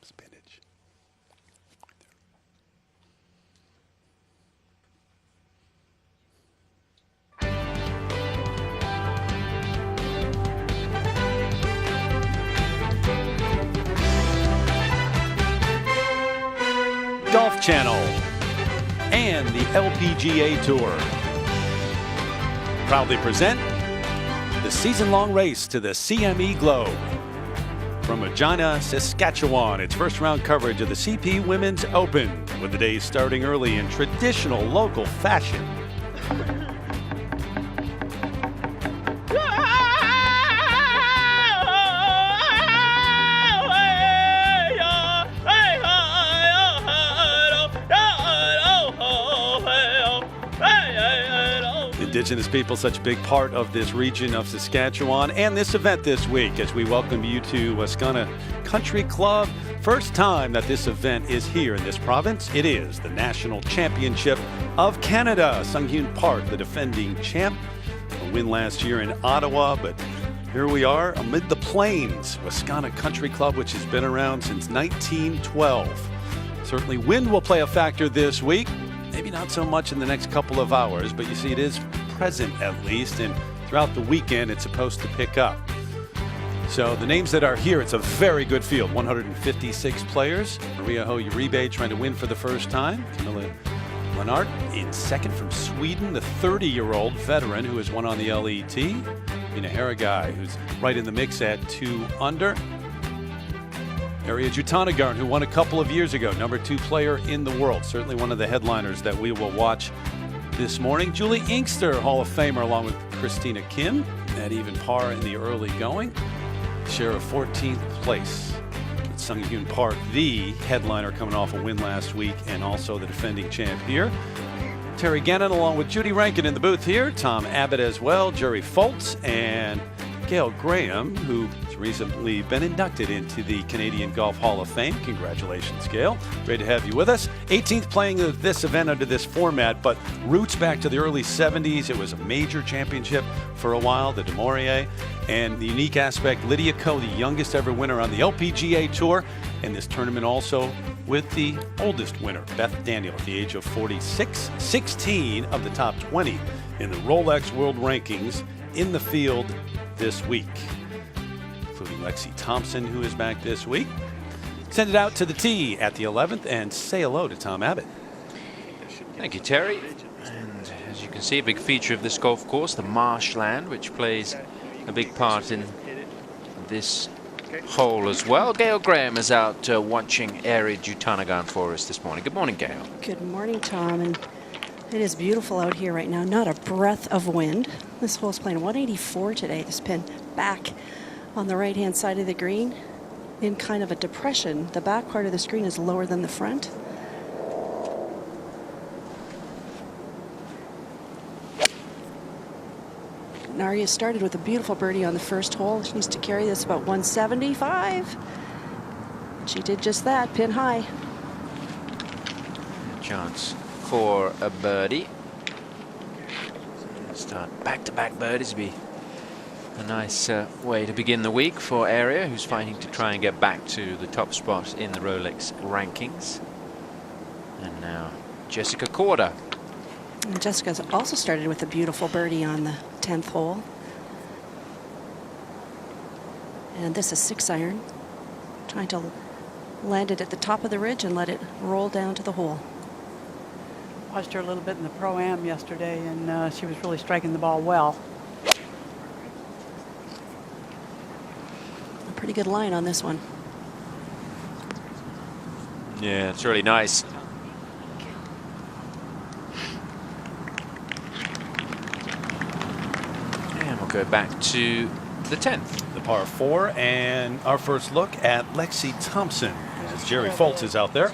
Spinach. Golf Channel and the LPGA Tour proudly present the season-long race to the CME Globe. From Regina, Saskatchewan, it's first-round coverage of the CP Women's Open, with the day starting early in traditional local fashion. Indigenous people, such a big part of this region of Saskatchewan and this event this week as we welcome you to Wascana Country Club. First time that this event is here in this province. It is the National Championship of Canada. Sunghyun Park, the defending champ, a win last year in Ottawa, but here we are amid the plains. Wascana Country Club, which has been around since 1912. Certainly wind will play a factor this week. Maybe not so much in the next couple of hours, but you see it is present at least, and throughout the weekend it's supposed to pick up. So the names that are here, it's a very good field. 156 players. Maria Ho Uribe trying to win for the first time. Camilla Lennart in second from Sweden, the 30-year-old veteran who has won on the LET. Mina Haragai, who's right in the mix at 2 under. Arya Jutanagarn, who won a couple of years ago, number 2 player in the world. Certainly one of the headliners that we will watch this morning. Julie Inkster, Hall of Famer, along with Christina Kim, at even par in the early going. Share of 14th place at Sunghyun Park, the headliner coming off a win last week and also the defending champ here. Terry Gannon along with Judy Rankin in the booth here. Tom Abbott as well, Jerry Foltz, and Gail Graham, who has recently been inducted into the Canadian Golf Hall of Fame. Congratulations, Gail. Great to have you with us. 18th playing this event under this format, but roots back to the early 70s. It was a major championship for a while, the Du Maurier. And the unique aspect, Lydia Ko, the youngest ever winner on the LPGA Tour. And this tournament also with the oldest winner, Beth Daniel, at the age of 46. 16 of the top 20 in the Rolex World Rankings in the field this week, including Lexi Thompson, who is back this week. Send it out to the tee at the 11th and say hello to Tom Abbott. Thank you, Terry. And as you can see, a big feature of this golf course, the marshland, which plays a big part in this hole as well. Gail Graham is out watching Arya Jutanagarn for us this morning. Good morning, Gail. Good morning, Tom. And it is beautiful out here right now. Not a breath of wind. This hole's playing 184 today. This pin back on the right-hand side of the green in kind of a depression. The back part of the screen is lower than the front. Narya started with a beautiful birdie on the first hole. She needs to carry this about 175. She did just that, pin high. Chance for a birdie. Start back-to-back birdies would be a nice way to begin the week for Arya, who's fighting to try and get back to the top spot in the Rolex rankings. And now Jessica Korda. And Jessica's also started with a beautiful birdie on the 10th hole. And this is 6-iron. Trying to land it at the top of the ridge and let it roll down to the hole. Watched her a little bit in the Pro-Am yesterday, and she was really striking the ball well. A pretty good line on this one. Yeah, it's really nice. And we'll go back to the 10th. The par 4 and our first look at Lexi Thompson as Jerry Foltz is out there.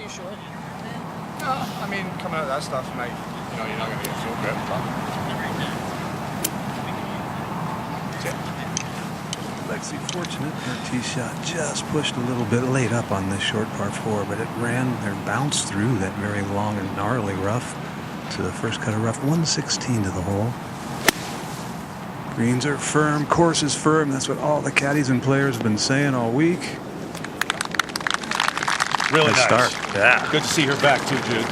I mean, coming out of that stuff, mate, you know, you're not going to get so grip. Lexi fortunate, her tee shot just pushed a little bit late up on this short par 4, but it ran or bounced through that very long and gnarly rough to the first cut of rough. 116 to the hole. Greens are firm, course is firm. That's what all the caddies and players have been saying all week. Really nice nice. start. Yeah. Good to see her back too, Jude.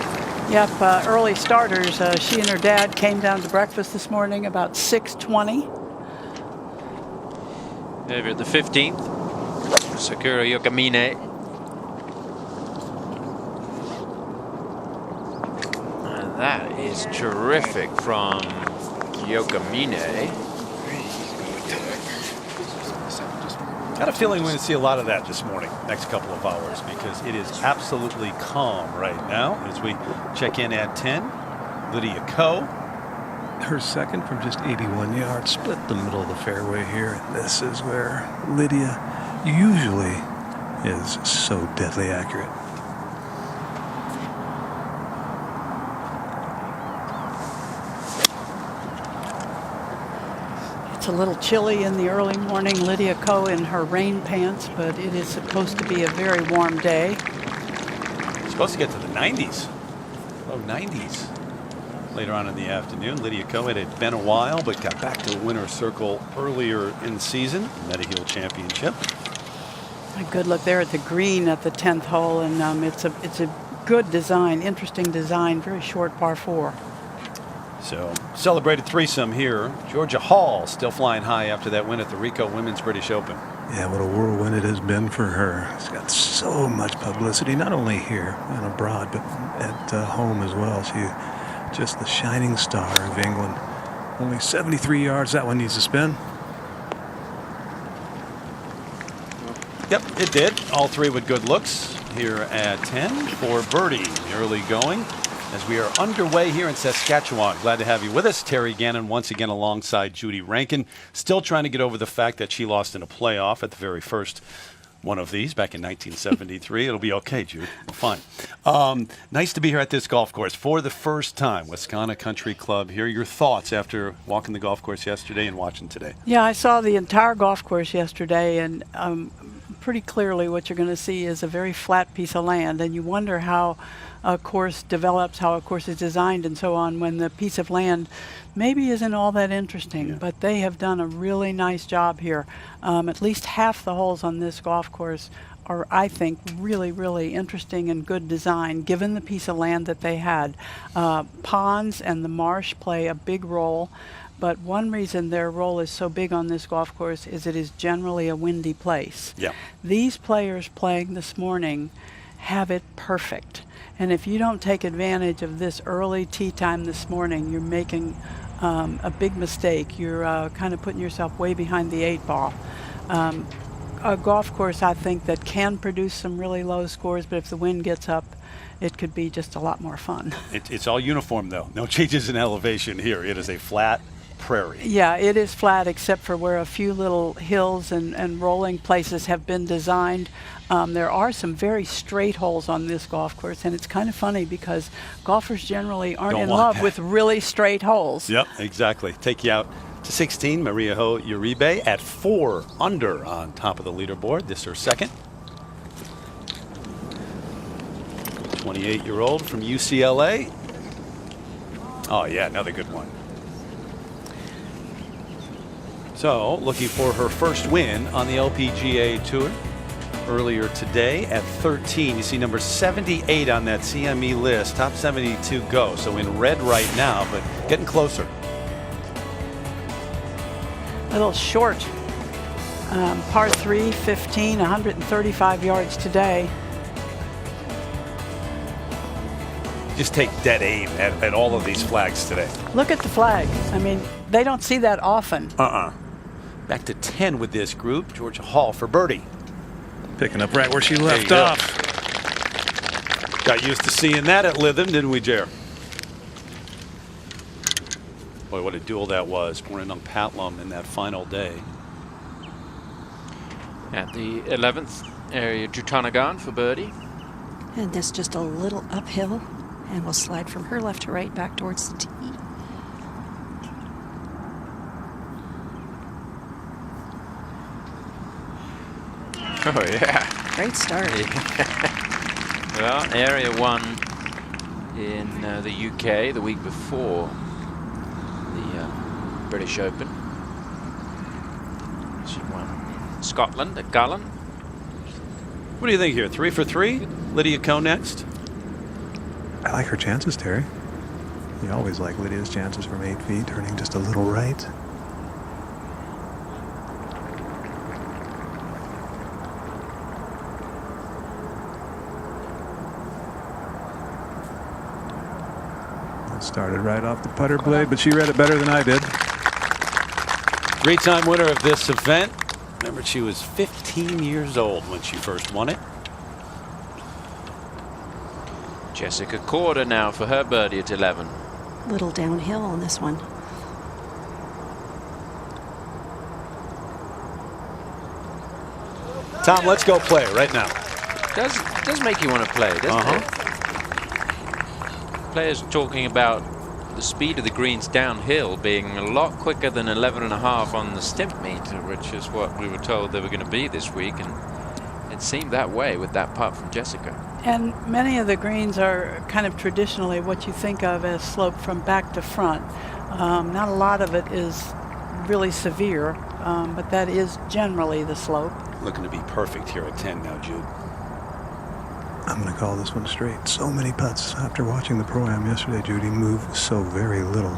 Yep, early starters. She and her dad came down to breakfast this morning about 6:20. Over at the 15th, Sakura Yokamine. And that is terrific from Yokamine. Got a feeling we're going to see a lot of that this morning, next couple of hours, because it is absolutely calm right now as we check in at 10. Lydia Ko. Her second from just 81 yards, split the middle of the fairway here. This is where Lydia usually is so deadly accurate. It's a little chilly in the early morning. Lydia Ko in her rain pants, but it is supposed to be a very warm day. It's supposed to get to the 90s, low 90s. Later on in the afternoon, Lydia Ko, it had been a while, but got back to the winner's circle earlier in the season, Mediheal Championship. A good look there at the green at the 10th hole, and it's a good design, interesting design, very short par 4. So, celebrated threesome here. Georgia Hall still flying high after that win at the Rico Women's British Open. Yeah, what a whirlwind it has been for her. She's got so much publicity, not only here and abroad, but at home as well. She just the shining star of England. Only 73 yards. That one needs to spin. Yep, it did. All three with good looks here at 10 for birdie. Early going as we are underway here in Saskatchewan. Glad to have you with us. Terry Gannon once again alongside Judy Rankin. Still trying to get over the fact that she lost in a playoff at the very first one of these back in 1973. It'll be okay, Jude. We're fine. Nice to be here at this golf course for the first time. Wascana Country Club here. Your thoughts after walking the golf course yesterday and watching today? Yeah, I saw the entire golf course yesterday, and pretty clearly what you're going to see is a very flat piece of land, and you wonder how a course develops, how a course is designed and so on when the piece of land maybe isn't all that interesting. Yeah. But they have done a really nice job here. At least half the holes on this golf course are, I think, really, really interesting and good design given the piece of land that they had. Ponds and the marsh play a big role. But one reason their role is so big on this golf course is it is generally a windy place. Yeah. These players playing this morning have it perfect. And if you don't take advantage of this early tee time this morning, you're making a big mistake. You're kind of putting yourself way behind the 8 ball. A golf course, I think, that can produce some really low scores, but if the wind gets up, it could be just a lot more fun. It's all uniform, though. No changes in elevation here. It is a flat prairie. Yeah, it is flat except for where a few little hills and rolling places have been designed. There are some very straight holes on this golf course, and it's kind of funny because golfers generally aren't in love with really straight holes. Yep, exactly. Take you out to 16, Maria Ho Uribe at 4 under on top of the leaderboard. This is her second. 28-year-old from UCLA. Oh, yeah, another good one. So, looking for her first win on the LPGA Tour. Earlier today at 13. You see number 78 on that CME list. Top 72 go. So in red right now, but getting closer. A little short. Par 3, 15, 135 yards today. Just take dead aim at all of these flags today. Look at the flag. I mean, they don't see that often. Back to 10 with this group. Georgia Hall for birdie. Picking up right where she left off. Got used to seeing that at Lytham, didn't we, Jer? Boy, what a duel that was. Morning Patlum in that final day. At the 11th area, Jutanagan for birdie. And this just a little uphill, and will slide from her left to right back towards the tee. Oh, yeah. Great start. Well, Area 1 in the UK the week before the British Open. She won Scotland at Gallen. What do you think here? 3 for 3? Lydia Ko next. I like her chances, Terry. You always like Lydia's chances from 8 feet, turning just a little right. Started right off the putter blade, but she read it better than I did. Three-time winner of this event. Remember, she was 15 years old when she first won it. Jessica Korda now for her birdie at 11. Little downhill on this one. Tom, let's go play right now. Does make you want to play, doesn't it? Players talking about the speed of the greens downhill being a lot quicker than 11.5 on the stimp meter, which is what we were told they were going to be this week, and it seemed that way with that putt from Jessica. And many of the greens are kind of traditionally what you think of as slope from back to front. Not a lot of it is really severe, but that is generally the slope. Looking to be perfect here at 10 now, Jude. I'm going to call this one straight. So many putts after watching the Pro-Am yesterday, Judy, move so very little.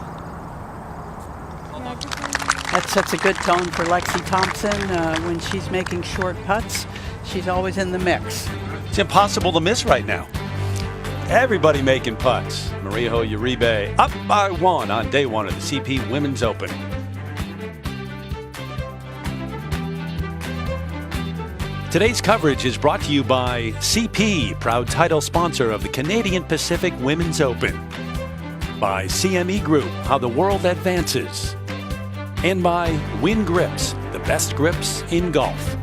That sets a good tone for Lexi Thompson. When she's making short putts, she's always in the mix. It's impossible to miss right now. Everybody making putts. Marijo Uribe up by 1 on day 1 of the CP Women's Open. Today's coverage is brought to you by CP, proud title sponsor of the Canadian Pacific Women's Open. By CME Group, how the world advances. And by Win Grips, the best grips in golf.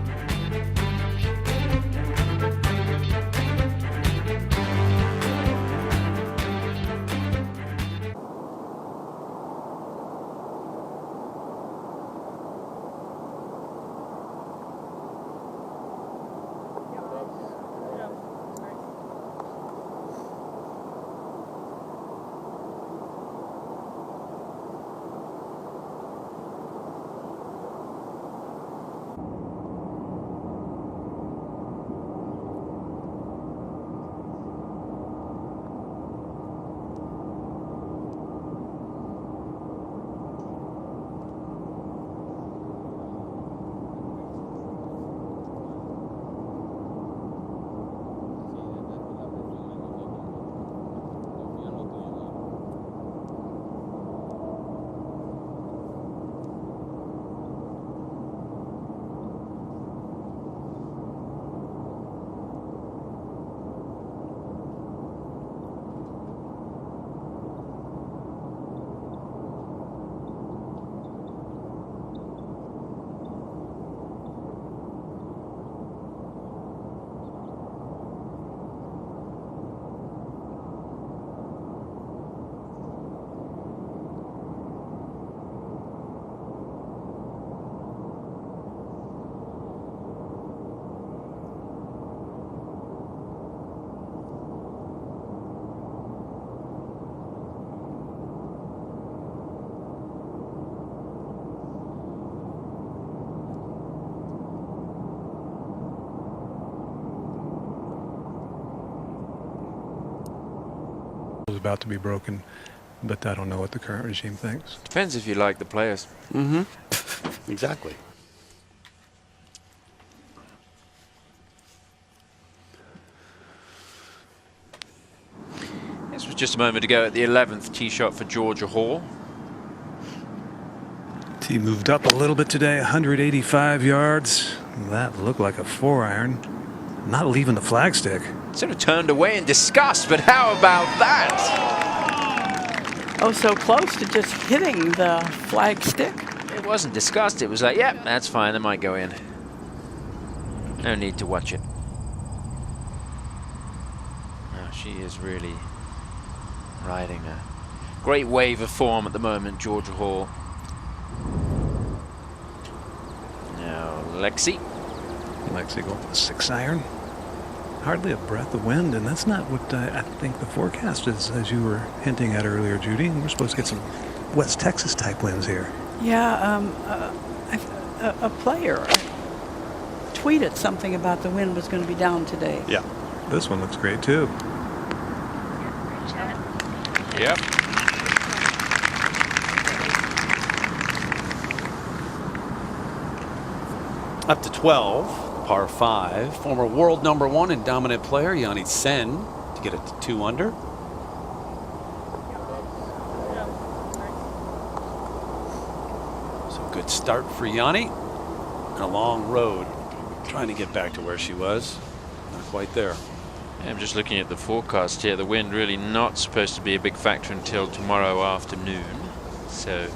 About to be broken, but I don't know what the current regime thinks. Depends if you like the players. Exactly. This was just a moment ago at the 11th tee shot for Georgia Hall. Tee moved up a little bit today, 185 yards. That looked like a 4-iron. Not leaving the flagstick. Sort of turned away in disgust, but how about that? Oh, so close to just hitting the flag stick. It wasn't disgust, it was like, yep, that's fine, it might go in. No need to watch it. Oh, she is really riding a great wave of form at the moment, Georgia Hall. Now, Lexi. Lexi going for the 6-iron. Hardly a breath of wind, and that's not what I think the forecast is, as you were hinting at earlier, Judy. We're supposed to get some West Texas type winds here. Yeah, a player tweeted something about the wind was going to be down today. Yeah. This one looks great too. Yep. Up to 12, par 5. Former world #1 and dominant player Yanni Sen to get it to 2 under. So good start for Yanni. And a long road trying to get back to where she was. Not quite there. I'm just looking at the forecast here. The wind really not supposed to be a big factor until tomorrow afternoon. So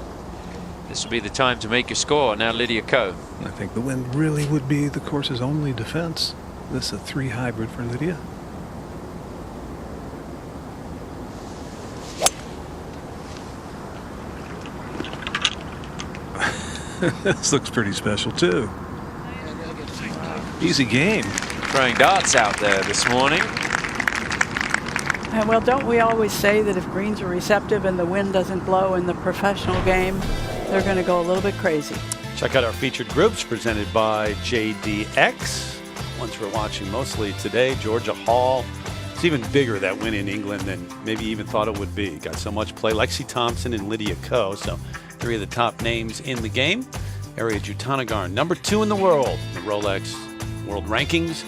this will be the time to make your score. Now Lydia Ko. I think the wind really would be the course's only defense. This is a 3 hybrid for Lydia. This looks pretty special too. Easy game. Throwing darts out there this morning. Well, don't we always say that if greens are receptive and the wind doesn't blow in the professional game, they're going to go a little bit crazy. Check out our featured groups presented by JDX. Ones we're watching mostly today. Georgia Hall. It's even bigger, that win in England, than maybe even thought it would be. Got so much play. Lexi Thompson and Lydia Ko. So 3 of the top names in the game. Ariya Jutanugarn, #2 in the world. The Rolex World Rankings,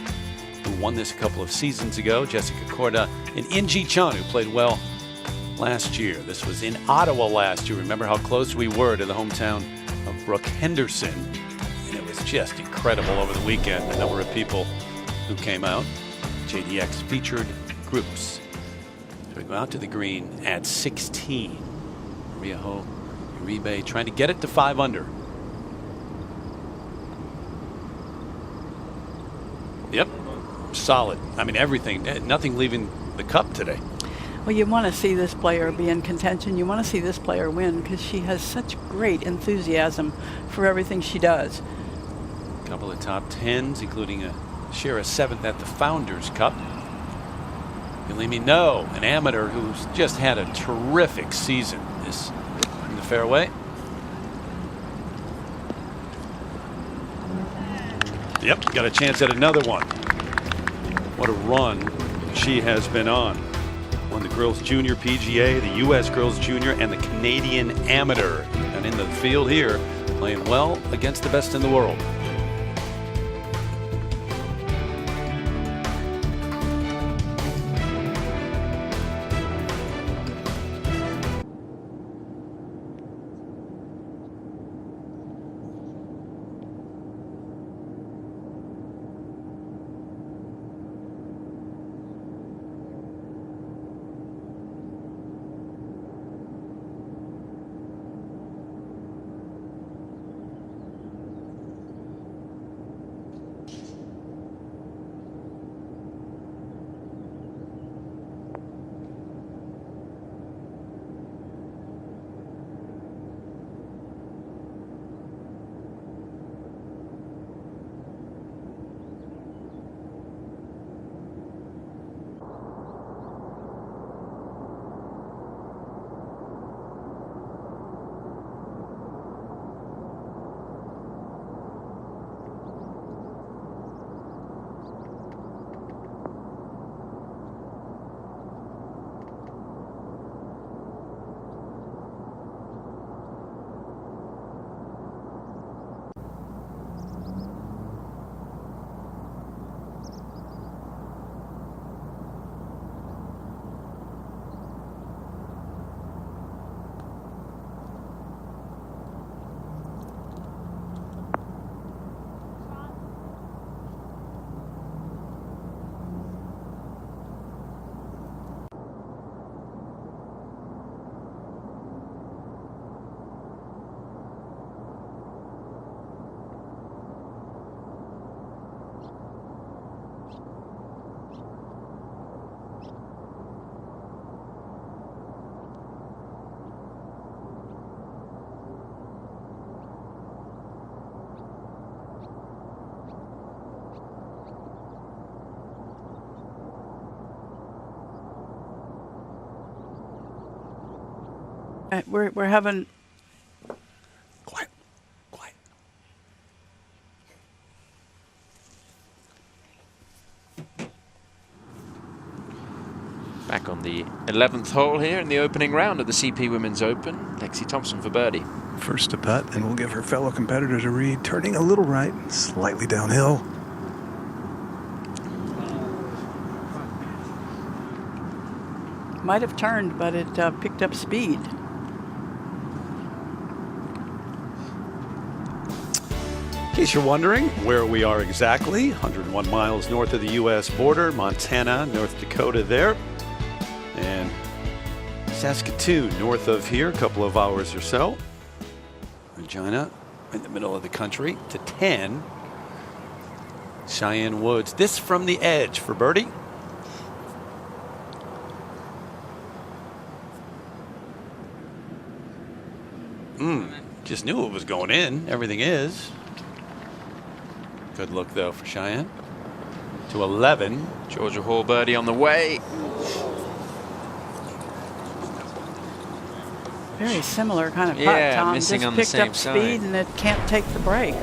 who won this a couple of seasons ago. Jessica Korda and Inji Chun, who played well last year. This was in Ottawa last year. Remember how close we were to the hometown of Brooke Henderson. And it was just incredible over the weekend, the number of people who came out. JDX featured groups. So we go out to the green at 16. Rioho Uribe trying to get it to 5 under. Yep, solid. I mean, everything, nothing leaving the cup today. Well, you want to see this player be in contention. You want to see this player win because she has such great enthusiasm for everything she does. A couple of top 10s, including a share of 7th at the Founders Cup. Yulimi No, an amateur who's just had a terrific season, is in the fairway. Yep, got a chance at another one. What a run she has been on. Won the Girls Junior PGA, the U.S. Girls Junior, and the Canadian Amateur. And in the field here, playing well against the best in the world. We're having Quiet, quiet. Back on the 11th hole here in the opening round of the CP Women's Open. Lexi Thompson for birdie. First to putt, and we'll give her fellow competitors a read. Turning a little right, slightly downhill. Might have turned, but it picked up speed. In case you're wondering where we are exactly, 101 miles north of the U.S. border, Montana, North Dakota there, and Saskatoon north of here, a couple of hours or so. Regina, in the middle of the country, to 10. Cheyenne Woods, this from the edge for birdie. Just knew it was going in. Everything is. Good look, though, for Cheyenne. To 11. Georgia Hall birdie on the way. Very similar kind of putt, Yeah, Tom. missing Just on the picked same up speed side. and it can't take the break.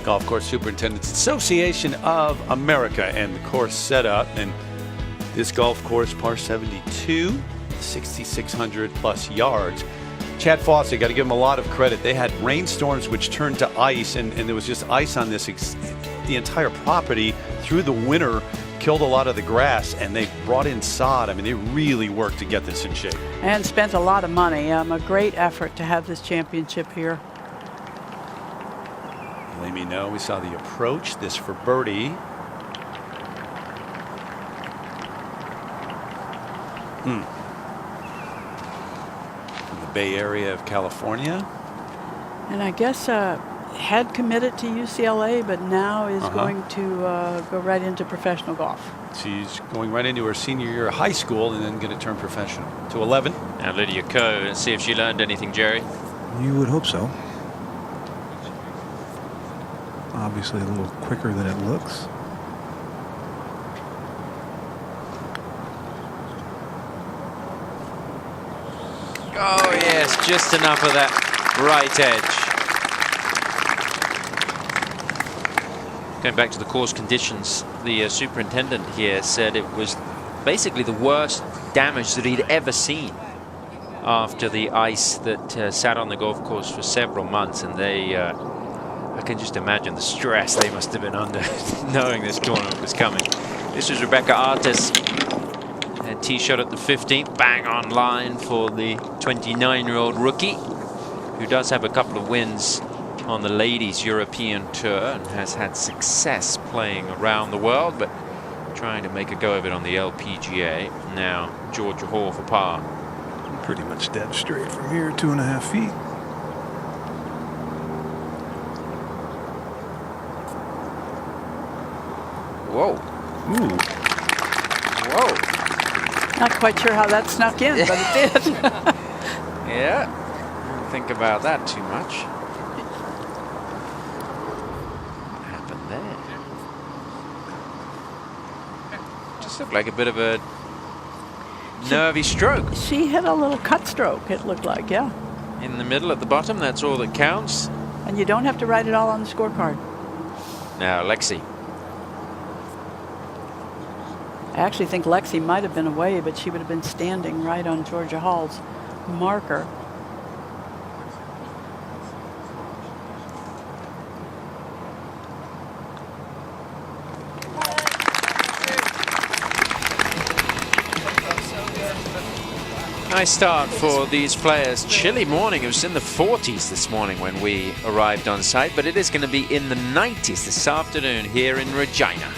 Golf Course Superintendents Association of America and the course setup. And this golf course, par 72, 6,600 plus yards. Chad Fawcett, got to give him a lot of credit. They had rainstorms which turned to ice, and there was just ice on this the entire property through the winter, killed a lot of the grass, and they brought in sod. I mean, they really worked to get this in shape. And spent a lot of money. A great effort to have this championship here. Let me know. We saw the approach. This for birdie. From the Bay Area of California. And I guess had committed to UCLA, but now is going to go right into professional golf. She's going right into her senior year of high school and then going to turn professional. To 11. Now Lydia Ko, let's see if she learned anything, Jerry. You would hope so. Obviously a little quicker than it looks. Oh, yes, just enough of that right edge. Going back to the course conditions, the superintendent here said it was basically the worst damage that he'd ever seen after the ice that sat on the golf course for several months. And they, I can just imagine the stress they must have been under knowing this tournament was coming. This is Rebecca Artis. A tee shot at the 15th, bang on line for the 29-year-old rookie, who does have a couple of wins on the ladies' European tour and has had success playing around the world, but trying to make a go of it on the LPGA. Now Georgia Hall for par. Pretty much dead straight from here, 2.5 feet. Whoa. Ooh. Whoa. Not quite sure how that snuck in, but it did. Yeah. Don't think about that too much. What happened there? Just looked like a bit of a nervy stroke. She hit a little cut stroke, it looked like, yeah. In the middle at the bottom, that's all that counts. And you don't have to write it all on the scorecard. Now, Lexi. I actually think Lexi might have been away, but she would have been standing right on Georgia Hall's marker. Nice start for these players. Chilly morning. It was in the 40s this morning when we arrived on site, but it is going to be in the 90s this afternoon here in Regina.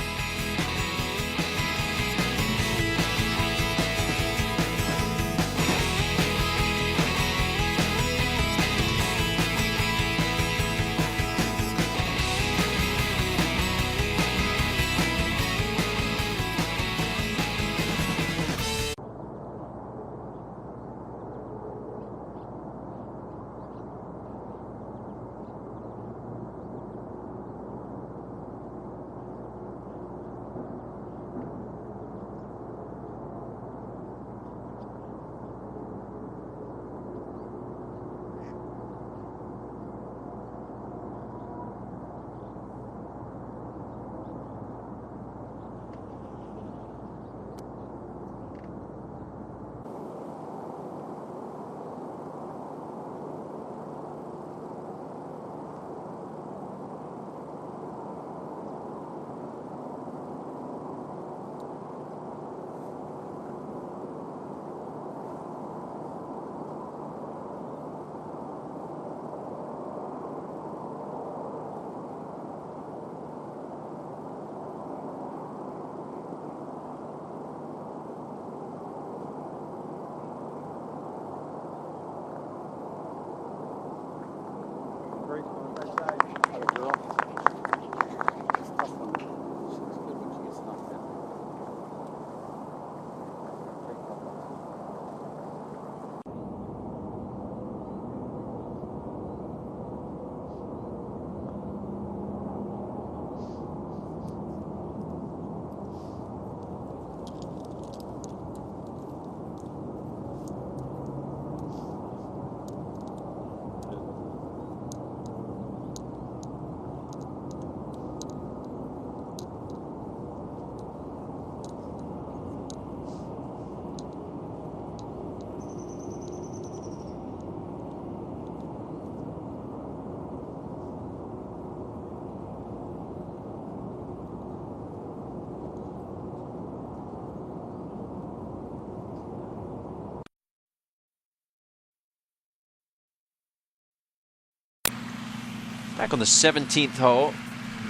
Back on the 17th hole,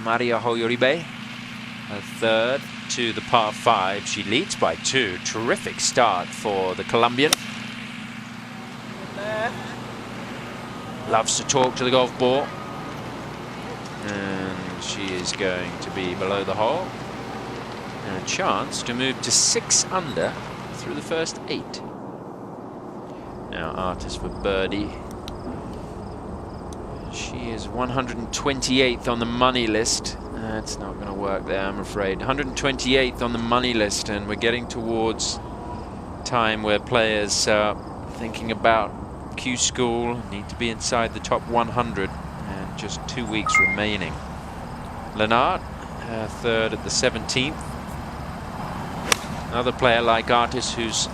Maria Hoyoribe, a third to the par 5. She leads by 2. Terrific start for the Colombian. Loves to talk to the golf ball. And she is going to be below the hole. And a chance to move to 6 under through the first 8. Now Artis for birdie. She is 128th on the money list. That's not going to work there, I'm afraid. 128th on the money list, and we're getting towards time where players are thinking about Q School, need to be inside the top 100, and just 2 weeks remaining. Lennart, third at the 17th. Another player like Artis who's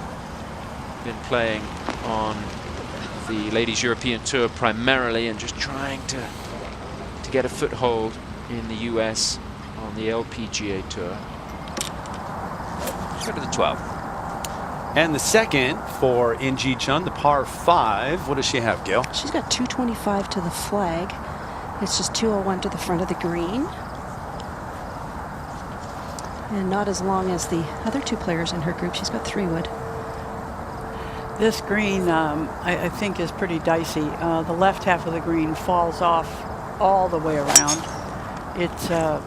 been playing on the Ladies European Tour primarily and just trying to get a foothold in the US on the LPGA Tour. Let's go to the 12th. And the second for In-Ji Chun, the par 5. What does she have, Gail? She's got 225 to the flag. It's just 201 to the front of the green. And not as long as the other 2 players in her group. She's got 3 wood. This green, I think, is pretty dicey. The left half of the green falls off all the way around. It's a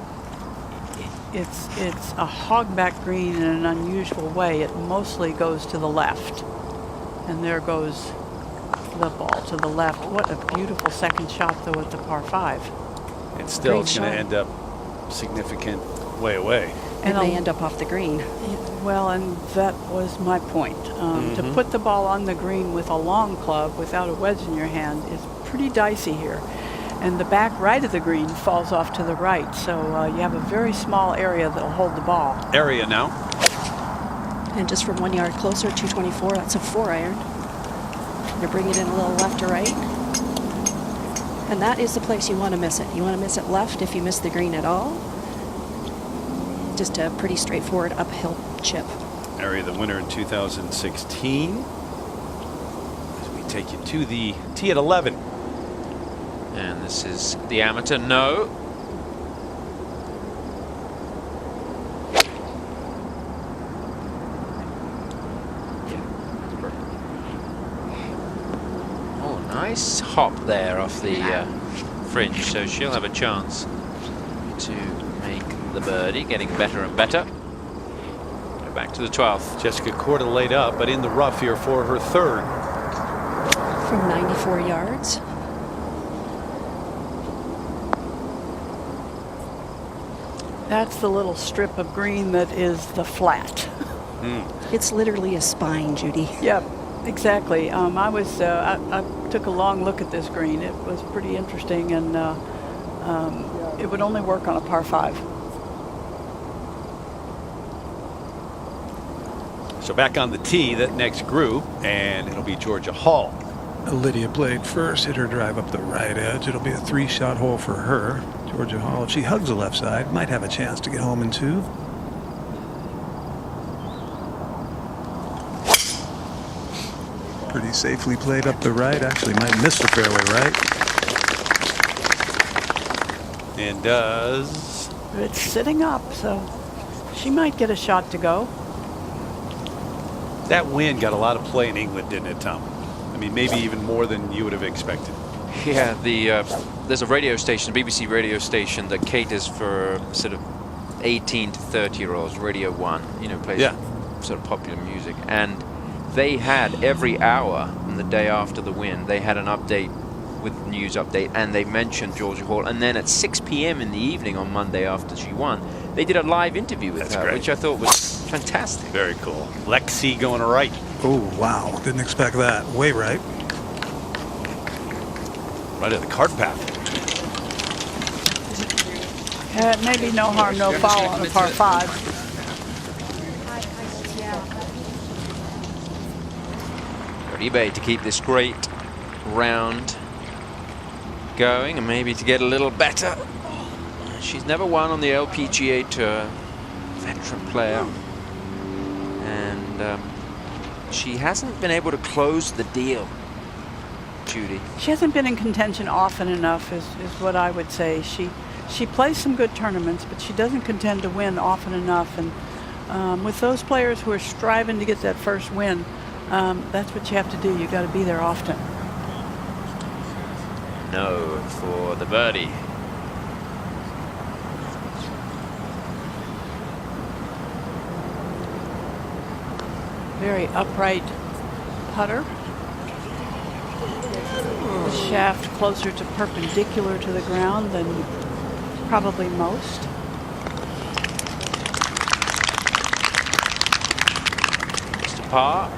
hogback green in an unusual way. It mostly goes to the left, and there goes the ball to the left. What a beautiful second shot, though, at the par 5. And still, it's going to end up significant way away. And they end up off the green. Well, and that was my point. To put the ball on the green with a long club without a wedge in your hand is pretty dicey here. And the back right of the green falls off to the right, so you have a very small area that'll hold the ball. Area now. And just from 1 yard closer, 224, that's a 4-iron. You bring it in a little left to right. And that is the place you want to miss it. You want to miss it left if you miss the green at all. Just a pretty straightforward uphill chip. Area the winner in 2016. As we take you to the tee at 11. And this is the amateur. No. Oh, nice hop there off the fringe, so she'll have a chance to make the birdie, getting better and better. Go back to the 12th. Jessica Korda laid up, but in the rough here for her 3rd. From 94 yards. That's the little strip of green that is the flat. It's literally a spine, Judy. Yep, exactly. I took a long look at this green. It was pretty interesting, and it would only work on a par 5. So back on the tee, that next group, and it'll be Georgia Hall. Lydia played first, hit her drive up the right edge. It'll be a 3-shot hole for her. Georgia Hall, if she hugs the left side, might have a chance to get home in 2. Pretty safely played up the right. Actually might miss the fairway right. And does. It's sitting up, so she might get a shot to go. That wind got a lot of play in England, didn't it, Tom? I mean, maybe even more than you would have expected. Yeah, there's a radio station, a BBC radio station that caters for sort of 18 to 30-year-olds, Radio 1, you know, plays sort of popular music. And they had every hour on the day after the win, they had an update with the news update, and they mentioned Georgia Hall. And then at 6 p.m. in the evening on Monday after she won, they did a live interview with her, which I thought was fantastic. Very cool. Lexi going to right. Oh, wow. Didn't expect that. Way right. Right at the cart path. Maybe no harm, no foul on a par 5. Uribe to keep this great round going and maybe to get a little better. She's never won on the LPGA Tour, veteran player, and she hasn't been able to close the deal Judy? She hasn't been in contention often enough, is what I would say. She plays some good tournaments, but she doesn't contend to win often enough. And with those players who are striving to get that first win, that's what you have to do. You got to be there often. No for the birdie. Very upright putter. The shaft closer to perpendicular to the ground than probably most. Just a par.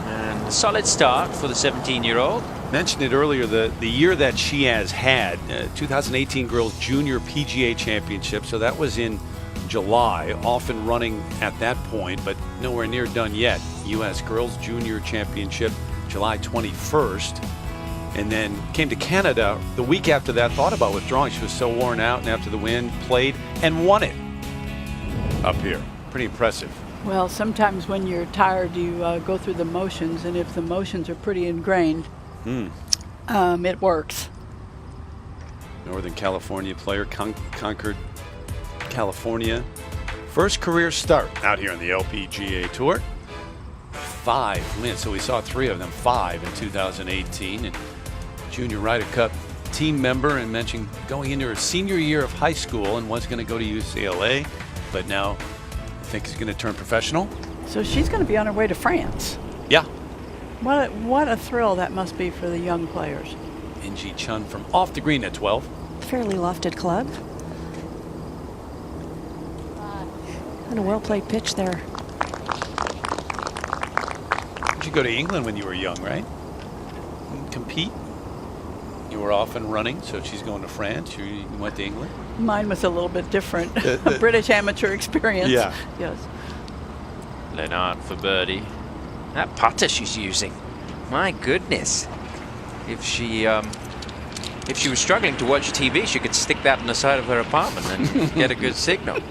And a solid start for the 17-year-old. Mentioned it earlier, the year that she has had, 2018 Girls Junior PGA Championship, so that was in July, off and running at that point, but nowhere near done yet. U.S. Girls Junior Championship, July 21st, and then came to Canada the week after that, thought about withdrawing. She was so worn out, and after the win, played and won it up here. Pretty impressive. Well, sometimes when you're tired, you go through the motions, and if the motions are pretty ingrained, it works. Northern California player, conquered California. First career start out here on the LPGA Tour. 5 wins, so we saw 3 of them, 5 in 2018. And Junior Ryder Cup team member, and mentioned going into her senior year of high school and was going to go to UCLA, but now I think is going to turn professional. So she's going to be on her way to France. Yeah. What a thrill that must be for the young players. Inji Chun from off the green at 12. Fairly lofted club. And a well-played pitch there. Did you go to England when you were young, right? Compete? You were off and running, so she's going to France. You went to England? Mine was a little bit different. A British amateur experience. Yeah. Yes. Lennard for birdie. That putter she's using, my goodness. If she was struggling to watch TV, she could stick that on the side of her apartment and get a good signal.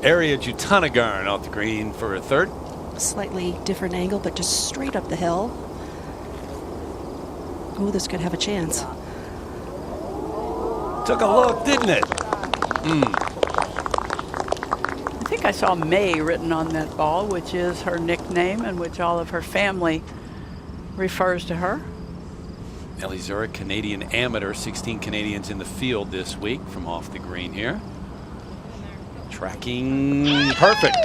Area Jutanagarn off the green for a third. Slightly different angle, but just straight up the hill. Oh, this could have a chance. Took a look, didn't it? I think I saw May written on that ball, which is her nickname and which all of her family refers to her. Ellie Zurich, Canadian amateur, 16 Canadians in the field this week from off the green here. Tracking perfect.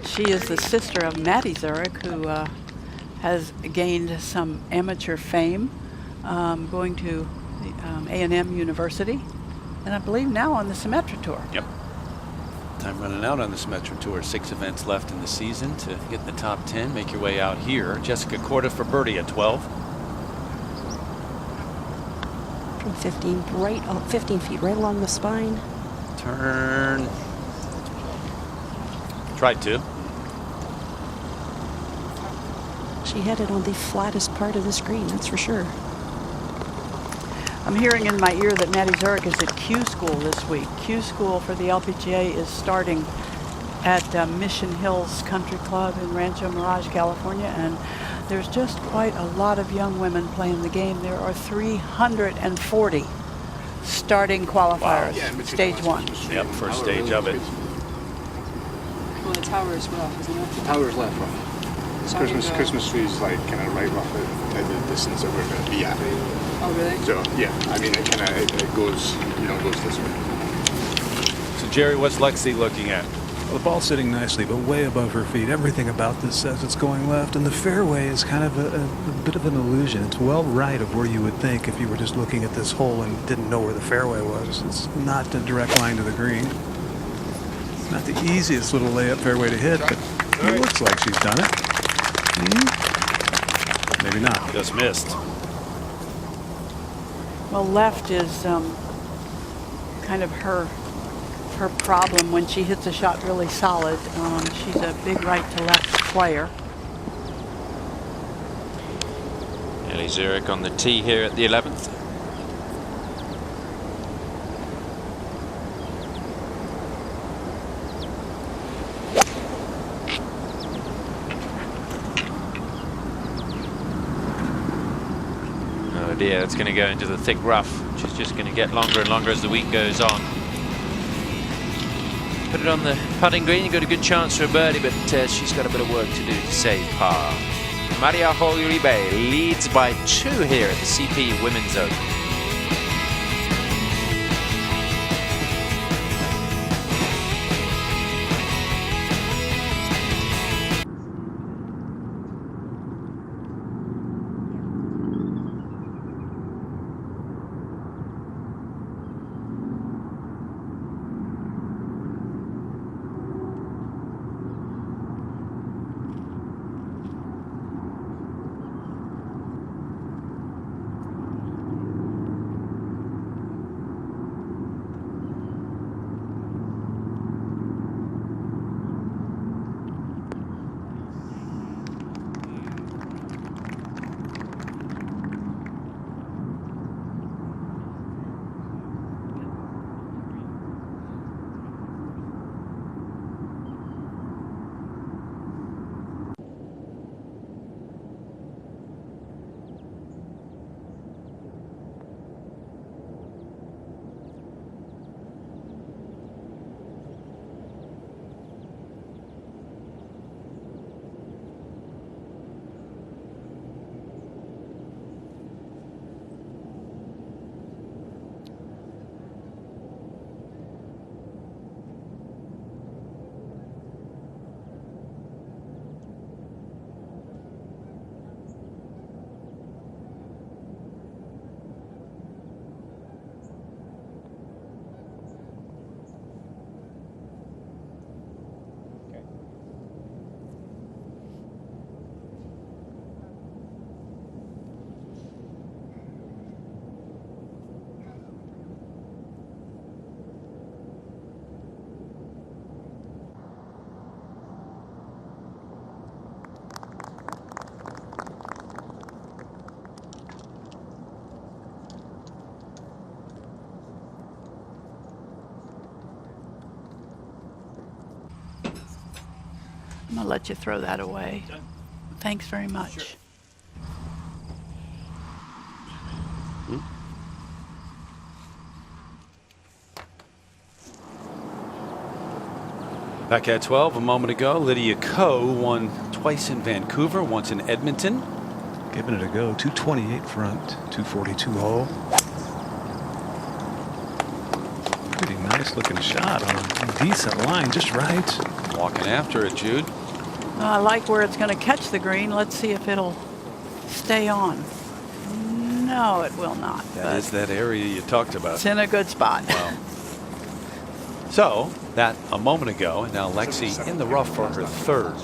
She is the sister of Maddie Zurich, who has gained some amateur fame going to the A&M University, and I believe now on the Symetra Tour. Yep. Time running out on the Symetra Tour. 6 events left in the season to get in the top 10. Make your way out here. Jessica Korda for birdie at 12. From 15 feet right along the spine. Turn. Tried to. She had it on the flattest part of the screen, that's for sure. I'm hearing in my ear that Maddie Zurich is at Q School this week. Q School for the LPGA is starting at Mission Hills Country Club in Rancho Mirage, California, and there's just quite a lot of young women playing the game. There are 340 starting qualifiers, stage 1. Yep, first stage of it. Well, the tower is rough, isn't it? The tower's left rough. Christmas tree's like kind of right rough at the distance that we're going to be at. Oh, really? So yeah, I mean it kind of it goes goes this way. So Jerry, what's Lexi looking at? Well, the ball's sitting nicely, but way above her feet. Everything about this says it's going left, and the fairway is kind of a bit of an illusion. It's well right of where you would think if you were just looking at this hole and didn't know where the fairway was. It's not a direct line to the green. It's not the easiest little layup fairway to hit, but it looks like she's done it. Maybe not. Just missed. Well, left is kind of her problem when she hits a shot really solid. She's a big right to left player. Ellie Zurich on the tee here at the 11th. dear, it's going to go into the thick rough, which is just going to get longer and longer as the week goes on. Put it on the putting green, you got a good chance for a birdie, but she's got a bit of work to do to save par. Maria Uribe leads by 2 here at the CP Women's Open. I'm going to let you throw that away. Thanks very much. Sure. Back at 12 a moment ago, Lydia Ko won twice in Vancouver, once in Edmonton. Giving it a go. 228 front, 242 hole. Pretty nice looking shot on a decent line, just right. Walking after it, Jude. I like where it's going to catch the green. Let's see if it'll stay on. No, it will not. That is that area you talked about. It's in a good spot. Wow. So, that a moment ago, and now Lexi in the rough for her 3rd.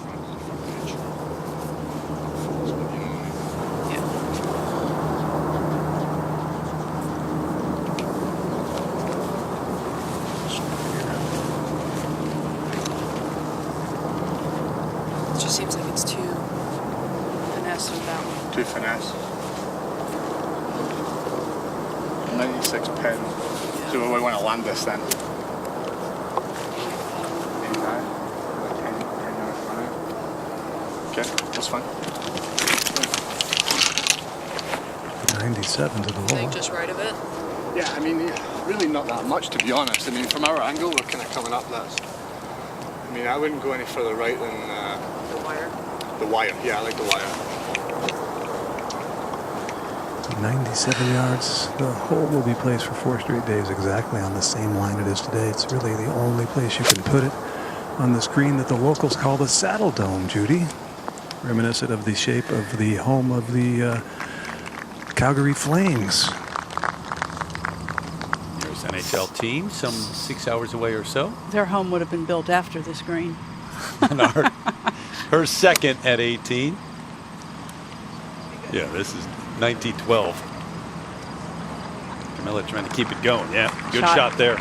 It just seems like it's too finesse with that one. Too finesse. 96 pin. So we want to land this then. Okay, that's fine. 97 to the I hole. think just right of it. Yeah, I mean, really not that much, to be honest. I mean, from our angle, we're kind of coming up this. I mean, I wouldn't go any further right than The wire. the wire. Yeah, I like the wire. 97 yards. The hole will be placed for 4 straight days exactly on the same line it is today. It's really the only place you can put it on this green that the locals call the Saddle Dome, Judy. Reminiscent of the shape of the home of the Calgary Flames. There's NHL team, some 6 hours away or so. Their home would have been built after this green. And her second at 18. Yeah, this is 1912. Camilla trying to keep it going. Yeah, good shot there.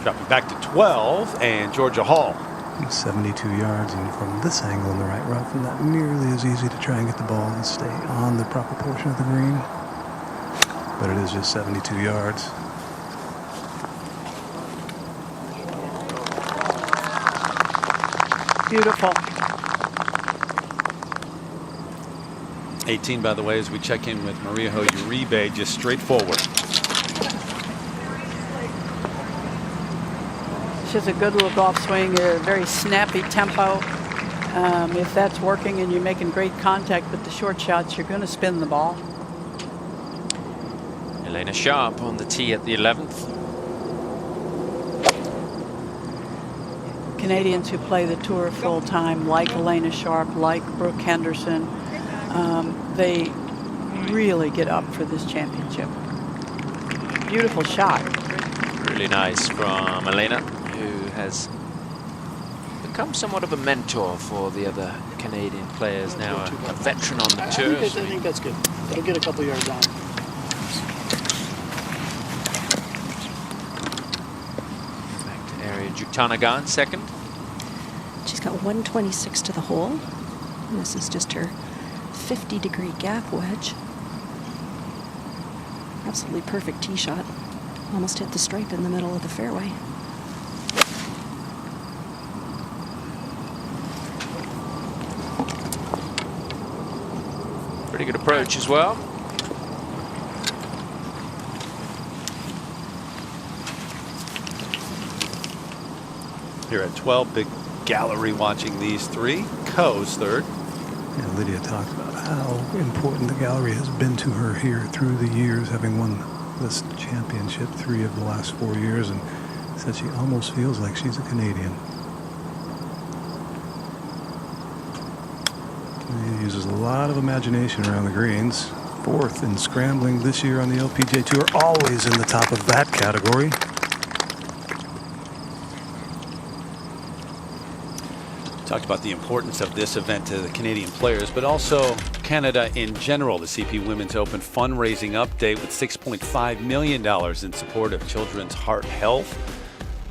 Dropping back to 12, and Georgia Hall. 72 yards, and from this angle in the right rough, and not nearly as easy to try and get the ball and stay on the proper portion of the green. But it is just 72 yards. Beautiful. 18, by the way, as we check in with Maria Uribe, just straightforward. She has a good little golf swing, a very snappy tempo. If that's working and you're making great contact with the short shots, you're going to spin the ball. Elena Sharp on the tee at the 11th. Canadians who play the tour full-time, like Elena Sharp, like Brooke Henderson, they really get up for this championship. Beautiful shot. Really nice from Elena, who has become somewhat of a mentor for the other Canadian players now, a veteran on the tour. I think that's good. It'll get a couple yards on. Back to Area Jutanagan, second. She's got 126 to the hole. And this is just her 50-degree gap wedge. Absolutely perfect tee shot. Almost hit the stripe in the middle of the fairway. Pretty good approach as well. Here at 12, big gallery watching these three. Co's third. Yeah, Lydia talked about how important the gallery has been to her here through the years, having won this championship 3 of the last 4 years, and said she almost feels like she's a Canadian. She uses a lot of imagination around the greens. 4th in scrambling this year on the LPGA Tour, always in the top of that category. Talked about the importance of this event to the Canadian players, but also Canada in general. The CP Women's Open fundraising update with $6.5 million in support of children's heart health.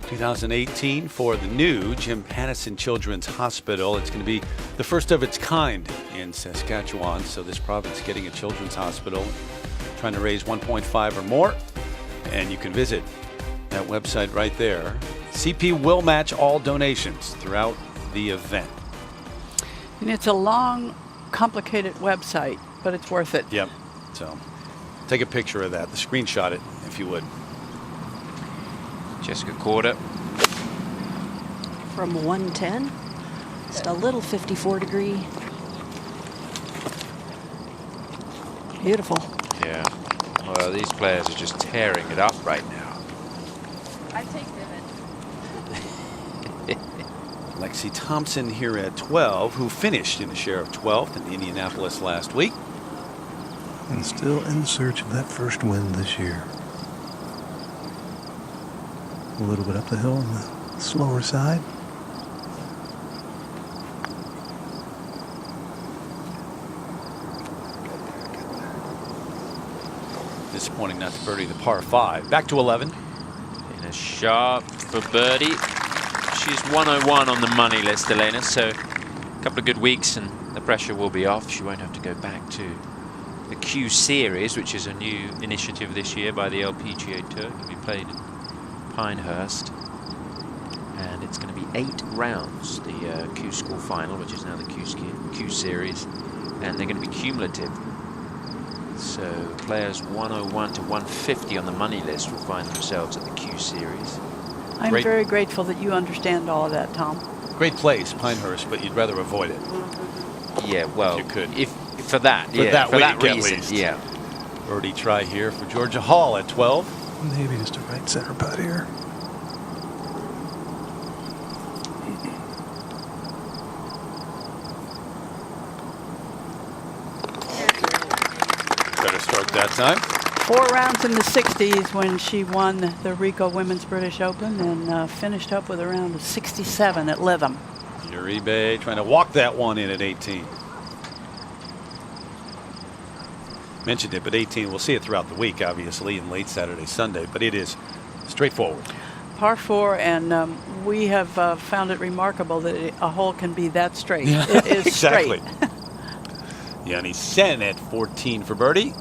2018 for the new Jim Pattison Children's Hospital. It's going to be the first of its kind in Saskatchewan. So this province getting a children's hospital, trying to raise 1.5 or more. And you can visit that website right there. CP will match all donations throughout the event. And it's a long, complicated website, but it's worth it. Yep. So take a picture of that, screenshot it if you would. Jessica Korda. From 110, just a little 54-degree. Beautiful. Yeah. Well, these players are just tearing it up right now. I take Vivid. Lexi Thompson here at 12, who finished in a share of 12th in Indianapolis last week. And still in search of that first win this year. A little bit up the hill on the slower side. Disappointing not to birdie the par 5. Back to 11. Elena Sharp for birdie. She's 101 on the money list, Elena, so a couple of good weeks and the pressure will be off. She won't have to go back to the Q Series, which is a new initiative this year by the LPGA Tour. It will be played in Pinehurst, and it's going to be 8 rounds, the Q School Final, which is now the Q Series, and they're going to be cumulative. So players 101 to 150 on the money list will find themselves at the Q Series. I'm very grateful that you understand all of that, Tom. Great place, Pinehurst, but you'd rather avoid it. Yeah, well, if you could. If for that, for yeah, that for that week, reason, at least. yeah. Birdie try here for Georgia Hall at 12. Maybe just a right center putt here. Better start that time. 4 rounds in the 60s when she won the Rico Women's British Open and finished up with a round of 67 at Lytham. Uribe trying to walk that one in at 18. Mentioned it, but 18, we'll see it throughout the week, obviously, and late Saturday, Sunday, but it is straightforward. Par 4, and we have found it remarkable that a hole can be that straight. Yeah, it is exactly. straight. Yanni Sen at 14 for birdie.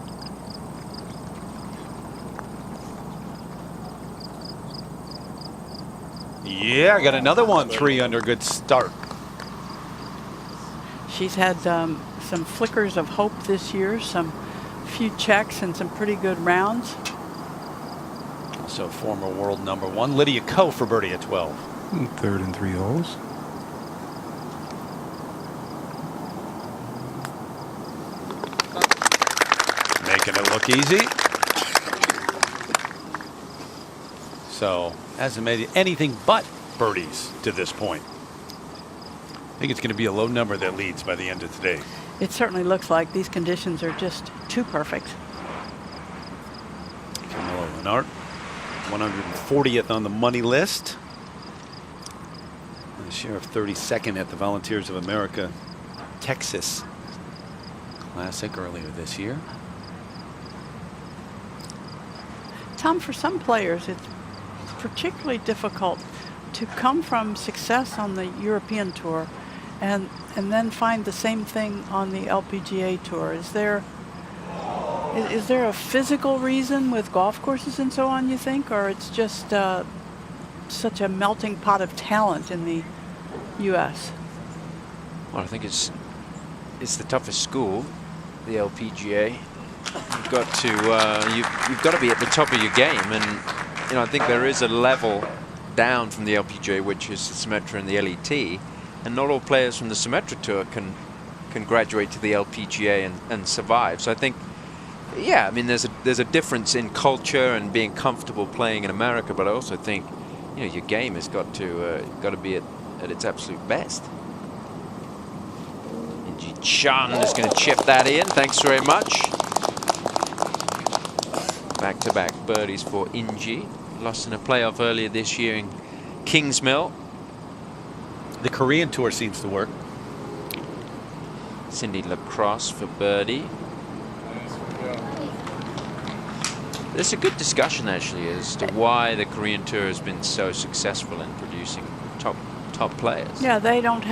Yeah, got another one, 3 under, good start. She's had some flickers of hope this year, some few checks and some pretty good rounds. Also former world number 1, Lydia Ko for birdie at 12. Third and 3 holes. Making it look easy. So hasn't made anything but birdies to this point. I think it's going to be a low number that leads by the end of today. It certainly looks like these conditions are just too perfect. Camilo Lenart, 140th on the money list. And the Sheriff 32nd at the Volunteers of America Texas Classic earlier this year. Tom, for some players, it's particularly difficult to come from success on the European Tour and then find the same thing on the LPGA Tour. Is there a physical reason with golf courses and so on, you think, or it's just such a melting pot of talent in the U.S.? Well, I think it's the toughest school, the LPGA. You've got to be at the top of your game, and I think there is a level down from the LPGA, which is the Symetra and the LET, and not all players from the Symetra Tour can graduate to the LPGA and survive. So I think, yeah, I mean, there's a difference in culture and being comfortable playing in America, but I also think, your game has got to be at its absolute best. Inji Chun is going to chip that in. Thanks very much. Back-to-back birdies for Inji. Lost in a playoff earlier this year in Kingsmill. The Korean Tour seems to work. Cindy Lacrosse for birdie. There's a good discussion actually as to why the Korean Tour has been so successful in producing top players. Yeah, they don't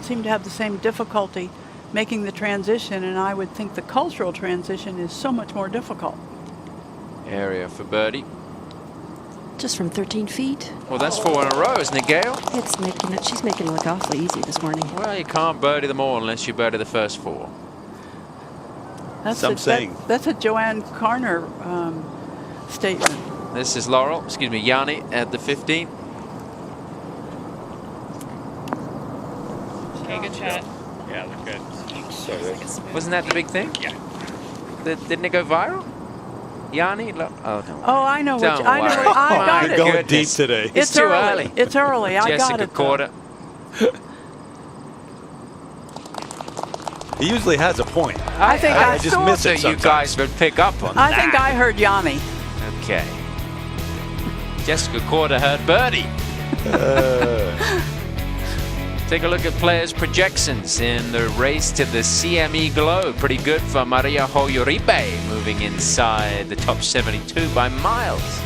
seem to have the same difficulty making the transition, and I would think the cultural transition is so much more difficult. Area for birdie. Just from 13 feet. Well, that's 4 in a row, isn't it, Gail? She's making it look awfully easy this morning. Well, you can't birdie them all unless you birdie the first 4. That's a Joanne Carner statement. This is Yanni at the 15th. Okay, good shot. Yeah, look good. Wasn't that the big thing? Yeah. Didn't it go viral? Yanni? Oh, no. Oh, I know what Don't I know. worry. I got You're it. going deep today. It's too early. It's early. I got Jessica it. Korda. He usually has a point. I think I just miss So it you sometimes. guys would pick up on I that. think I heard Yanni. Okay. Jessica Korda heard birdie. Take a look at players' projections in the race to the CME Globe. Pretty good for Maria Hoyoribe, moving inside the top 72 by miles.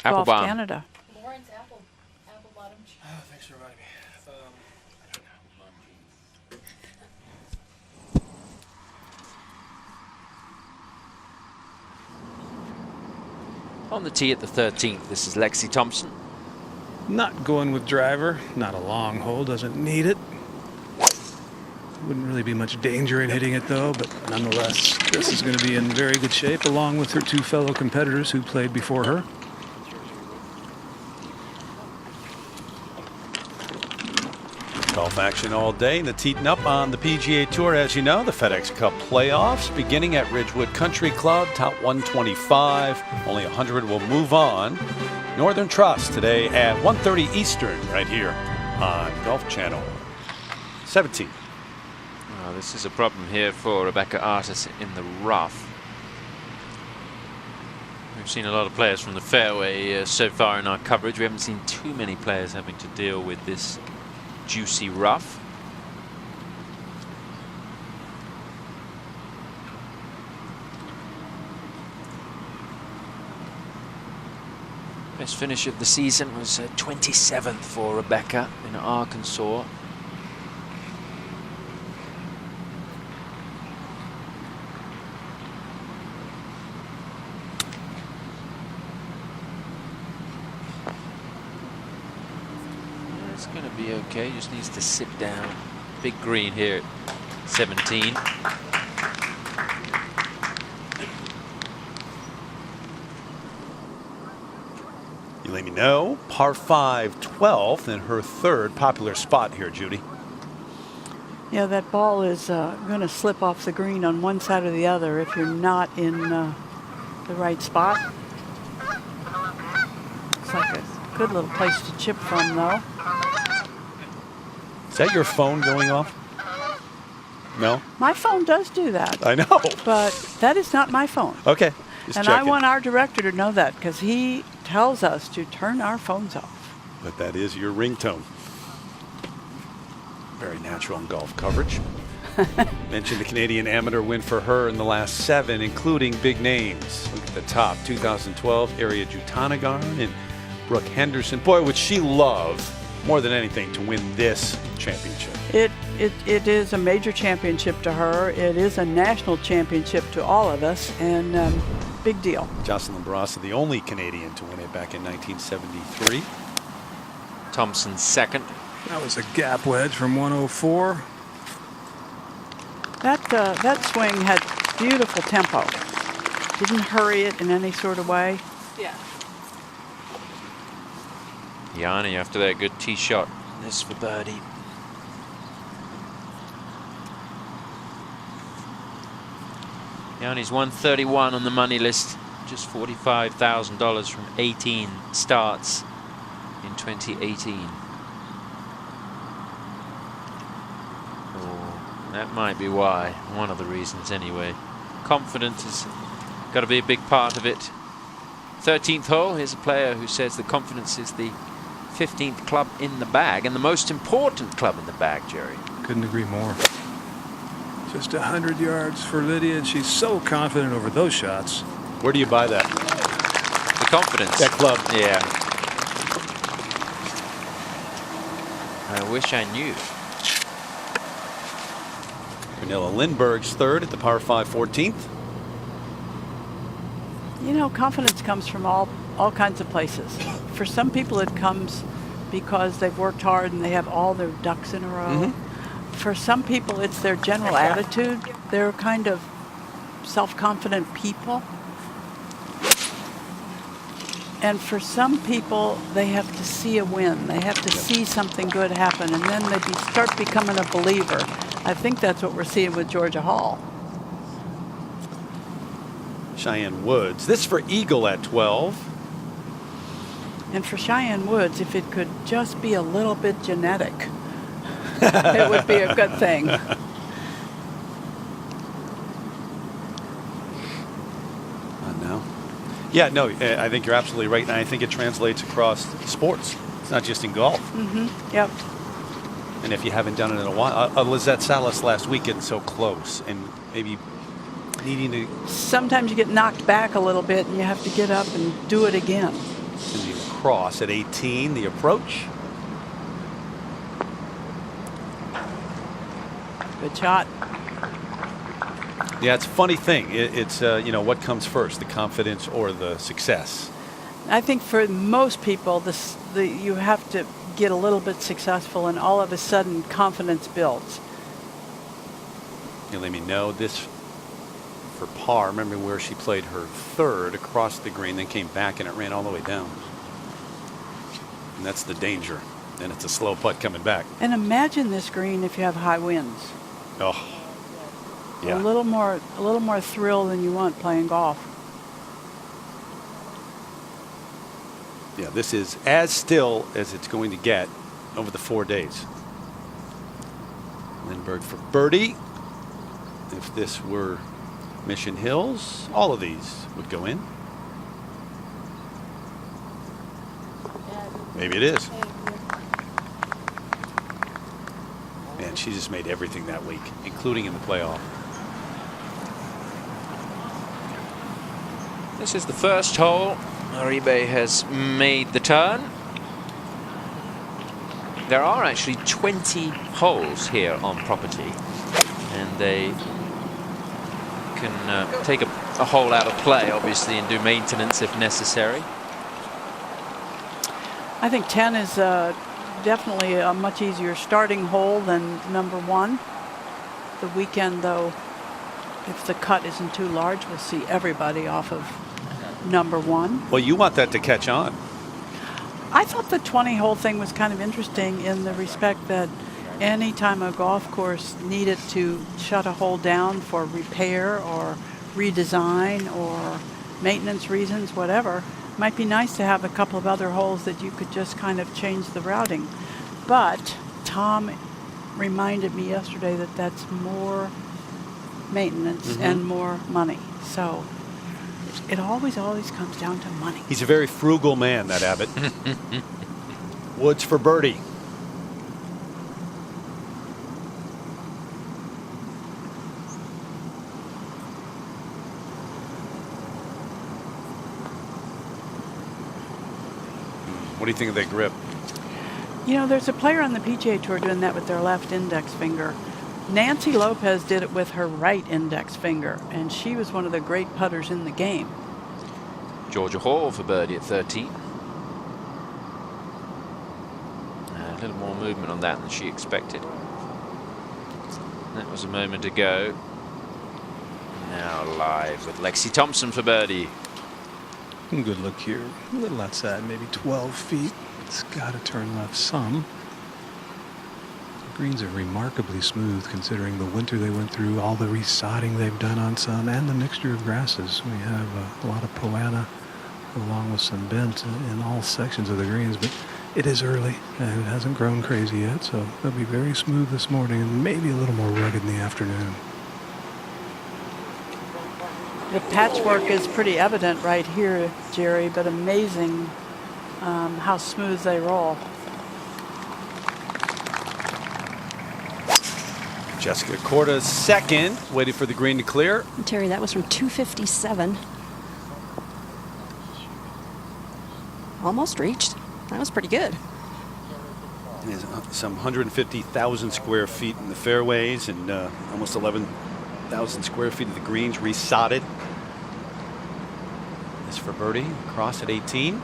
Golf Applebaum. Canada. Lawrence Apple Bottom. Thanks for reminding me. On the tee at the 13th, this is Lexi Thompson. Not going with driver. Not a long hole. Doesn't need it. Wouldn't really be much danger in hitting it, though, but nonetheless, this is going to be in very good shape, along with her two fellow competitors who played before her. Golf action all day and it's heating up on the PGA Tour. As you know, the FedEx Cup playoffs beginning at Ridgewood Country Club, top 125. Only 100 will move on. Northern Trust today at 1:30 Eastern right here on Golf Channel 17. Oh, this is a problem here for Rebecca Artis in the rough. We've seen a lot of players from the fairway so far in our coverage. We haven't seen too many players having to deal with this juicy rough. Best finish of the season was 27th for Rebecca in Arkansas. It's going to be okay, just needs to sit down. Big green here at 17. You let me know. Par 5, 12th, and her third popular spot here, Judy. Yeah, that ball is going to slip off the green on one side or the other if you're not in the right spot. Looks like a good little place to chip from, though. Is that your phone going off? No? My phone does do that. I know. But that is not my phone. Okay. Just And checking. I want our director to know that because he tells us to turn our phones off. But that is your ringtone. Very natural in golf coverage. Mentioned the Canadian Amateur win for her in the last 7, including big names. Look at the top. 2012, Ariya Jutanugarn and Brooke Henderson. Boy, would she love more than anything to win this championship. It is a major championship to her. It is a national championship to all of us, and big deal. Jocelyn Barassa, the only Canadian to win it back in 1973. Thompson second. That was a gap wedge from 104. That swing had beautiful tempo. Didn't hurry it in any sort of way. Yeah. Yanni after that good tee shot. This for birdie. Yanni's 131 on the money list. Just $45,000 from 18 starts in 2018. Oh, that might be why. One of the reasons anyway. Confidence has got to be a big part of it. 13th hole. Here's a player who says the confidence is the 15th club in the bag and the most important club in the bag, Jerry. Couldn't agree more. Just 100 yards for Lydia, and she's so confident over those shots. Where do you buy that? The confidence. That club. Yeah. I wish I knew. Pernilla Lindberg's third at the par 5 14th. You know, confidence comes from all kinds of places. For some people, it comes because they've worked hard and they have all their ducks in a row. For some people, it's their general attitude. They're kind of self-confident people. And for some people, they have to see a win. They have to see something good happen, and then they start becoming a believer. I think that's what we're seeing with Georgia Hall. Cheyenne Woods. This for Eagle at 12. And for Cheyenne Woods, if it could just be a little bit genetic, it would be a good thing. No. Yeah, no, I think you're absolutely right, and I think it translates across sports. It's not just in golf. Yep. And if you haven't done it in a while, Lizette Salas last week getting so close and maybe needing to. Sometimes you get knocked back a little bit and you have to get up and do it again. Cindy Cross at 18, the approach. Good shot. Yeah, it's a funny thing. It's you know, what comes first, the confidence or the success? I think for most people, you have to get a little bit successful, and all of a sudden, confidence builds. You let me know this for par. Remember where she played her third across the green, then came back and it ran all the way down. And that's the danger. And it's a slow putt coming back. And imagine this green if you have high winds. Oh, yeah. A little more thrill than you want playing golf. Yeah, this is as still as it's going to get over the 4 days. Lindbergh for birdie. If this were Mission Hills, all of these would go in. Maybe it is. Man, she just made everything that week, including in the playoff. This is the first hole. Uribe has made the turn. There are actually 20 holes here on property, and they can take a hole out of play, obviously, and do maintenance if necessary. I think 10 is definitely a much easier starting hole than number 1. The weekend, though, if the cut isn't too large, we'll see everybody off of number 1. Well, you want that to catch on. I thought the 20-hole thing was kind of interesting in the respect that anytime a golf course needed to shut a hole down for repair or redesign or maintenance reasons, whatever, it might be nice to have a couple of other holes that you could just kind of change the routing. But Tom reminded me yesterday that that's more maintenance and more money. So it always comes down to money. He's a very frugal man, that Abbott. Woods for birdie. What do you think of that grip? You know, there's a player on the PGA Tour doing that with their left index finger. Nancy Lopez did it with her right index finger, and she was one of the great putters in the game. Georgia Hall for birdie at 13. A little more movement on that than she expected. That was a moment ago. Now live with Lexi Thompson for birdie. Good look here. A little outside, maybe 12 feet. It's got to turn left some. The greens are remarkably smooth considering the winter they went through, all the resodding they've done on some, and the mixture of grasses. We have a lot of poana along with some bent in all sections of the greens, but it is early and it hasn't grown crazy yet, so they'll be very smooth this morning and maybe a little more rugged in the afternoon. The patchwork is pretty evident right here, Jerry, but amazing how smooth they roll. Jessica Korda's second, waiting for the green to clear. Terry, that was from 257. Almost reached. That was pretty good. There's some 150,000 square feet in the fairways and almost 11,000 square feet of the greens resodded. This for birdie, cross at 18.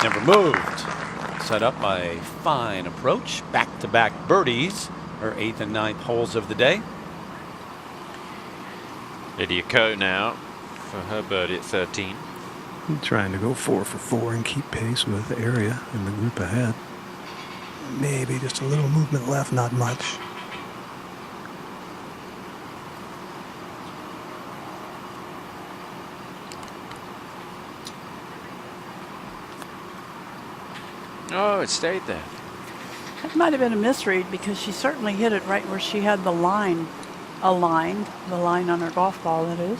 Never moved. Set up by a fine approach. Back-to-back birdies, her 8th and 9th holes of the day. Lydia Ko now for her birdie at 13. Trying to go 4 for 4 and keep pace with the area in the group ahead. Maybe just a little movement left, not much. Oh, it stayed there. That might have been a misread because she certainly hit it right where she had the line aligned, the line on her golf ball, that is.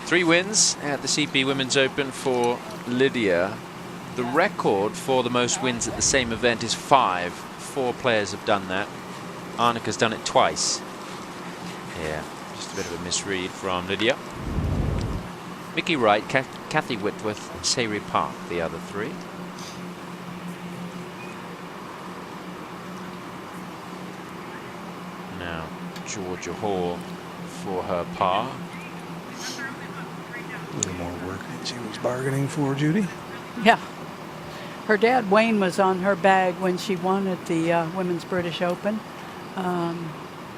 3 wins at the CP Women's Open for Lydia. The record for the most wins at the same event is 5. 4 players have done that. Annika's done it twice. Yeah, Just a bit of a misread from Lydia. Mickey Wright, Kathy Whitworth, Sayri Park, the other three. Now Georgia Hall for her par. A little more work than she was bargaining for, Judy. Yeah. Her dad, Wayne, was on her bag when she won at the Women's British Open.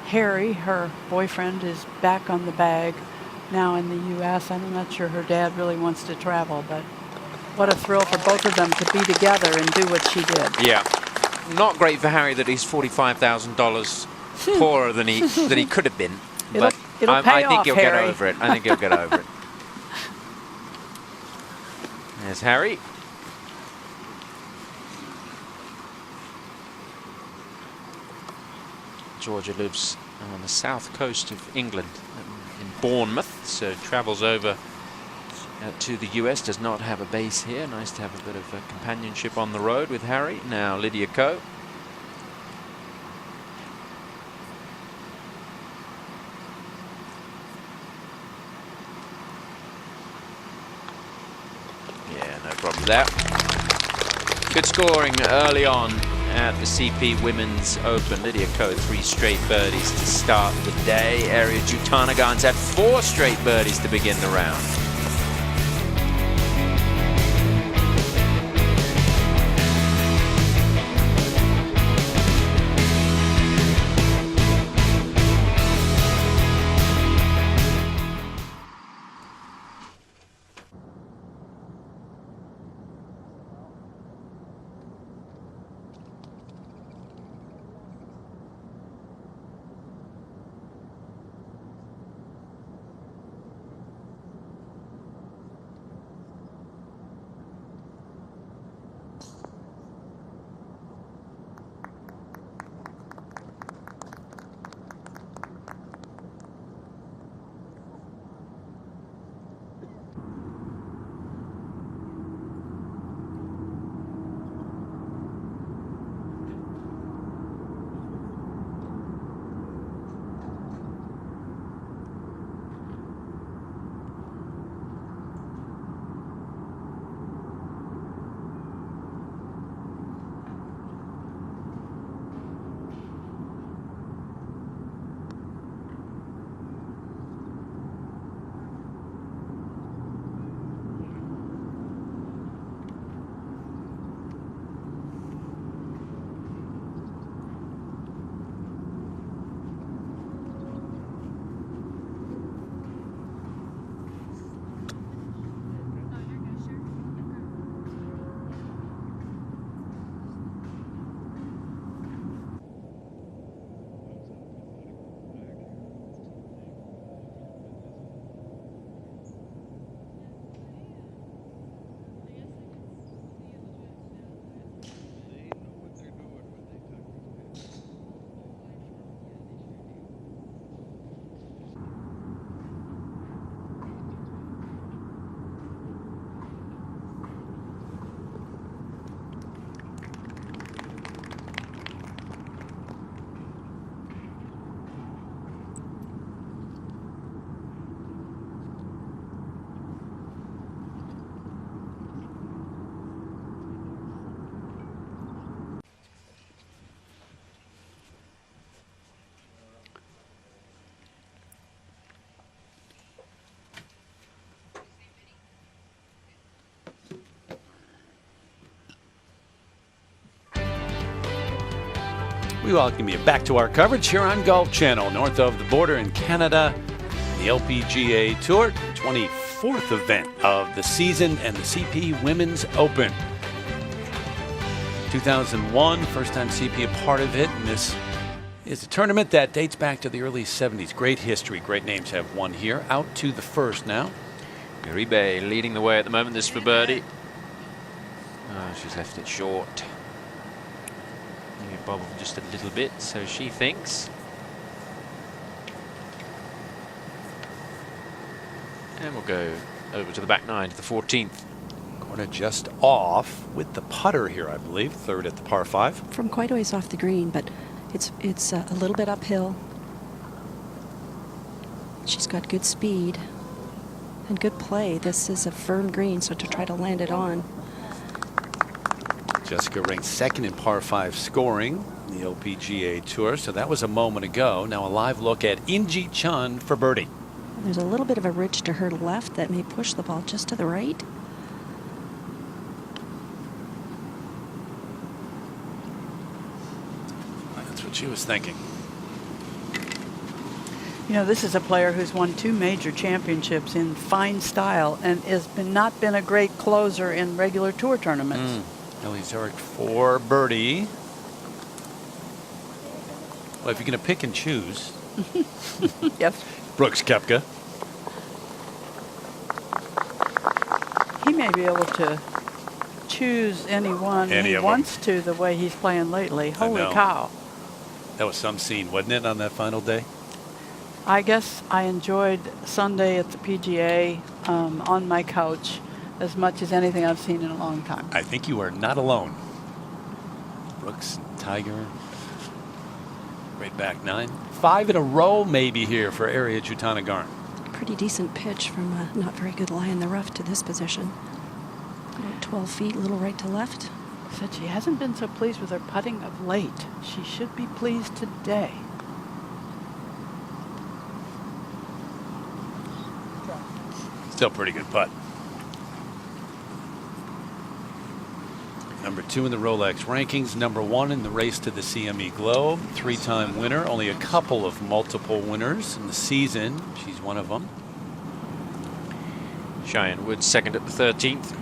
Harry, her boyfriend, is back on the bag now in the U.S. I'm not sure her dad really wants to travel, but what a thrill for both of them to be together and do what she did. Yeah. Not great for Harry that he's $45,000 poorer than he could have been. But I think he'll get over it. I think he'll get over it. There's Harry. Georgia lives on the south coast of England, in Bournemouth, so travels over to the US, does not have a base here. Nice to have a bit of companionship on the road with Harry. Now Lydia Ko. Yeah, no problem with that. Good scoring early on at the CP Women's Open. Lydia Ko, 3 straight birdies to start the day. Ariya Jutanugarn's had 4 straight birdies to begin the round. We welcome you back to our coverage here on Golf Channel, north of the border in Canada. The LPGA Tour, 24th event of the season, and the CP Women's Open. 2001, first time CP a part of it, and this is a tournament that dates back to the early 70s. Great history, great names have won here. Out to the first now. Uribe leading the way at the moment. This for birdie. Oh, she's left it short. Maybe bobbled just a little bit, so she thinks. And we'll go over to the back nine to the 14th. Corner just off with the putter here, I believe. Third at the par 5. From quite a ways off the green, but it's a little bit uphill. she's got good speed and good play. This is a firm green, so to try to land it on. Jessica ranks second in par 5 scoring in the LPGA Tour, so that was a moment ago. Now a live look at Inji Chun for birdie. There's a little bit of a ridge to her left that may push the ball just to the right. That's what she was thinking. You know, this is a player who's won 2 major championships in fine style and has not been a great closer in regular tour tournaments. Ellie Zurich for birdie. Well, if you're going to pick and choose. Yep. Brooks Koepka. He may be able to choose anyone he wants to the way he's playing lately. Holy cow. That was some scene, wasn't it, on that final day? I guess I enjoyed Sunday at the PGA on my couch as much as anything I've seen in a long time. I think you are not alone. Brooks, Tiger, right back 9. 5 in a row maybe here for Ariya Jutanugarn. Pretty decent pitch from a not very good lie in the rough to this position. About 12 feet, a little right to left. Said she hasn't been so pleased with her putting of late. She should be pleased today. Still pretty good putt. Number 2 in the Rolex rankings, number 1 in the race to the CME Globe, 3-time winner, only a couple of multiple winners in the season. She's one of them. Cheyenne Woods second at the 13th.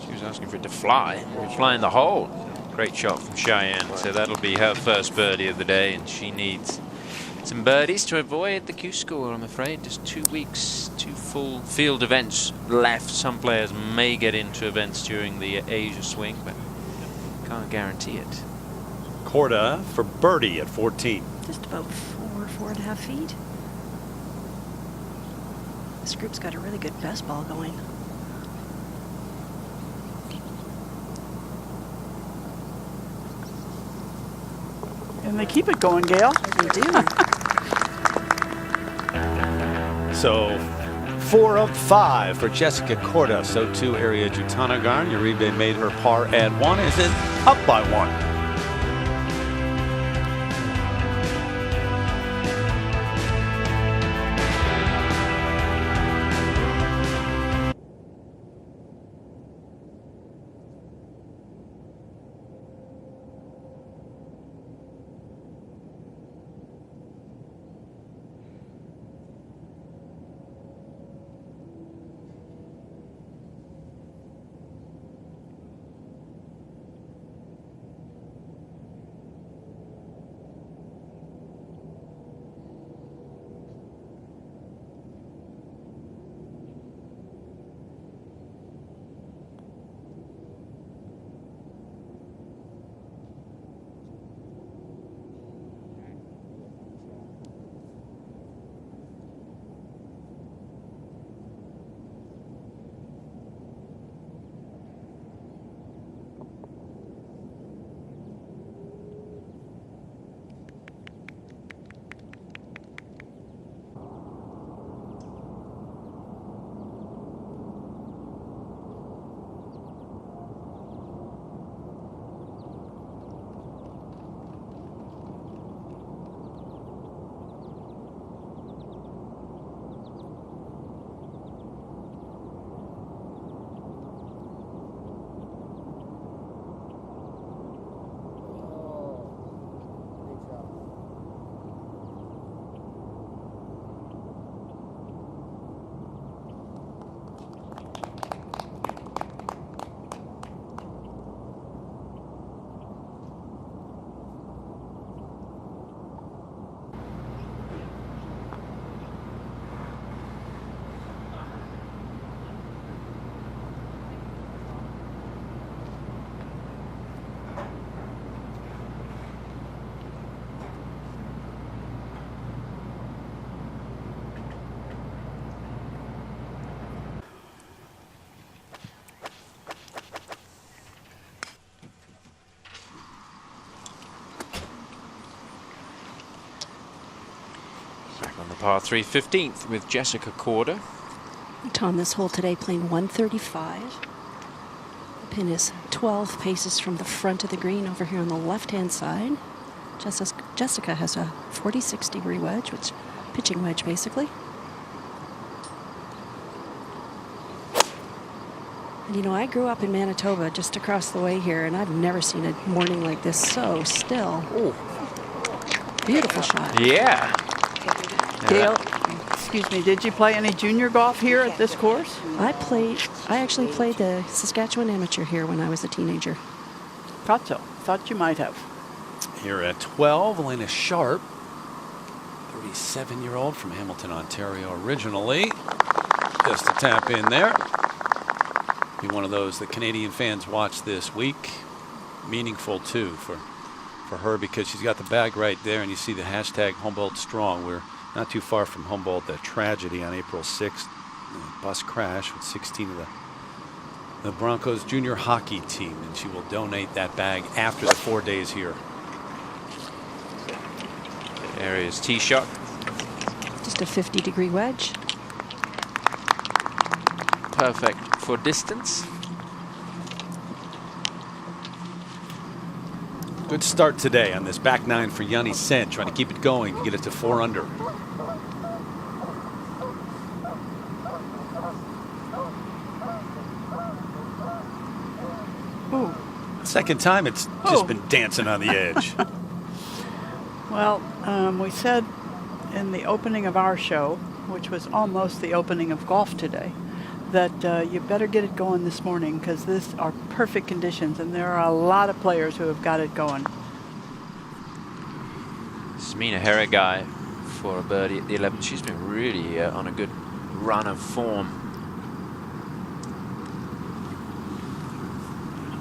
She was asking for it to fly. We're flying the hole. Great shot from Cheyenne. So that'll be her first birdie of the day, and she needs some birdies to avoid the Q score, I'm afraid. Just 2 weeks, 2 full field events left. Some players may get into events during the Asia swing, but can't guarantee it. Korda for birdie at 14. Just about 4.5 feet. This group's got a really good best ball going. And they keep it going, Gail. They do. So 4 of 5 for Jessica Korda. So too Ariya Jutanugarn. Uribe made her par at 1. Is it up by 1? par 3 15th with Jessica Corder. Tom, this hole today playing 135. The pin is 12 paces from the front of the green over here on the left-hand side. Jessica has a 46-degree wedge, which pitching wedge basically. And you know, I grew up in Manitoba just across the way here, and I've never seen a morning like this so still. Ooh. Beautiful shot. Yeah. Gail, excuse me, did you play any junior golf here at this course? I actually played the Saskatchewan Amateur here when I was a teenager. Thought so. Thought you might have. Here at 12, Elena Sharp, 37-year-old from Hamilton, Ontario originally. Just a tap in there. Be one of those that Canadian fans watch this week. Meaningful too for her, because she's got the bag right there, and you see the hashtag Humboldt Strong. We're not too far from Humboldt, the tragedy on April 6th, the bus crash with 16 of the Broncos junior hockey team, and she will donate that bag after the 4 days here. Area's tee shot. Just a 50-degree wedge. Perfect for distance. Good start today on this back nine for Yanni Sen, trying to keep it going to get it to 4 under. Ooh. Second time it's just been dancing on the edge. Well, we said in the opening of our show, which was almost the opening of golf today, that you better get it going this morning, because these are perfect conditions, and there are a lot of players who have got it going. Smina Haragai for a birdie at the 11th. She's been really on a good run of form.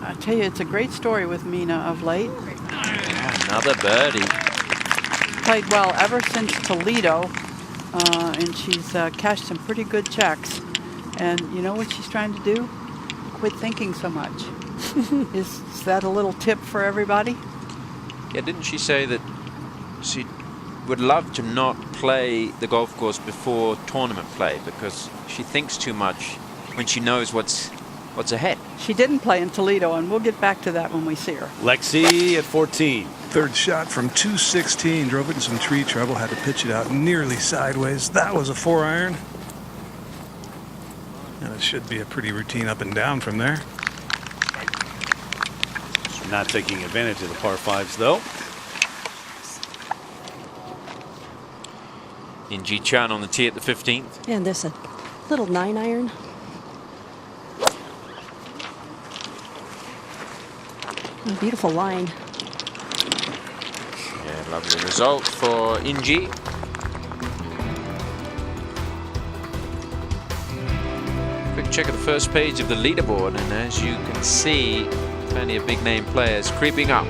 I tell you, it's a great story with Mina of late. Another birdie. Played well ever since Toledo, and she's cashed some pretty good checks. And you know what she's trying to do? Quit thinking so much. Is that a little tip for everybody? Yeah, didn't she say that she would love to not play the golf course before tournament play because she thinks too much when she knows what's ahead? She didn't play in Toledo, and we'll get back to that when we see her. Lexi at 14. Third shot from 216, drove it in some tree trouble, had to pitch it out nearly sideways. That was a 4-iron. And it should be a pretty routine up and down from there. Not taking advantage of the par 5s though. In Ji Chan on the tee at the 15th. And this a little 9-iron. A beautiful line. Yeah, lovely result for Inji. Quick check of the first page of the leaderboard, and as you can see, plenty of big name players creeping up.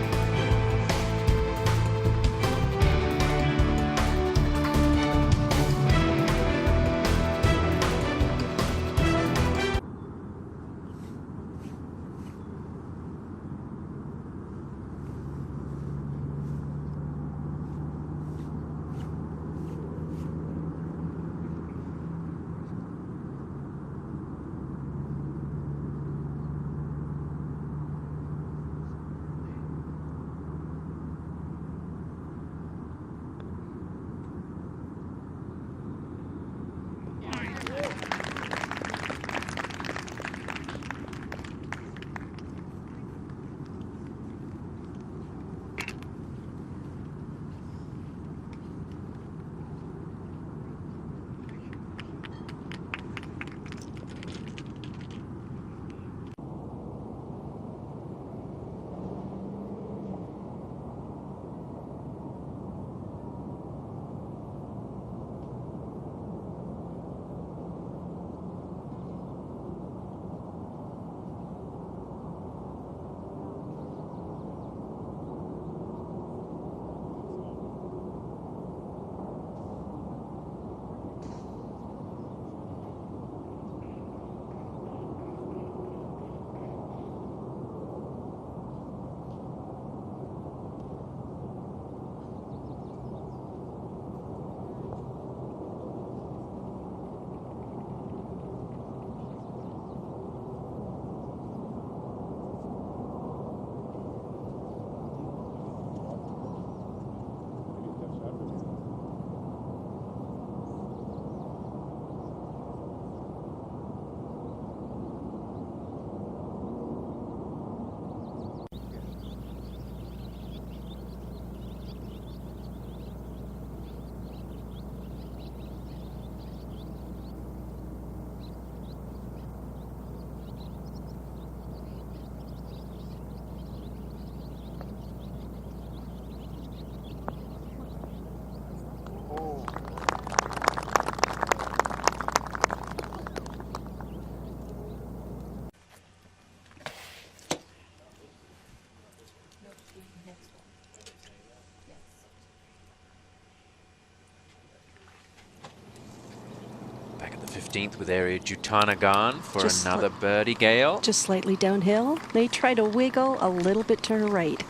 15th with area Jutanagan for Just another birdie gale. Just slightly downhill. They try to wiggle a little bit to her right.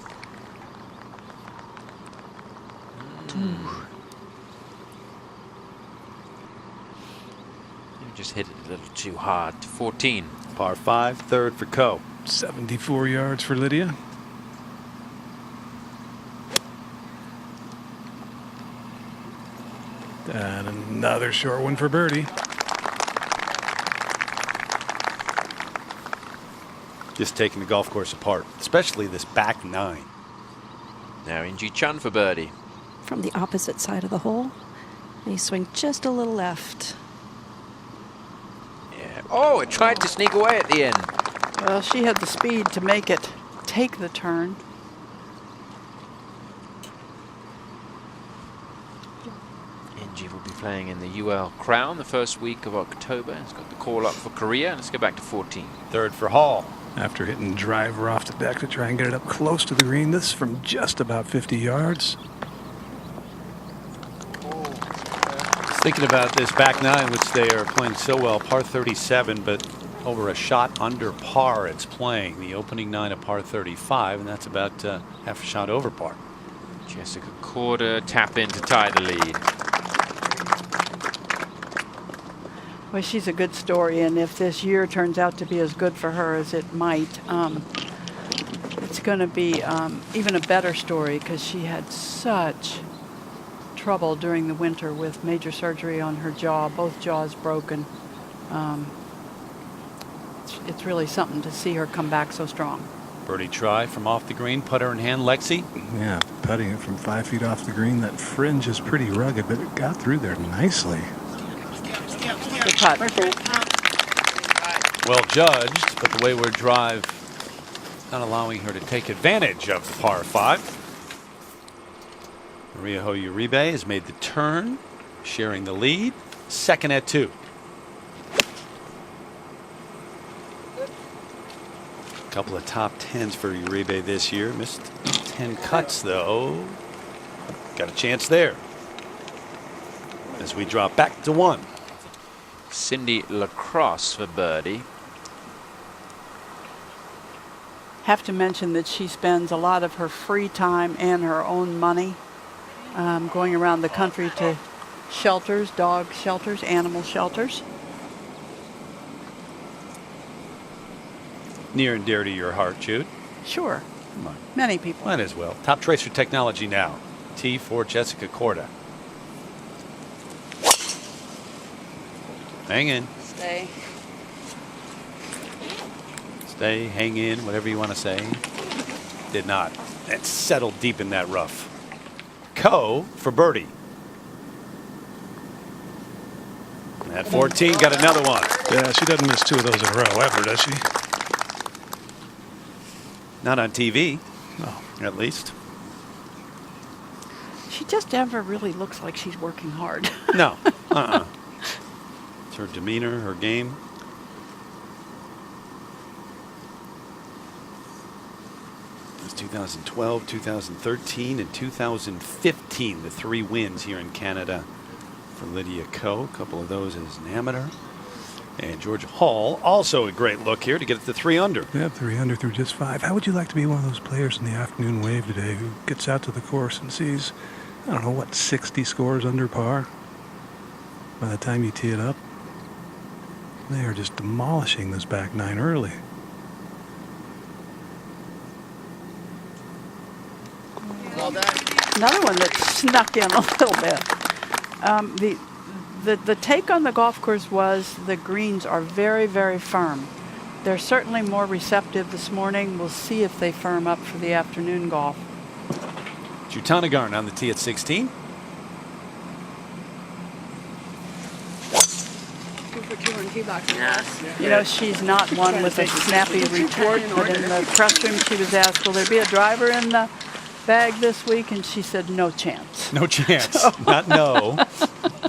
You just hit it a little too hard. 14. Par 5, third for Ko. 74 yards for Lydia. And another short one for birdie. Just taking the golf course apart, especially this back 9. Now Inji Chun for birdie. From the opposite side of the hole. They swing just a little left. Yeah. Oh, it tried to sneak away at the end. Well, she had the speed to make it take the turn. Inji will be playing in the UL Crown the first week of October. He's got the call up for Korea. Let's go back to 14. Third for Hall. After hitting driver off the deck to try and get it up close to the green, this from just about 50 yards. Just thinking about this back 9, which they are playing so well, par 37, but over a shot under par it's playing. The opening 9 of par 35, and that's about half a shot over par. Jessica Korda tap in to tie the lead. Well, she's a good story, and if this year turns out to be as good for her as it might, it's going to be even a better story because she had such trouble during the winter with major surgery on her jaw, both jaws broken. It's really something to see her come back so strong. Birdie try from off the green, putter in hand, Lexi. Yeah, putting it from 5 feet off the green. That fringe is pretty rugged, but it got through there nicely. Good putt. Well judged, but the wayward drive not allowing her to take advantage of the par 5. Maria Hoyu Uribe has made the turn, sharing the lead, second at 2. A couple of top 10s for Uribe this year. Missed 10 cuts though. Got a chance there. As we drop back to 1. Cindy Lacrosse for birdie. Have to mention that she spends a lot of her free time and her own money going around the country to shelters, dog shelters, animal shelters. Near and dear to your heart, Jude. Sure. Come on. Many people. Might as well. Top Tracer Technology now. T for Jessica Korda. Hang in. Stay. Stay, hang in, whatever you want to say. Did not. It settled deep in that rough. Ko for birdie. At 14, got another one. Yeah, she doesn't miss 2 of those in a row ever, does she? Not on TV. No. At least. She just never really looks like she's working hard. No. It's her demeanor, her game. It was 2012, 2013, and 2015, the 3 wins here in Canada for Lydia Ko. A couple of those as an amateur. And Georgia Hall, also a great look here to get it to 3 under. Yeah, 3 under through just 5. How would you like to be one of those players in the afternoon wave today who gets out to the course and sees, I don't know, what, 60 scores under par? By the time you tee it up, they are just demolishing this back 9 early. Another one that snuck in a little bit. The take on the golf course was the greens are very, very firm. They're certainly more receptive this morning. We'll see if they firm up for the afternoon golf. Jutanagarn on the tee at 16. You know, she's not one with a snappy retort, but in the press room she was asked, will there be a driver in the bag this week? And she said, no chance. No chance. Not no.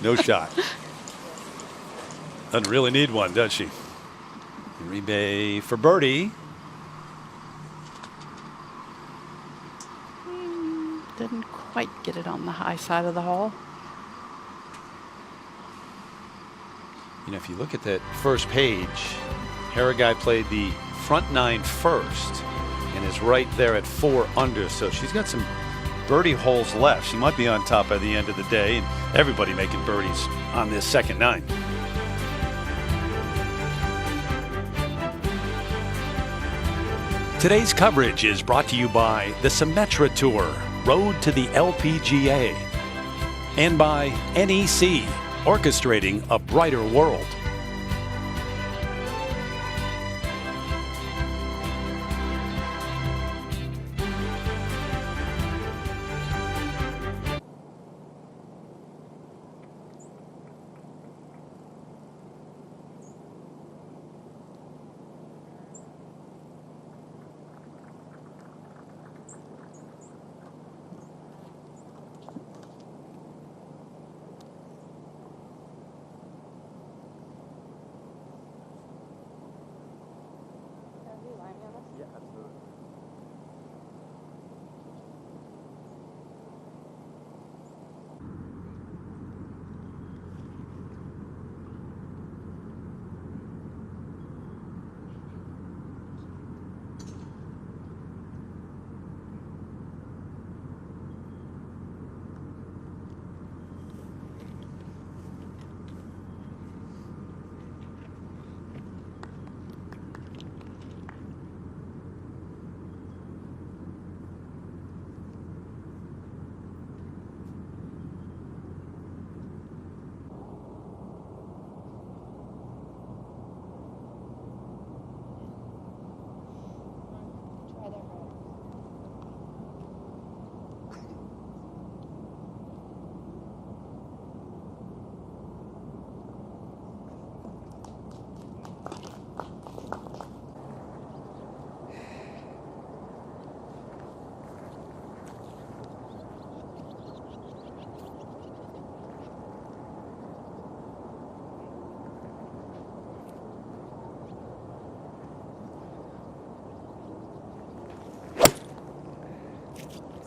No shot. Doesn't really need one, does she? Uribe for birdie. Didn't quite get it on the high side of the hole. You know, if you look at that first page, Harrigai played the front 9 first and is right there at 4 under. So she's got some birdie holes left. She might be on top by the end of the day, and everybody making birdies on this second 9. Today's coverage is brought to you by the Symetra Tour, Road to the LPGA, and by NEC, orchestrating a brighter world.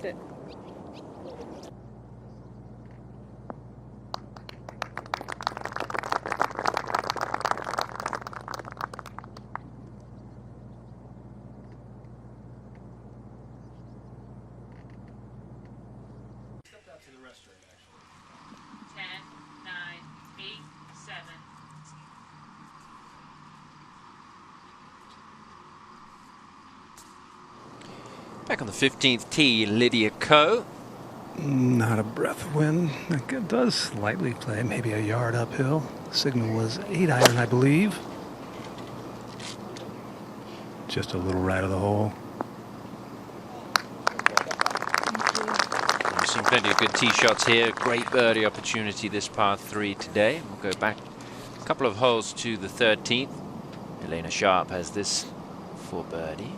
Sit. Stepped out to the restaurant, actually. 10, 9, 8, 7. Back on the 15th tee, Lydia Ko. Not a breath of wind. It does slightly play, maybe a yard uphill. Signal was 8 iron, I believe. Just a little right of the hole. We've seen plenty of good tee shots here. Great birdie opportunity this par 3 today. We'll go back a couple of holes to the 13th. Elena Sharp has this for birdie.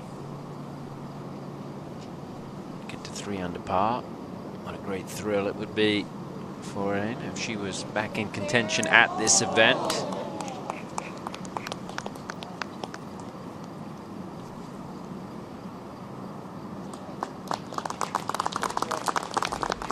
Get to 3 under par. What a great thrill it would be for Elena if she was back in contention at this event.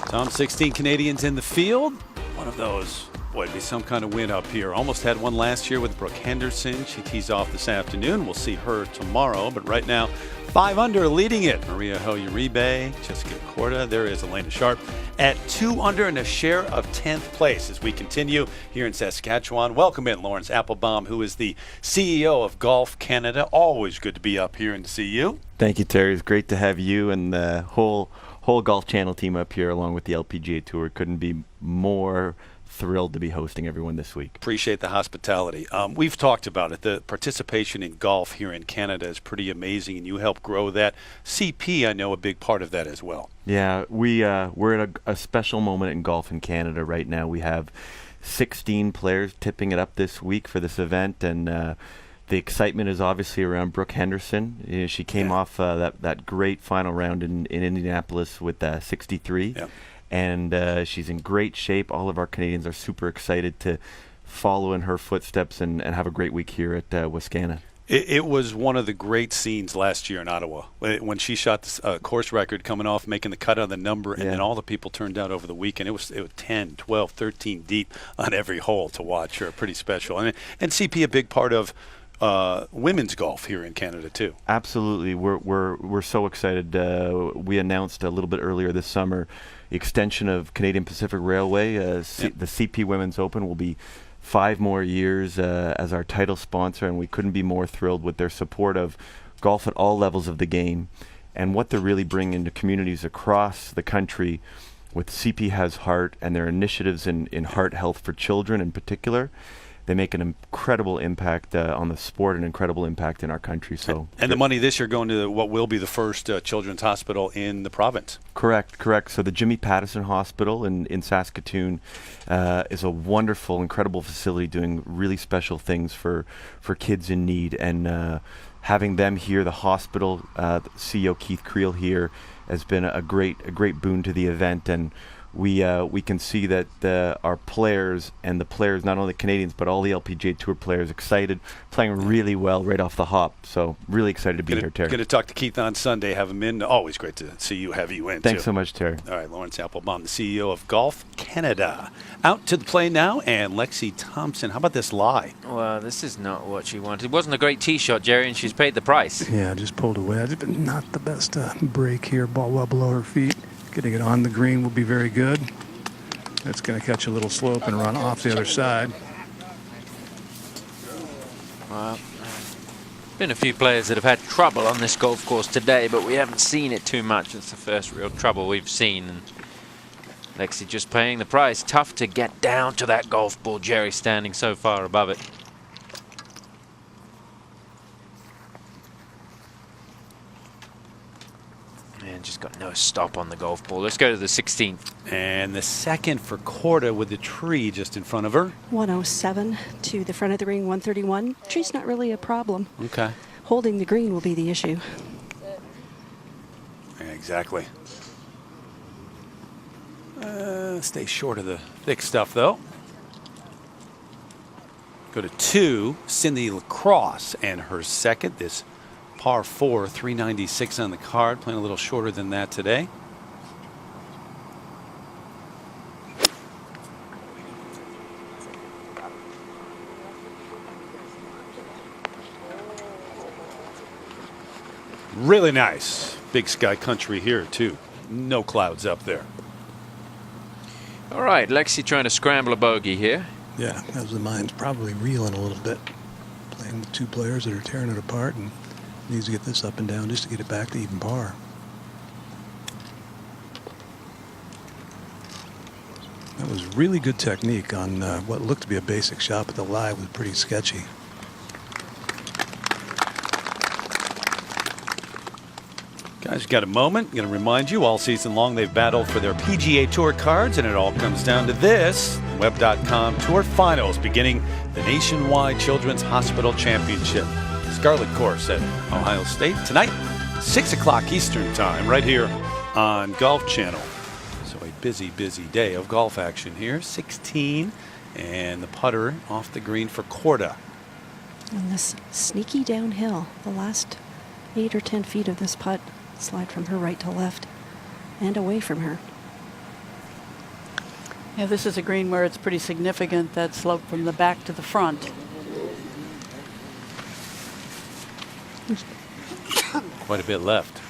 Tom, 16 Canadians in the field. One of those, boy, it'd be some kind of win up here. Almost had one last year with Brooke Henderson. She tees off this afternoon. We'll see her tomorrow. But right now, 5 under, leading it. Maria Hoya-Uribe, Jessica Korda. There is Elena Sharp at 2 under and a share of 10th place as we continue here in Saskatchewan. Welcome in Lawrence Applebaum, who is the CEO of Golf Canada. Always good to be up here and to see you. Thank you, Terry. It's great to have you and the whole Golf Channel team up here along with the LPGA Tour. Couldn't be more thrilled to be hosting everyone this week. Appreciate the hospitality. We've talked about it. The participation in golf here in Canada is pretty amazing, and you help grow that. CP, I know, a big part of that as well. Yeah, we're at a special moment in golf in Canada right now. We have 16 players tipping it up this week for this event, and the excitement is obviously around Brooke Henderson. You know, she came off that great final round in Indianapolis with 63. Yeah. And she's in great shape. All of our Canadians are super excited to follow in her footsteps and have a great week here at Wascana. It was one of the great scenes last year in Ottawa when she shot the course record coming off, making the cut on the number, and then all the people turned out over the weekend. It was 10, 12, 13 deep on every hole to watch her. Pretty special. And CP a big part of women's golf here in Canada too. Absolutely, we're so excited. We announced a little bit earlier this summer the extension of Canadian Pacific Railway. The CP Women's Open will be 5 more years as our title sponsor, and we couldn't be more thrilled with their support of golf at all levels of the game and what they're really bringing to communities across the country with CP Has Heart and their initiatives in heart health for children in particular. They make an incredible impact on the sport, an incredible impact in our country. So, and the money this year going to what will be the first children's hospital in the province. Correct. So the Jimmy Pattison Hospital in Saskatoon is a wonderful, incredible facility doing really special things for kids in need. And having them here, the hospital, CEO Keith Creel here, has been a great boon to the event. And we can see that our players and the players, not only Canadians but all the LPGA Tour players, excited, playing really well right off the hop. So really excited to be here, Terry. Going to talk to Keith on Sunday, have him in. Always great to see you, have you in. Thanks so much, Terry. All right, Lawrence Applebaum, the CEO of Golf Canada. Out to the play now, and Lexi Thompson. How about this lie? Well, this is not what she wanted. It wasn't a great tee shot, Jerry, and she's paid the price. Yeah, just pulled away. Not the best break here. Ball well below her feet. Getting it on the green will be very good. It's going to catch a little slope and run off the other side. Well, been a few players that have had trouble on this golf course today, but we haven't seen it too much. It's the first real trouble we've seen. And Lexi just paying the price. Tough to get down to that golf ball, Jerry, standing so far above it. And just got no stop on the golf ball. Let's go to the 16th. And the second for Korda with the tree just in front of her. 107 to the front of the green, 131. Tree's not really a problem. Okay. Holding the green will be the issue. Yeah, exactly. Stay short of the thick stuff, though. Go to 2, Cindy Lacrosse, and her second, this par 4, 396 on the card, playing a little shorter than that today. Really nice. Big sky country here, too. No clouds up there. All right, Lexi trying to scramble a bogey here. Yeah, as the mind's probably reeling a little bit. Playing with 2 players that are tearing it apart, and needs to get this up and down just to get it back to even par. That was really good technique on what looked to be a basic shot, but the lie was pretty sketchy. Guys, got a moment. Going to remind you, all season long they've battled for their PGA Tour cards, and it all comes down to this. Web.com Tour Finals, beginning the Nationwide Children's Hospital Championship. Scarlet Course at Ohio State tonight, 6 o'clock Eastern Time, right here on Golf Channel. So a busy day of golf action here. 16, and the putter off the green for Korda. And this sneaky downhill, the last 8 or 10 feet of this putt slide from her right to left and away from her. Yeah, this is a green where it's pretty significant, that slope from the back to the front. Quite a bit left.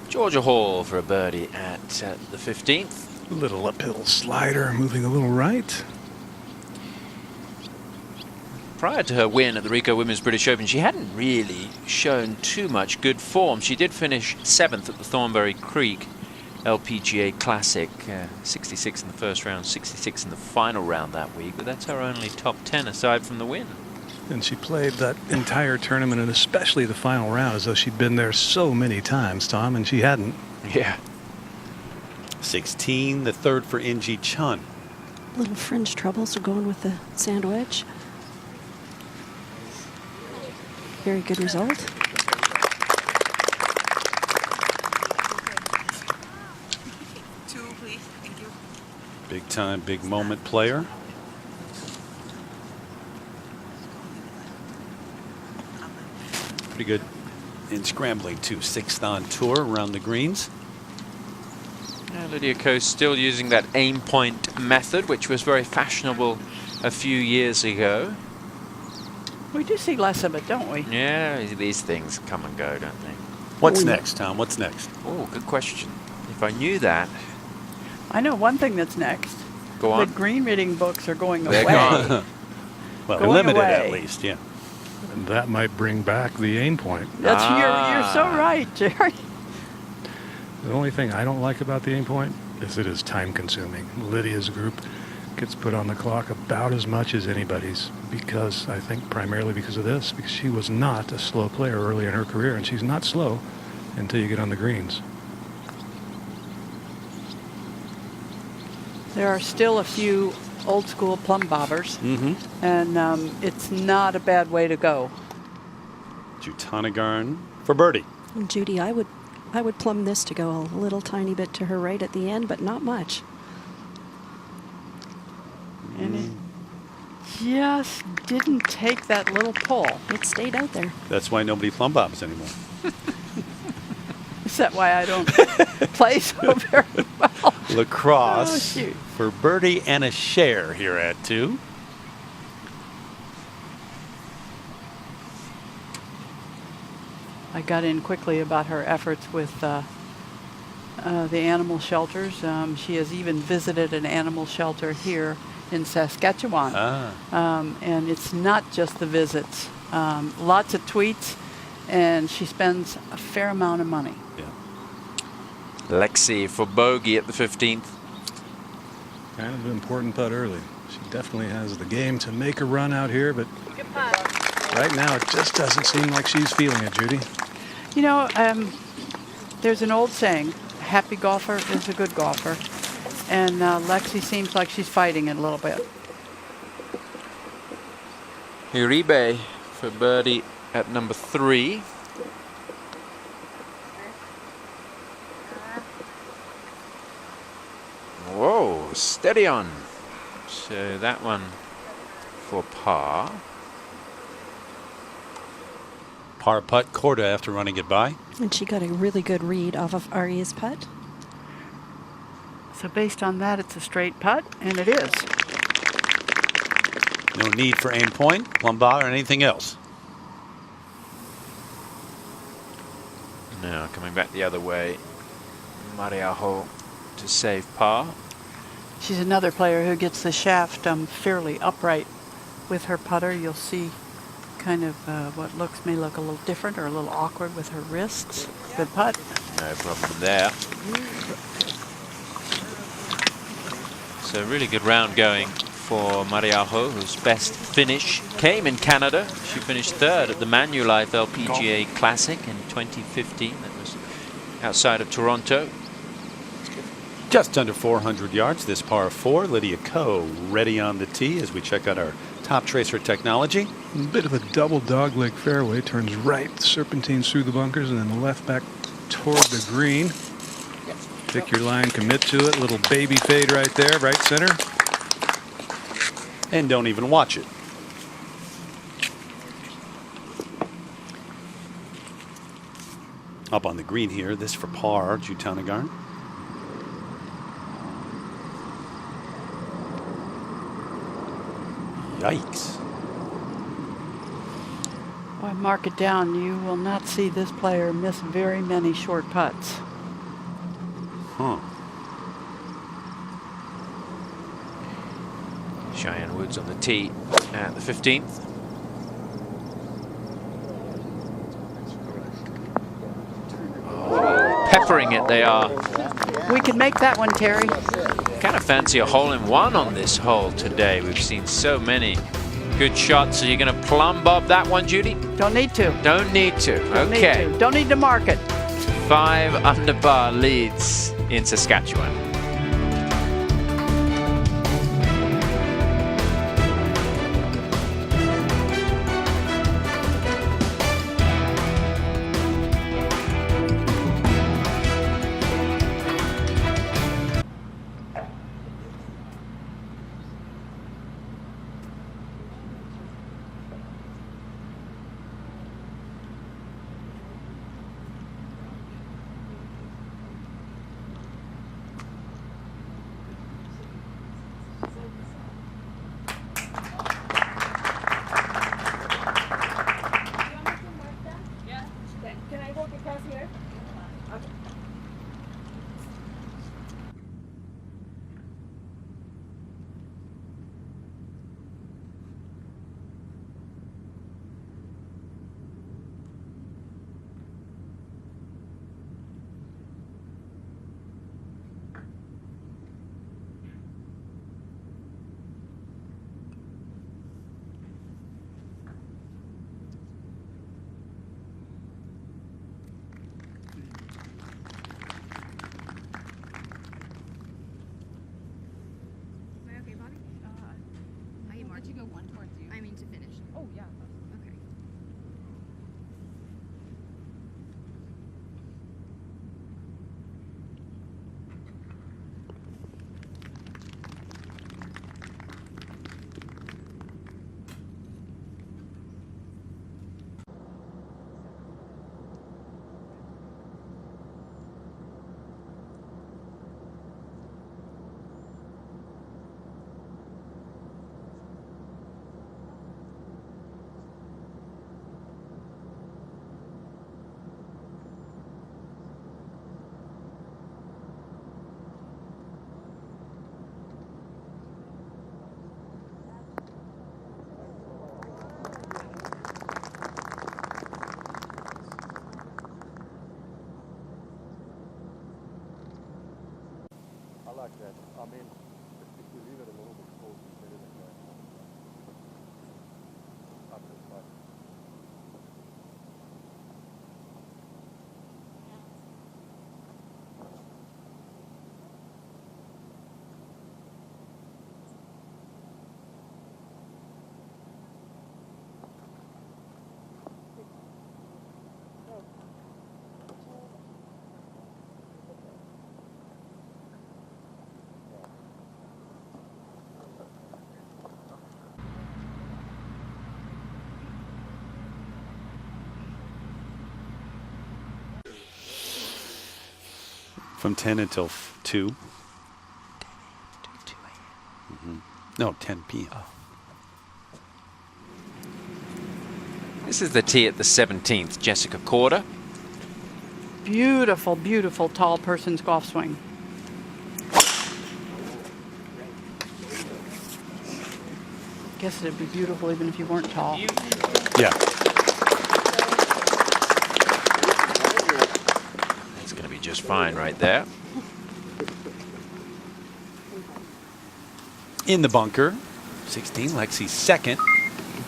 Georgia Hall for a birdie at the 15th. Little uphill slider, moving a little right. Prior to her win at the Ricoh Women's British Open, she hadn't really shown too much good form. She did finish 7th at the Thornbury Creek LPGA Classic, 66 in the first round, 66 in the final round that week, but that's her only top 10 aside from the win. And she played that entire tournament, and especially the final round, as though she'd been there so many times, Tom, and she hadn't. Yeah. 16, the third for Inji Chun. Little fringe trouble, so going with the sand wedge. Very good result. Two, please. Thank you. Big time, big moment player. pretty good in scrambling too. 6th on tour around the greens. Lydia Ko still using that aim point method, which was very fashionable a few years ago. We do see less of it, don't we? Yeah, these things come and go, don't they? What's next, Tom? What's next? Oh, good question. If I knew that. I know one thing that's next. Go on. The green reading books are going They're away. gone. Well, Going limited away. at least, yeah. And that might bring back the aim point. That's you're so right, Jerry. The only thing I don't like about the aim point is it is time consuming. Lydia's group gets put on the clock about as much as anybody's, because I think primarily because of this, because she was not a slow player early in her career, and she's not slow until you get on the greens. There are still a few old school plumb bobbers, and it's not a bad way to go. Jutanagarn for birdie. And Judy, I would plumb this to go a little tiny bit to her right at the end, but not much. And it just didn't take that little pull. It stayed out there. That's why nobody plumb bobs anymore. Is that why I don't play so very well? Lacrosse Oh, shoot. for birdie and a share here at 2. I got in quickly about her efforts with the animal shelters. She has even visited an animal shelter here in Saskatchewan. And it's not just the visits. Lots of tweets, and she spends a fair amount of money. Yeah. Lexi for bogey at the 15th. Kind of an important putt early. She definitely has the game to make a run out here, but right now it just doesn't seem like she's feeling it, Judy. You know, there's an old saying, a happy golfer is a good golfer. And Lexi seems like she's fighting it a little bit. Uribe for birdie at number 3. Whoa, steady on. So that one for par. Par putt, Korda after running it by. And she got a really good read off of Aria's putt. So based on that, it's a straight putt, and it is. No need for aim point, plumb bob, or anything else. Now coming back the other way, Mariajo to save par. She's another player who gets the shaft fairly upright with her putter. You'll see kind of what may look a little different or a little awkward with her wrists. Good putt. No problem there. So really good round going for Mariajo, whose best finish came in Canada. She finished 3rd at the Manulife LPGA Classic in 2015. That was outside of Toronto. Just under 400 yards, this par 4. Lydia Ko ready on the tee as we check out our top tracer technology. A bit of a double dogleg fairway, turns right, serpentines through the bunkers, and then the left back toward the green. Pick your line, commit to it. Little baby fade right there, right center. And don't even watch it. Up on the green here, this for par, Jutanagarn. Yikes. Boy, mark it down. You will not see this player miss very many short putts. Huh. Cheyenne Woods on the tee at the 15th. Oh, peppering it they are. We can make that one, Terry. Kind of fancy a hole-in-one on this hole today. We've seen so many good shots. So you're going to plumb bob that one, Judy? Don't need to. Don't need to. Don't Okay. need to. Don't need to mark it. 5 under par leads in Saskatchewan. From 10 until 2. No, 10 p.m. This is the tee at the 17th, Jessica Corder. Beautiful, beautiful tall person's golf swing. Guess it'd be beautiful even if you weren't tall. Yeah. It's going to be just fine right there. In the bunker, 16, Lexi's second.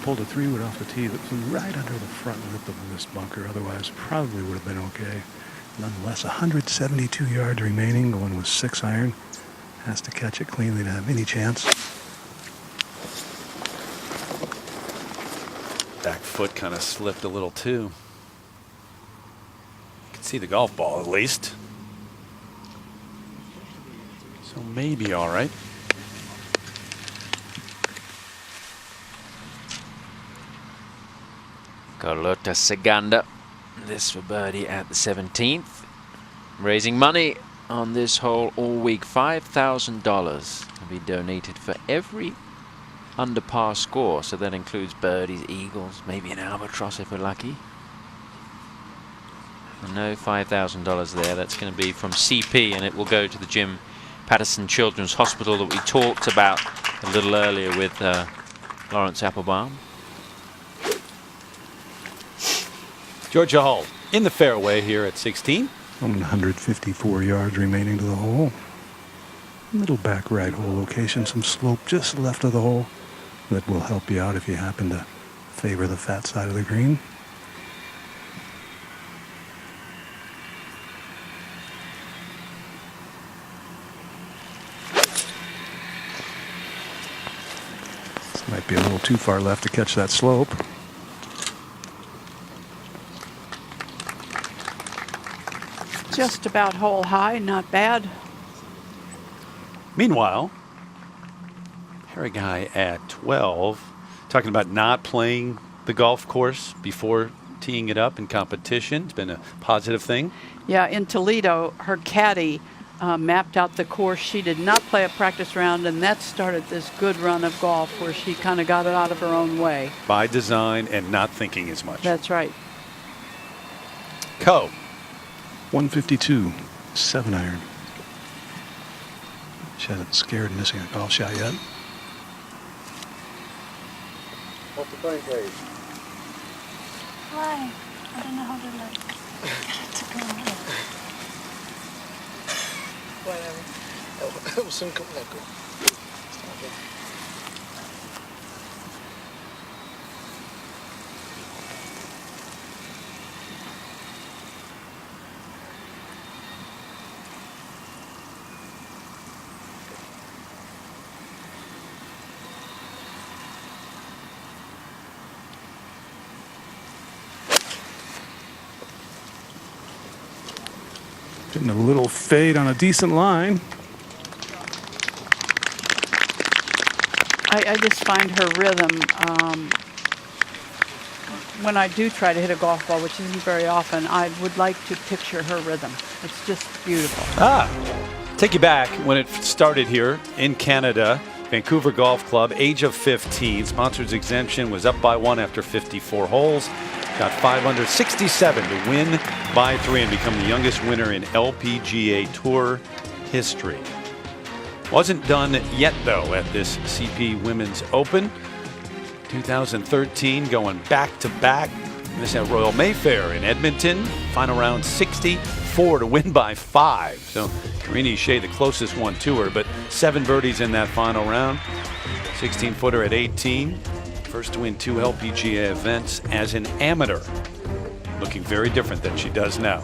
Pulled a 3-wood off the tee that flew right under the front lip of this bunker. Otherwise, probably would have been okay. Nonetheless, 172 yards remaining. Going with 6 iron. Has to catch it cleanly to have any chance. Back foot kind of slipped a little too. You can see the golf ball at least. So maybe all right. Carlota Seganda. This for birdie at the 17th. Raising money on this hole all week. $5,000 to be donated for every under par score. So that includes birdies, eagles, maybe an albatross if we're lucky. No $5,000 there. That's going to be from CP, and it will go to the Jim Patterson Children's Hospital that we talked about a little earlier with Lawrence Applebaum. Georgia Hull in the fairway here at 16. 154 yards remaining to the hole. Middle back right hole location. Some slope just left of the hole that will help you out if you happen to favor the fat side of the green. This might be a little too far left to catch that slope. Just about hole high, not bad. Meanwhile, Harry Guy at 12, talking about not playing the golf course before teeing it up in competition. It's been a positive thing. Yeah, in Toledo, her caddy mapped out the course. She did not play a practice round, and that started this good run of golf where she kind of got it out of her own way. By design and not thinking as much. That's right. Co. 152, 7 iron. She hasn't scared missing a golf shot yet. Off the phone, please. Why? I don't know how to like to go here. Whatever. Soon come back. Getting a little fade on a decent line. I just find her rhythm, when I do try to hit a golf ball, which isn't very often, I would like to picture her rhythm. It's just beautiful. Take you back when it started here in Canada. Vancouver Golf Club, age of 15. Sponsors exemption, was up by 1 after 54 holes. Got 567 to win by 3 and become the youngest winner in LPGA Tour history. Wasn't done yet, though, at this CP Women's Open. 2013, going back-to-back This at Royal Mayfair in Edmonton. Final round 64 to win by 5. So Karine Shea, the closest one to her, but 7 birdies in that final round. 16-footer at 18. First to win 2 LPGA events as an amateur. Looking very different than she does now.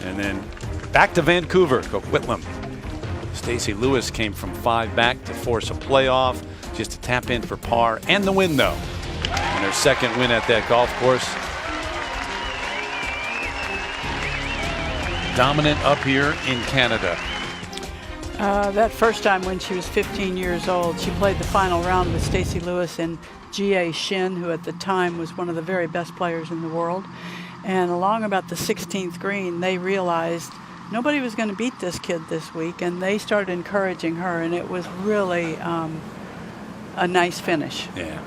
And then back to Vancouver, Coquitlam. Stacey Lewis came from 5 back to force a playoff, just to tap in for par and the win though. And her second win at that golf course. Dominant up here in Canada. That first time when she was 15 years old, she played the final round with Stacey Lewis and G.A. Shin, who at the time was one of the very best players in the world. And along about the 16th green, they realized nobody was going to beat this kid this week, and they started encouraging her, and it was really a nice finish. Yeah.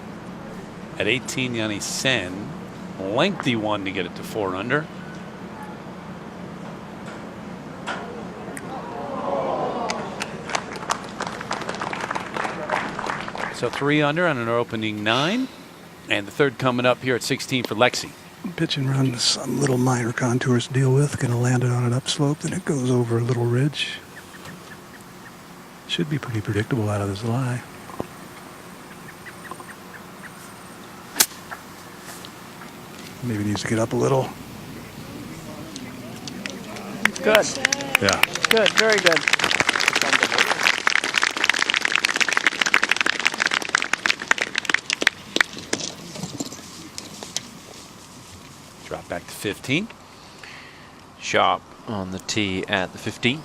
At 18, Yanni Sen, lengthy one to get it to 4 under. So 3 under on an opening 9, and the third coming up here at 16 for Lexi. Pitch and run, some little minor contours to deal with. Going to land it on an upslope, then it goes over a little ridge. Should be pretty predictable out of this lie. Maybe needs to get up a little. Good. Yeah. Good. Very good. Drop back to 15. Sharp on the tee at the 15.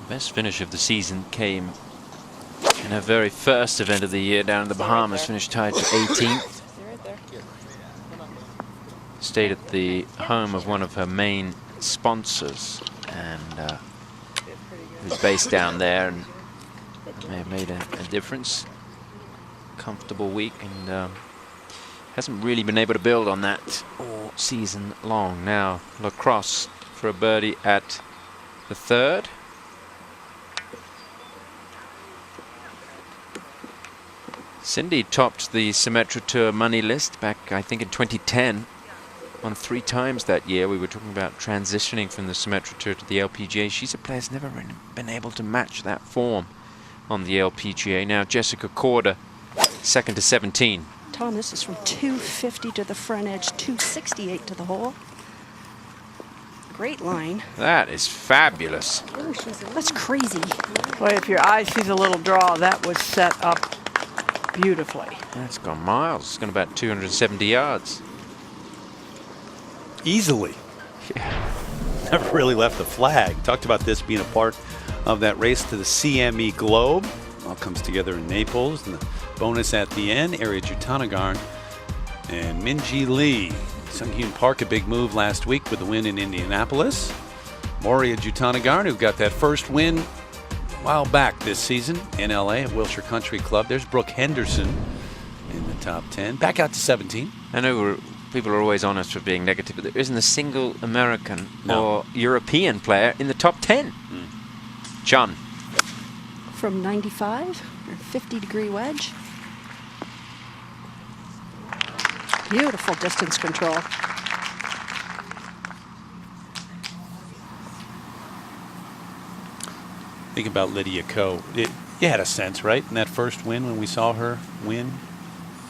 Best finish of the season came in her very first event of the year down in the Bahamas. Finished tied to 18th. Stayed at the home of one of her main sponsors, and was based down there, and may have made a difference. Comfortable week, and hasn't really been able to build on that all season long. Now lacrosse for a birdie at the 3rd. Cindy topped the Symetra Tour money list back, I think, in 2010. Won 3 times that year. We were talking about transitioning from the Symetra Tour to the LPGA. She's a player who's never really been able to match that form on the LPGA. Now Jessica Korda, 2nd to 17. Tom, this is from 250 to the front edge, 268 to the hole. Great line. That is fabulous. That's crazy. Boy, if your eye sees a little draw, that was set up beautifully. That's gone miles. It's gone about 270 yards. Easily. Yeah. Never really left the flag. Talked about this being a part of that race to the CME Globe. All comes together in Naples. And the bonus at the end, Arya Jutanagarn and Minji Lee. Sunghyun Park, a big move last week with the win in Indianapolis. Moria Jutanagarn, who got that first win a while back this season in LA at Wilshire Country Club. There's Brooke Henderson in the top 10. Back out to 17. I know people are always honest for being negative, but there isn't a single American or European player in the top 10. John. From 95, or 50-degree wedge. Beautiful distance control. Think about Lydia Ko. You had a sense, right, in that first win when we saw her win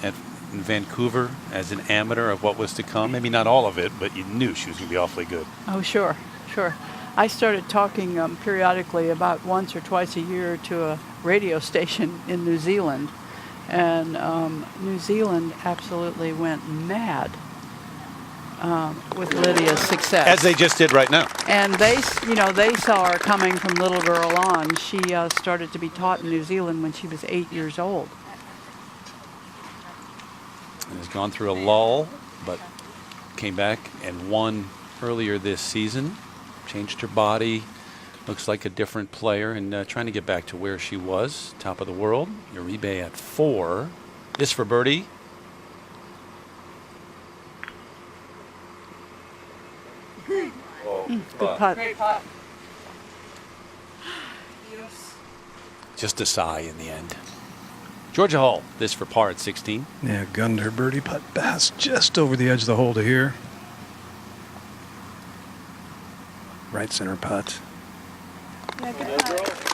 in Vancouver as an amateur of what was to come? Maybe not all of it, but you knew she was going to be awfully good. Oh, sure, sure. I started talking periodically about once or twice a year to a radio station in New Zealand. And New Zealand absolutely went mad with Lydia's success. As they just did right now. And they saw her coming from little girl on. She started to be taught in New Zealand when she was 8 years old. And has gone through a lull, but came back and won earlier this season. Changed her body. Looks like a different player, and trying to get back to where she was, top of the world. Uribe at 4. This for birdie. Good putt. Just a sigh in the end. Georgia Hall, this for par at 16. Yeah, gunned her birdie putt past just over the edge of the hole to here. Right center putt. Yeah, good putt.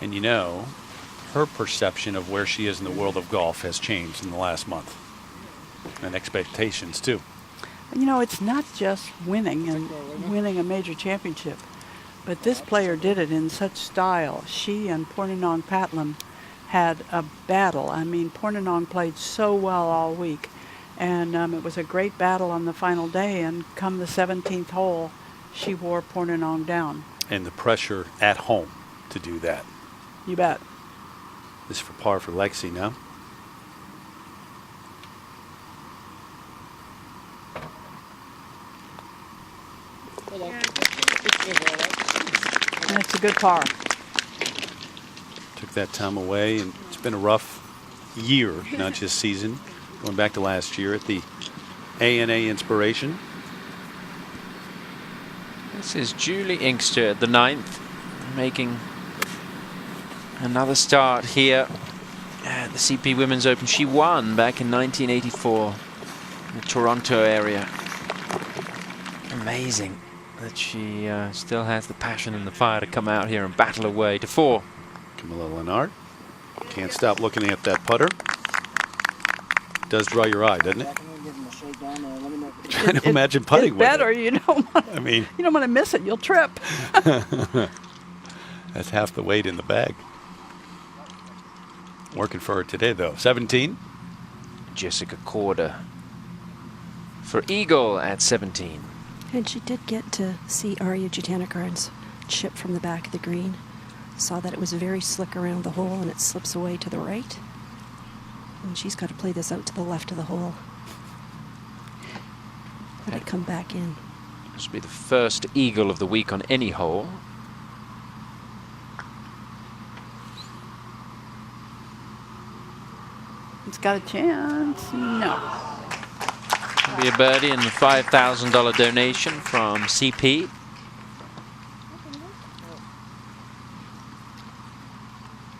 And you know, her perception of where she is in the world of golf has changed in the last month. And expectations, too. You know, it's not just winning and winning a major championship, but this player did it in such style. She and Pornanong Patlam had a battle. I mean, Pornanong played so well all week, and it was a great battle on the final day, and come the 17th hole, she wore Pornanong down. And the pressure at home to do that. You bet. This for par for Lexi now. That's a good par. Took that time away, and it's been a rough year, not just season. Going back to last year at the A&A Inspiration. This is Julie Inkster at the 9th, making another start here at the CP Women's Open. She won back in 1984 in the Toronto area. Amazing that she still has the passion and the fire to come out here and battle away to 4. Camilla Lennart. Can't stop looking at that putter. Does draw your eye, doesn't it? Trying to imagine putting with better. it. You don't want, I mean, you don't want to miss it. You'll trip. That's half the weight in the bag. Working for her today, though. 17. Jessica Corder for Eagle at 17. And she did get to see Arya Jutanikaran's chip from the back of the green. Saw that it was very slick around the hole and it slips away to the right. And she's got to play this out to the left of the hole. Let it come back in. This will be the first eagle of the week on any hole. It's got a chance. No. Be a birdie and a $5,000 donation from CP.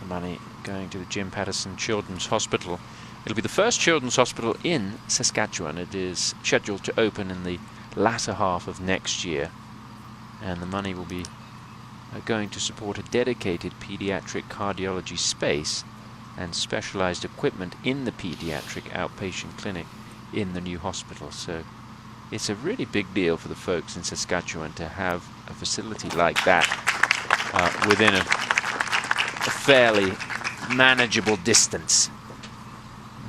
The money going to the Jim Patterson Children's Hospital. It'll be the first children's hospital in Saskatchewan. It is scheduled to open in the latter half of next year, and the money will be going to support a dedicated pediatric cardiology space and specialized equipment in the pediatric outpatient clinic in the new hospital. So it's a really big deal for the folks in Saskatchewan to have a facility like that within a fairly manageable distance,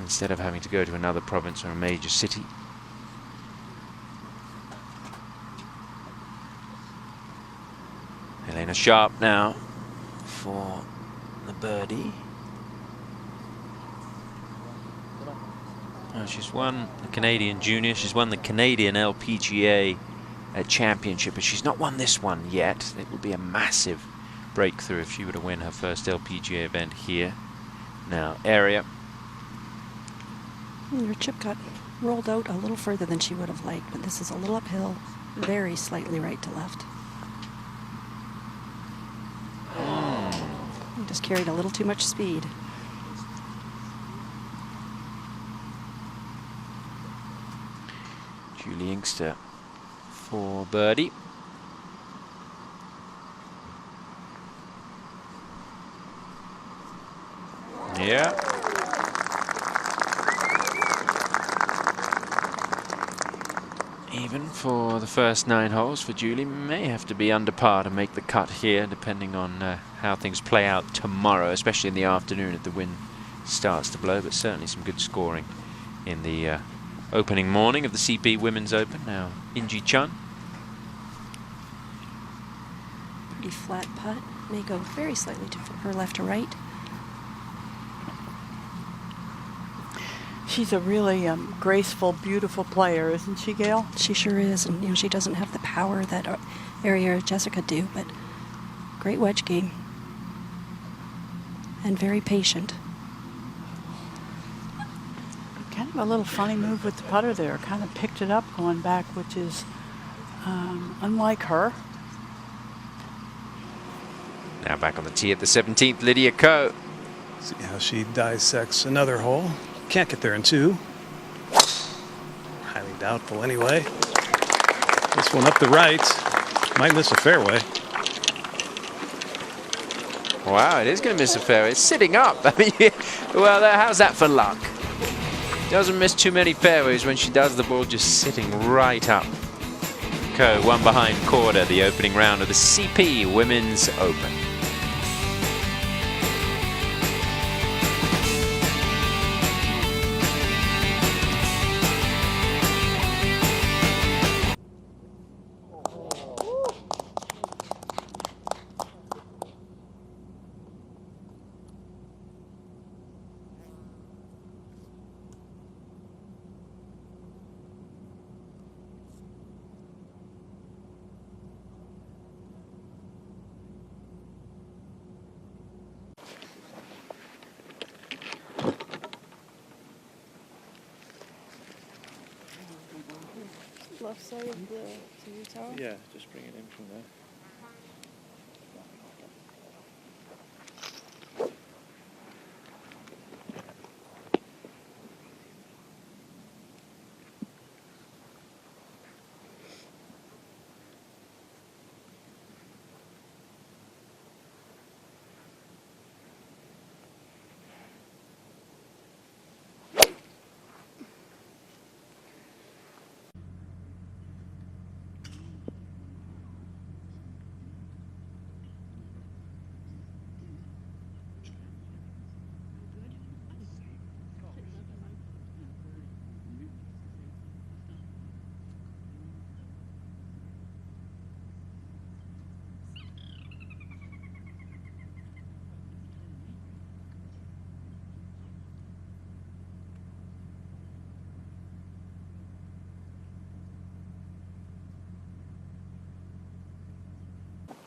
instead of having to go to another province or a major city. Helena Sharp now for the birdie. Well, she's won the Canadian Junior, she's won the Canadian LPGA Championship, but she's not won this one yet. It would be a massive breakthrough if she were to win her first LPGA event here. Now, Area. Her chip got rolled out a little further than she would have liked, but this is a little uphill, very slightly right to left. Just carried a little too much speed. Julie Inkster for birdie. Yeah. Even for the first 9 holes for Julie. May have to be under par to make the cut here, depending on how things play out tomorrow, especially in the afternoon if the wind starts to blow, but certainly some good scoring in the opening morning of the CP Women's Open. Now, Inji Chun. Pretty flat putt. May go very slightly to her left to right. She's a really graceful, beautiful player, isn't she, Gail? She sure is, and you know she doesn't have the power that Area Jessica do, but great wedge game and very patient. Okay. A little funny move with the putter there. Kind of picked it up going back, which is unlike her. Now back on the tee at the 17th, Lydia Ko. See how she dissects another hole. Can't get there in 2. Highly doubtful anyway. This one up the right. Might miss a fairway. Wow, it is going to miss a fairway. It's sitting up. I mean, well, how's that for luck? Doesn't miss too many fairways when she does, the ball just sitting right up. Ko, one behind Korda, the opening round of the CP Women's Open. Left side of the TV tower? Yeah, just bring it in from there.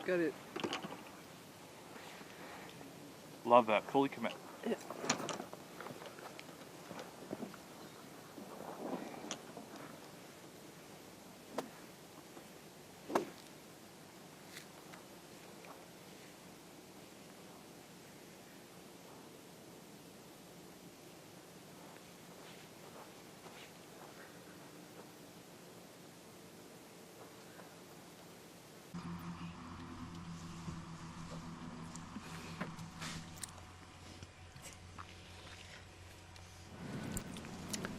Got it. Love that. Fully commit. Yeah.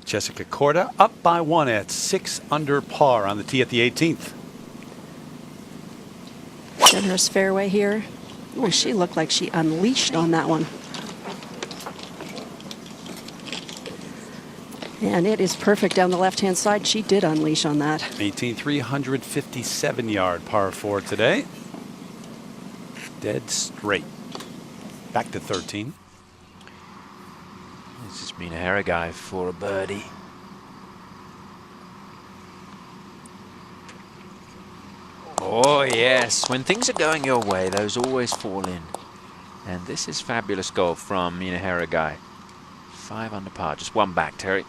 Jessica Korda up by 1 at 6 under par on the tee at the 18th. Generous fairway here. Oh, she looked like she unleashed on that one. And it is perfect down the left-hand side. She did unleash on that. 18, 357-yard par 4 today. Dead straight. Back to 13. This is Mina Haragai for a birdie. Oh yes, when things are going your way, those always fall in. And this is fabulous golf from Mina Haragai. 5 under par, just 1 back, Terry.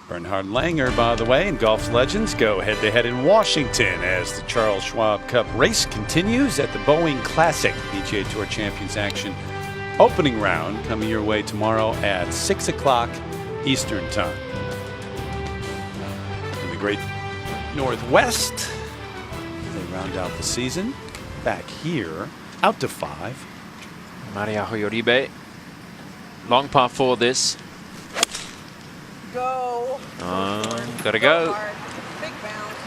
Bernhard Langer, by the way, and golf's legends go head-to-head in Washington as the Charles Schwab Cup race continues at the Boeing Classic. PGA Tour Champions action opening round coming your way tomorrow at 6 o'clock Eastern Time. In the great Northwest, they round out the season. Back here, out to 5. Maria Uribe. Long par 4 this. Go. Gotta go. Big bounce.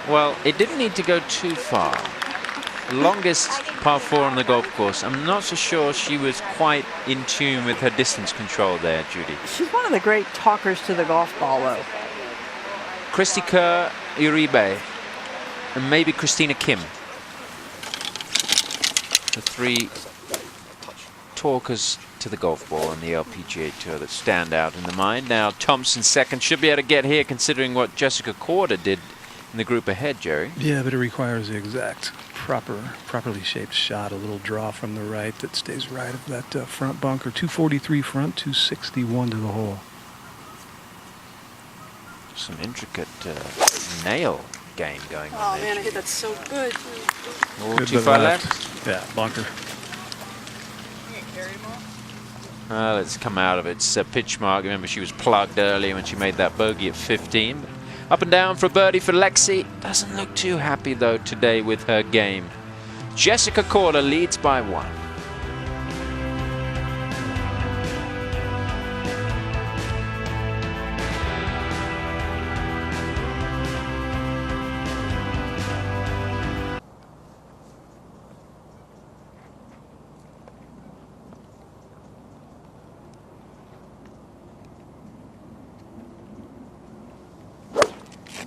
Well, it didn't need to go too far. Longest par 4 on the golf course. I'm not so sure she was quite in tune with her distance control there, Judy. She's one of the great talkers to the golf ball, though. Christy Kerr, Uribe, and maybe Christina Kim. The 3 talkers to the golf ball on the LPGA Tour that stand out in the mind. Now Thompson second, should be able to get here considering what Jessica Korda did in the group ahead, Jerry. Yeah, but it requires the exact properly shaped shot. A little draw from the right that stays right of that front bunker. 243 front, 261 to the hole. Some intricate nail game going on. Oh there. man, I hit that so good. Oh, Good too but far left. Yeah, bunker. Let's come out of it. It's a pitch mark. Remember, she was plugged earlier when she made that bogey at 15. Up and down for a birdie for Lexi. Doesn't look too happy, though, today with her game. Jessica Corder leads by 1.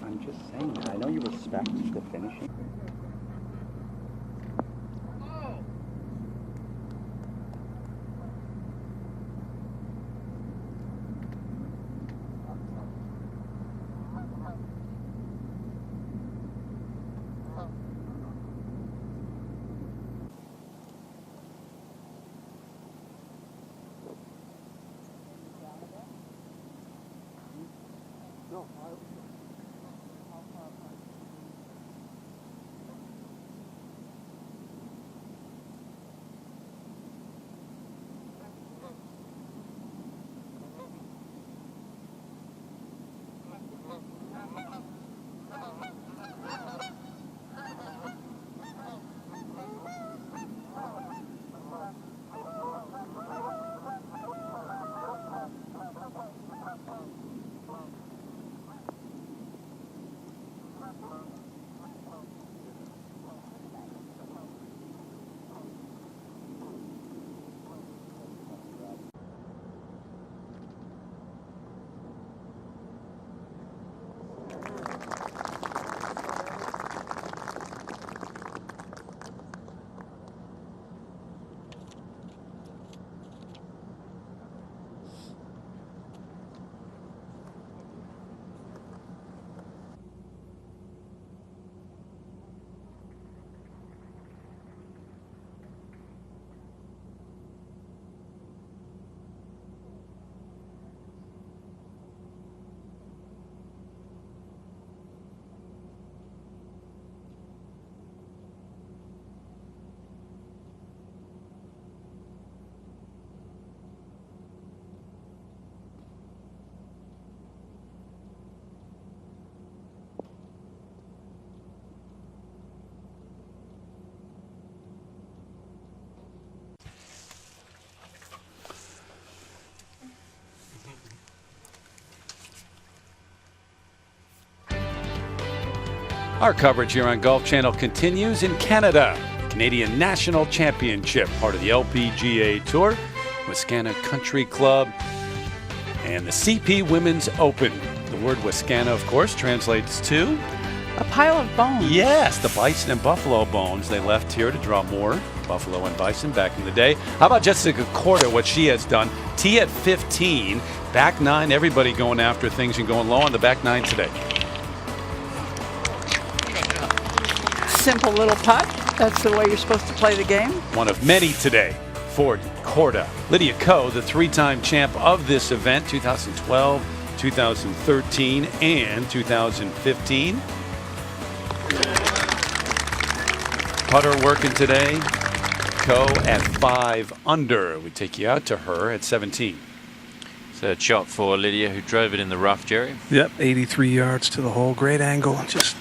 I'm just saying, I know you respect the finishing. Our coverage here on Golf Channel continues in Canada. Canadian National Championship, part of the LPGA Tour, Wascana Country Club, and the CP Women's Open. The word Wascana, of course, translates to a pile of bones. Yes, the bison and buffalo bones. They left here to draw more buffalo and bison back in the day. How about Jessica Corder, what she has done? Tee at 15, back 9, everybody going after things and going low on the back 9 today. Simple little putt. That's the way you're supposed to play the game. One of many today for Corda. Lydia Ko, the 3-time champ of this event, 2012, 2013, and 2015. Putter working today. Ko at 5 under. We take you out to her at 17. Third shot for Lydia, who drove it in the rough, Jerry. Yep, 83 yards to the hole. Great angle. Just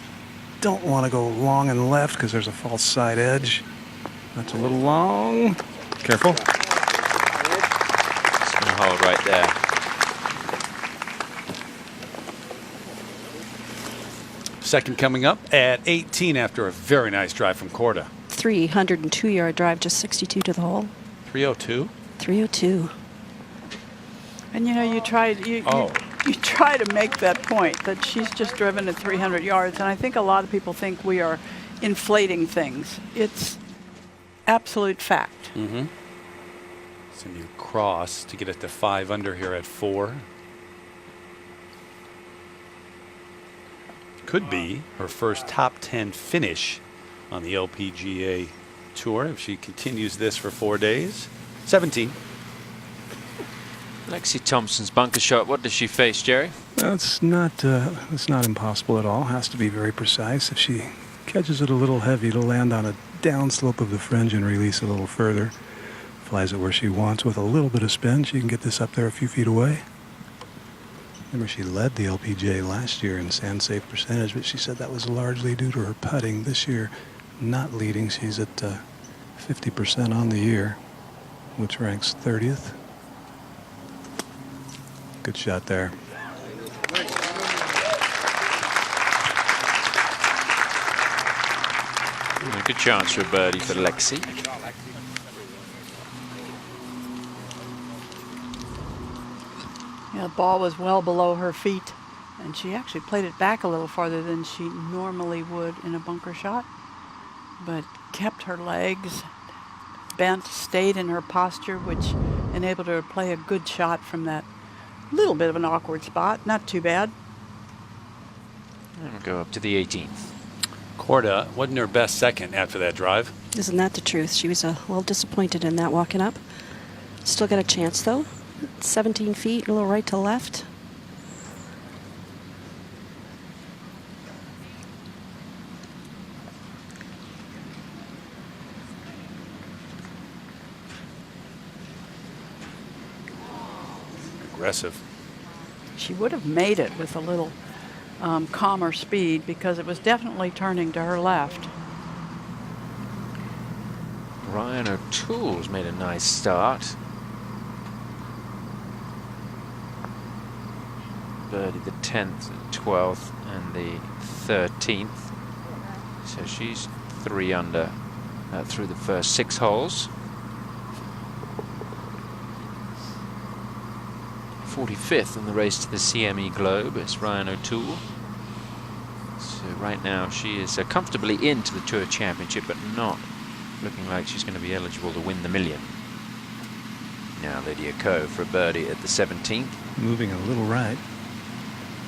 don't want to go long and left because there's a false side edge. That's a little long. Careful. It's going to hold right there. Second coming up at 18 after a very nice drive from Corda. 302-yard drive, just 62 to the hole. 302? 302. And you know, you try to make that point that she's just driven at 300 yards, and I think a lot of people think we are inflating things. It's absolute fact. Mm-hmm. So you cross to get it to 5 under here at 4. could be her first top 10 finish on the LPGA Tour if she continues this for 4 days. 17. Lexi Thompson's bunker shot. What does she face, Jerry? It's not impossible at all. Has to be very precise. If she catches it a little heavy, it'll land on a downslope of the fringe and release a little further. Flies it where she wants with a little bit of spin. She can get this up there a few feet away. Remember, she led the LPGA last year in sand safe percentage, but she said that was largely due to her putting. This year, not leading. She's at 50% on the year, which ranks 30th. Good shot there. A good chance for a birdie for Lexi. Yeah, the ball was well below her feet, and she actually played it back a little farther than she normally would in a bunker shot, but kept her legs bent, stayed in her posture, which enabled her to play a good shot from that little bit of an awkward spot. Not too bad. And we'll go up to the 18th. Korda wasn't her best second after that drive. Isn't that the truth? She was a little disappointed in that walking up. Still got a chance though. 17 feet, a little right to left. Aggressive. She would have made it with a little calmer speed because it was definitely turning to her left. Ryan O'Toole's made a nice start. Birdie the 10th, 12th, and the 13th. So she's 3 under through the first 6 holes. 45th in the race to the CME Globe is Ryan O'Toole. So right now she is comfortably into the Tour Championship, but not looking like she's going to be eligible to win the million. Now Lydia Ko for a birdie at the 17th. Moving a little right.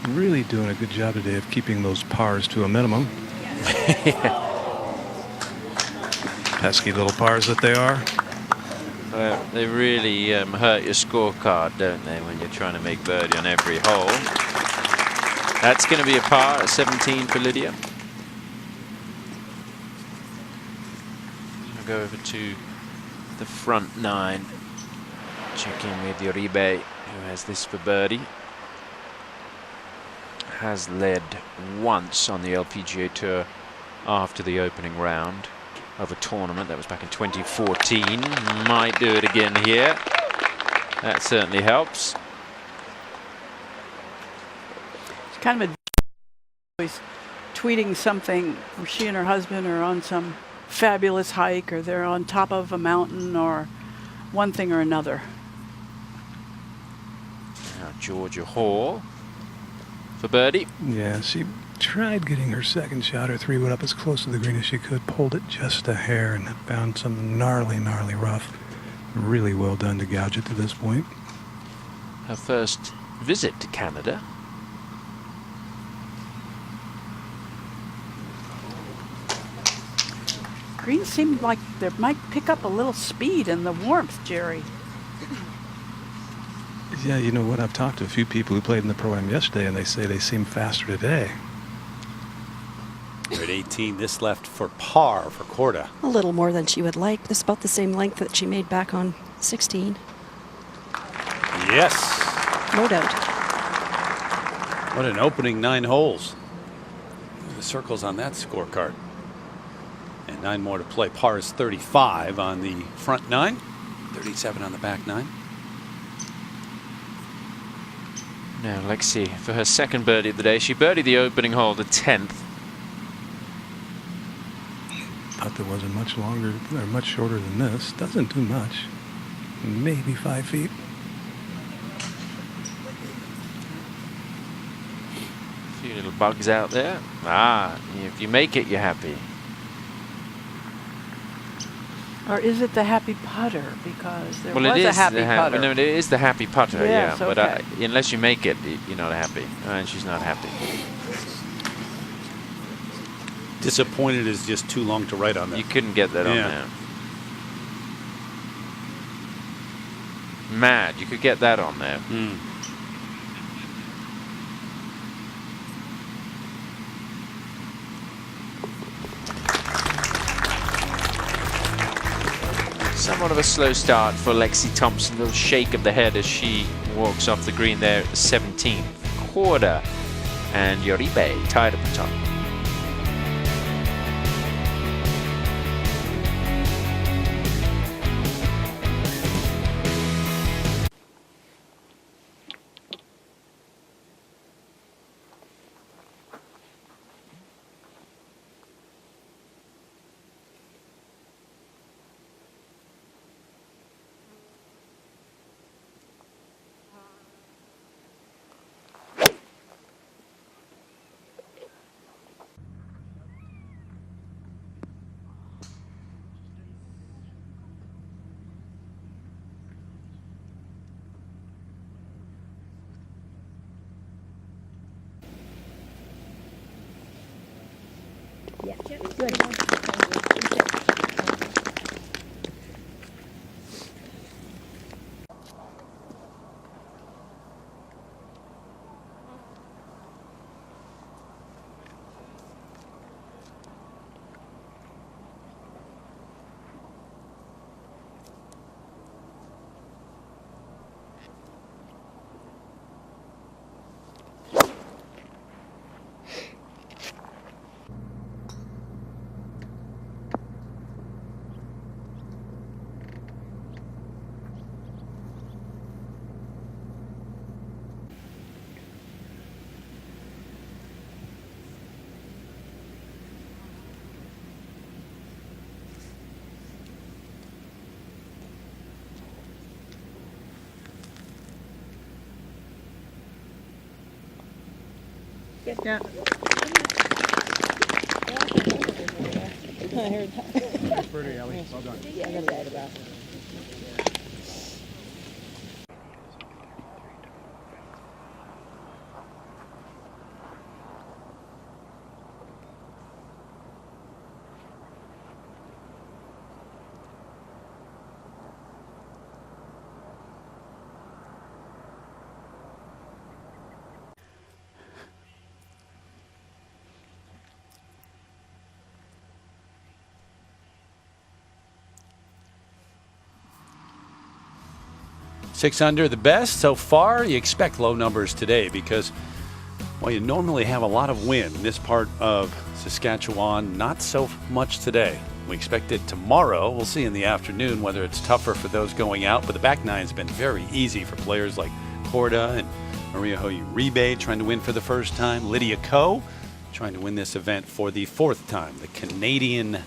Really doing a good job today of keeping those pars to a minimum. Pesky little pars that they are. They really hurt your scorecard, don't they, when you're trying to make birdie on every hole. That's going to be a par at 17 for Lydia. We'll go over to the front 9. Check in with Uribe, who has this for birdie. Has led once on the LPGA Tour after the opening round of a tournament. That was back in 2014. Might do it again here. That certainly helps. It's kind of a always tweeting something, or she and her husband are on some fabulous hike, or they're on top of a mountain, or one thing or another. Now Georgia Hall for birdie. Yeah, she tried getting her second shot. Her 3-wood up as close to the green as she could. Pulled it just a hair and found some gnarly rough. Really well done to gouge it to this point. Her first visit to Canada. Green seemed like they might pick up a little speed in the warmth, Jerry. Yeah, you know what? I've talked to a few people who played in the Pro-Am yesterday, and they say they seem faster today. We're at 18. This left for par for Korda. A little more than she would like. This is about the same length that she made back on 16. Yes. No doubt. What an opening 9 holes. The circles on that scorecard. And 9 more to play. Par is 35 on the front 9. 37 on the back 9. Now Lexi for her second birdie of the day. She birdied the opening hole, the 10th. Thought there wasn't much longer or much shorter than this. Doesn't do much. Maybe 5 feet. A few little bugs out there. If you make it, you're happy. Or is it the happy putter? Because there Well, was it a is happy the putter. No, it is the happy putter, Yes, yeah. okay. But unless you make it, you're not happy. And she's not happy. Disappointed is just too long to write on that. You couldn't get that on Yeah. there. Mad, you could get that on there. Somewhat of a slow start for Lexi Thompson. A little shake of the head as she walks off the green there at the 17th. Quarter and Yoribe tied at the top. Yeah. I heard that. Pretty, Ellie. Well done. Yeah, I gotta write about it. Six under, the best so far. You expect low numbers today because, well, you normally have a lot of wind in this part of Saskatchewan. Not so much today. We expect it tomorrow. We'll see in the afternoon whether it's tougher for those going out. But the back nine's been very easy for players like Corda and Maria Uribe trying to win for the first time. Lydia Ko trying to win this event for the fourth time, the Canadian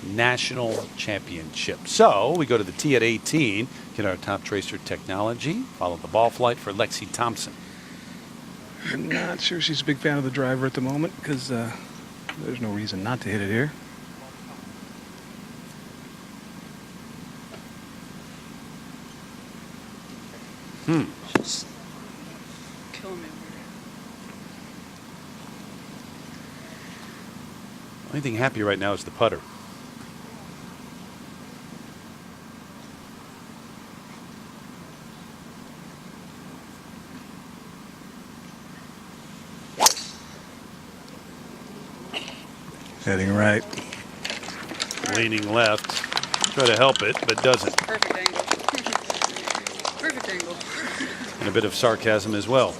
National Championship. So we go to the tee at 18, get our top tracer technology, follow the ball flight for Lexi Thompson. I'm not sure she's a big fan of the driver at the moment because there's no reason not to hit it here. Just killing me. Only thing happy right now is the putter. Heading right. Leaning left. Try to help it, but doesn't. Perfect angle. Perfect angle. And a bit of sarcasm as well.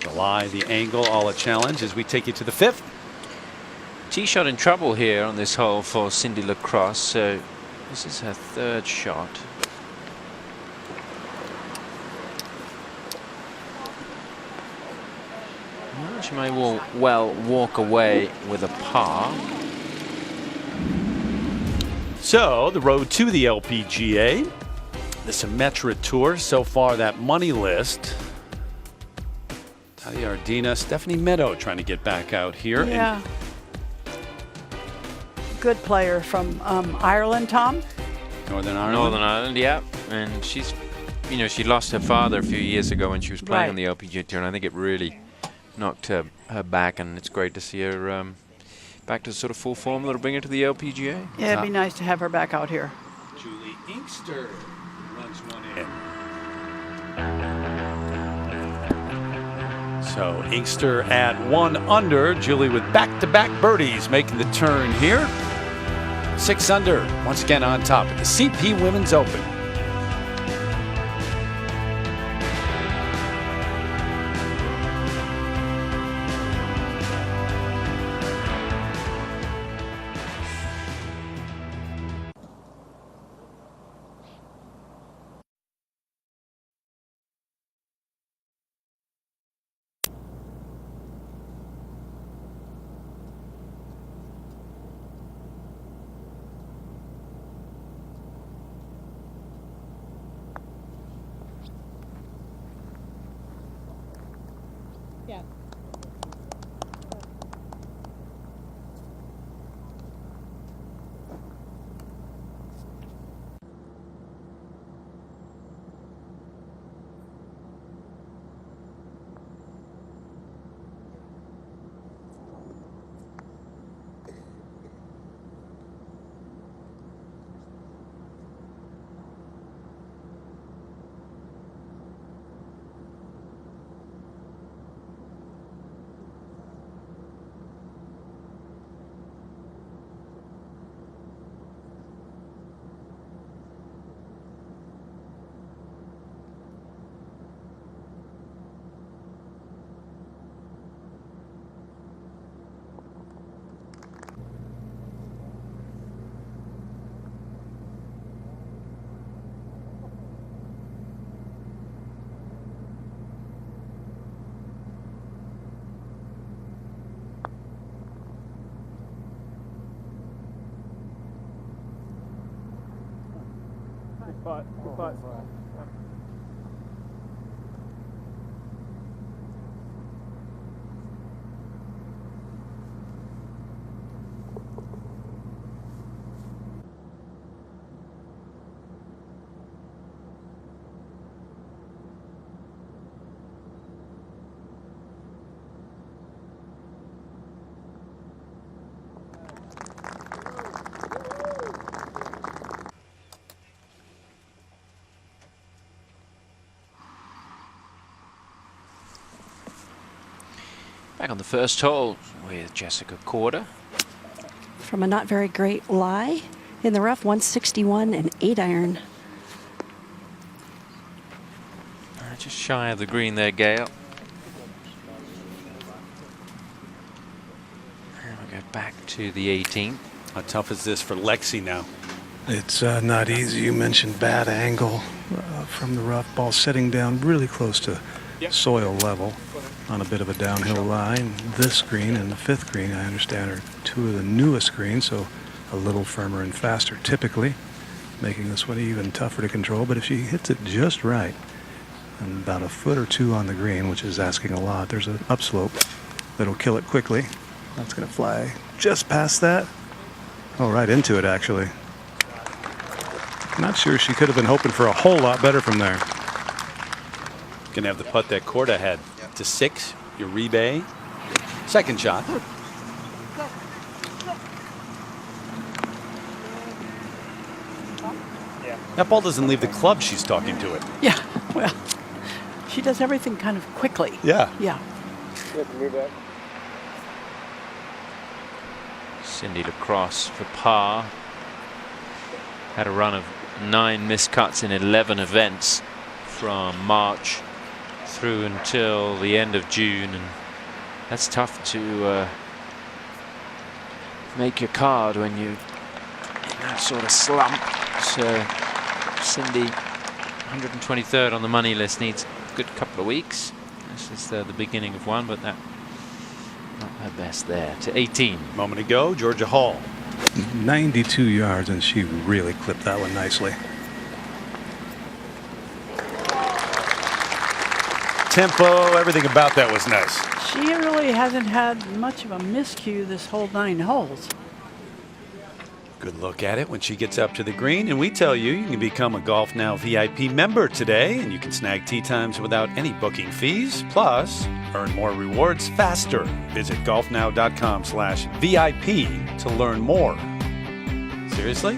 The lie, the angle, all a challenge as we take you to the fifth. Tee shot in trouble here on this hole for Cindy Lacrosse, so this is her third shot. Well, she may well walk away with a par. So the road to the LPGA, the Symetra Tour. So far, that money list. Talia Ardina, Stephanie Meadow trying to get back out here. Yeah. Good player from Ireland, Tom. Northern Ireland. Northern Ireland, yeah. And she's, you know, she lost her father a few years ago when she was playing on the LPGA Tour, and I think it really knocked her back, and it's great to see her back to sort of full form that'll bring her to the LPGA. Yeah, it'd be nice to have her back out here. Julie Inkster runs one in. So Inkster at 1 under. Julie with back-to-back birdies making the turn here. 6 under, once again on top at the CP Women's Open. Yeah. But Back on the first hole with Jessica Korda. From a not very great lie in the rough, 161 and 8 iron. Just shy of the green there, Gail. And we'll go back to the 18th. How tough is this for Lexi now? It's not easy. You mentioned bad angle from the rough ball, setting down really close to soil level on a bit of a downhill line. This green and the 5th green, I understand, are 2 of the newest greens, so a little firmer and faster typically, making this one even tougher to control. But if she hits it just right, and about a foot or 2 on the green, which is asking a lot, there's an upslope that'll kill it quickly. That's going to fly just past that. Oh, right into it, actually. Not sure she could have been hoping for a whole lot better from there. Gonna have the putt that Korda had to 6. Uribe. Second shot. That ball doesn't leave the club. She's talking to it. Yeah, well, she does everything kind of quickly. Yeah. Yeah. Cindy Lacrosse for par. Had a run of 9 missed cuts in 11 events from March through until the end of June, and that's tough to make your card when you in that sort of slump. So Cindy, 123rd on the money list, needs a good couple of weeks. This is the beginning of one, but that not her best there. To 18. Moment ago, Georgia Hall. 92 yards, and she really clipped that one nicely. Tempo, everything about that was nice. She really hasn't had much of a miscue this whole 9 holes. Good look at it when she gets up to the green. And we tell you, you can become a Golf Now VIP member today, and you can snag tee times without any booking fees. Plus, earn more rewards faster. Visit golfnow.com/VIP to learn more. Seriously?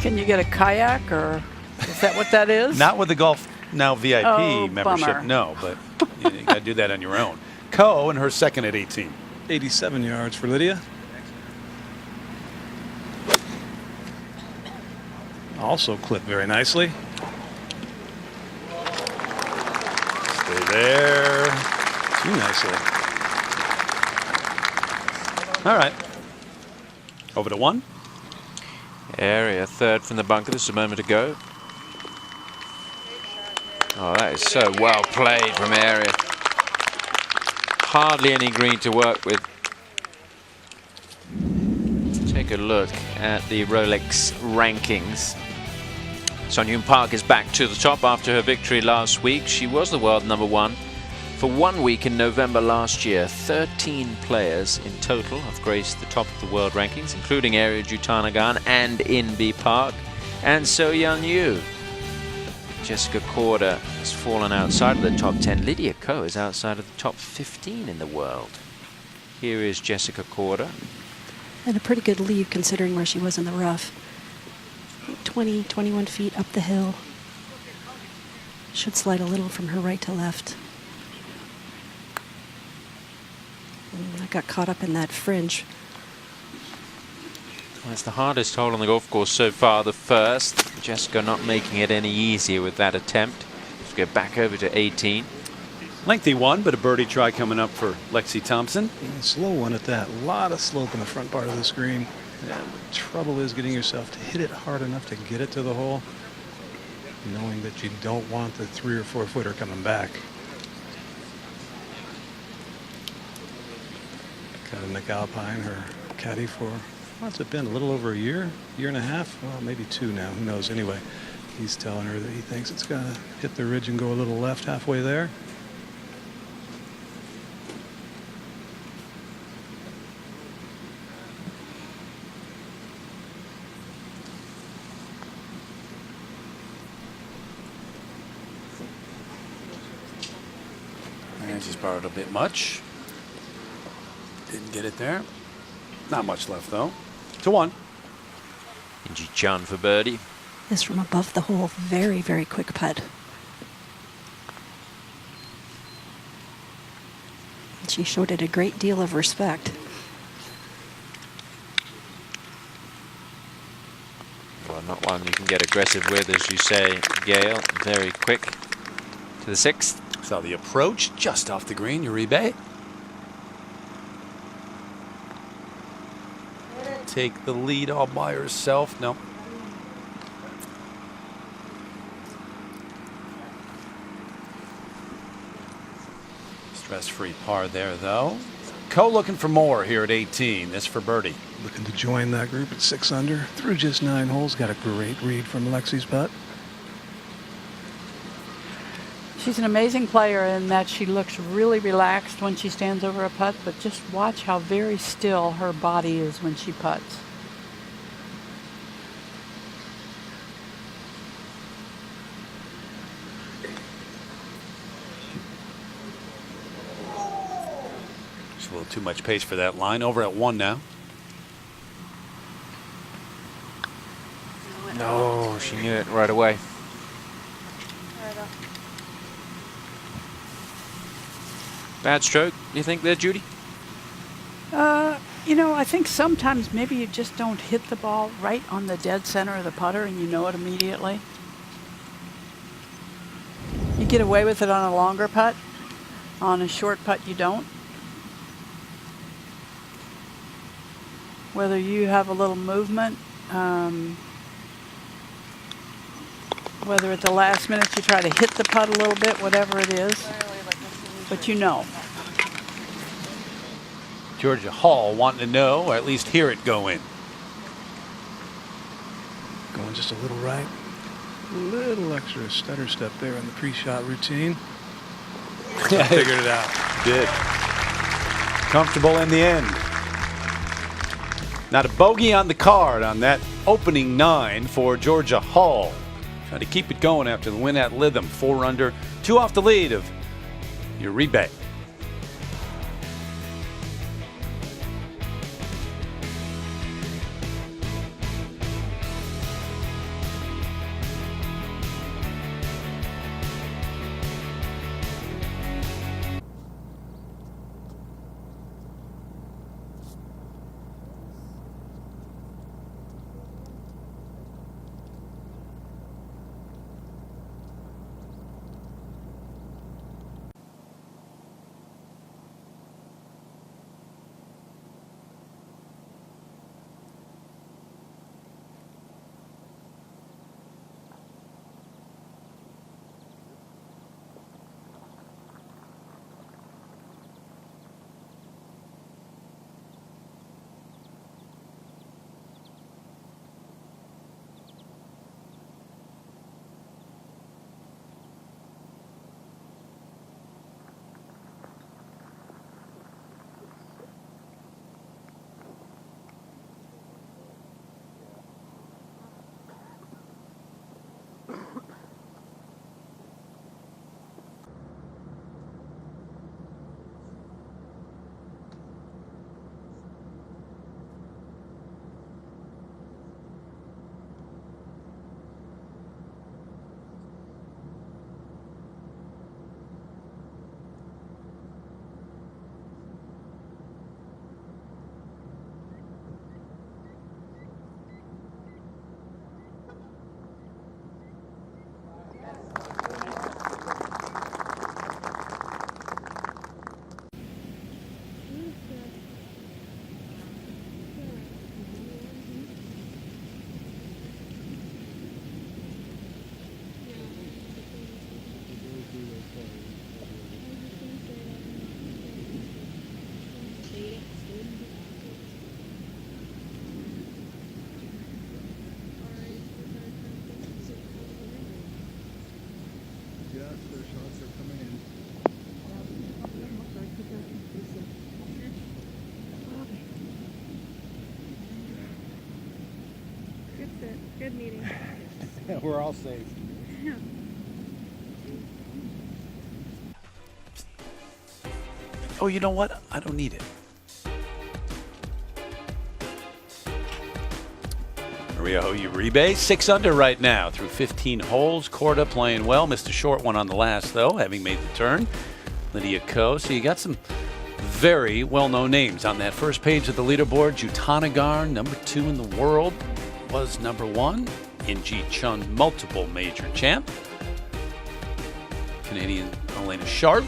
Can you get a kayak, or is that what that is? Not with the Golf Now VIP membership, bummer. no, but you got to do that on your own. Ko and her second at 18. 87 yards for Lydia. Also clipped very nicely. Stay there. Too nicely. All right. Over to 1. Area third from the bunker. This is a moment ago. Oh, that is so well played from Area. Hardly any green to work with. Take a look at the Rolex rankings. Sun Yoon Park is back to the top after her victory last week. She was the world #1 for 1 week in November last year. 13 players in total have graced the top of the world rankings, including Arya Jutanagan and Inbee Park, and So Yeon Yu. Jessica Korda has fallen outside of the top 10. Lydia Ko is outside of the top 15 in the world. Here is Jessica Korda. And a pretty good lead considering where she was in the rough. 20, 21 feet up the hill. Should slide a little from her right to left. I got caught up in that fringe. Well, it's the hardest hole on the golf course so far, the first. Jessica not making it any easier with that attempt. Let's go back over to 18. Lengthy one, but a birdie try coming up for Lexi Thompson. Slow one at that. A lot of slope in the front part of the screen. And the trouble is getting yourself to hit it hard enough to get it to the hole, knowing that you don't want the 3 or 4 footer coming back. Kind of Nick Alpine, her caddy for, what's it been, a little over a year and a half? Well, maybe 2 now, who knows. Anyway, he's telling her that he thinks it's going to hit the ridge and go a little left halfway there. And she's borrowed a bit much. Didn't get it there. Not much left, though. To 1. Inji Chan for birdie. This from above the hole. Very, very quick putt. She showed it a great deal of respect. Well, not one you can get aggressive with, as you say, Gail. Very quick to the 6th. Saw the approach just off the green, Uribe. Take the lead all by herself. No. Stress-free par there, though. Ko looking for more here at 18. This for birdie. Looking to join that group at 6 under. Through just 9 holes. Got a great read from Lexi's putt. She's an amazing player in that she looks really relaxed when she stands over a putt, but just watch how very still her body is when she putts. Just a little too much pace for that line. Over at 1 now. No, she knew it right away. Bad stroke, you think there, Judy? You know, I think sometimes maybe you just don't hit the ball right on the dead center of the putter and you know it immediately. You get away with it on a longer putt. On a short putt, you don't. Whether you have a little movement, whether at the last minute you try to hit the putt a little bit, whatever it is. But you know. Georgia Hall wanting to know, or at least hear it go in. Going just a little right. A little extra stutter step there in the pre-shot routine. Figured it out. Did. Comfortable in the end. Not a bogey on the card on that opening 9 for Georgia Hall. Trying to keep it going after the win at Lytham. 4 under, 2 off the lead of Uribe. Good meeting. We're all safe. Yeah. Oh, you know what? I don't need it. Maria Uribe, 6 under right now through 15 holes. Corda playing well. Missed a short one on the last, though, having made the turn. Lydia Ko. So you got some very well-known names on that first page of the leaderboard. Jutanagar, number 2 in the world, was number 1. Inji Chun, multiple major champ. Canadian Elena Sharp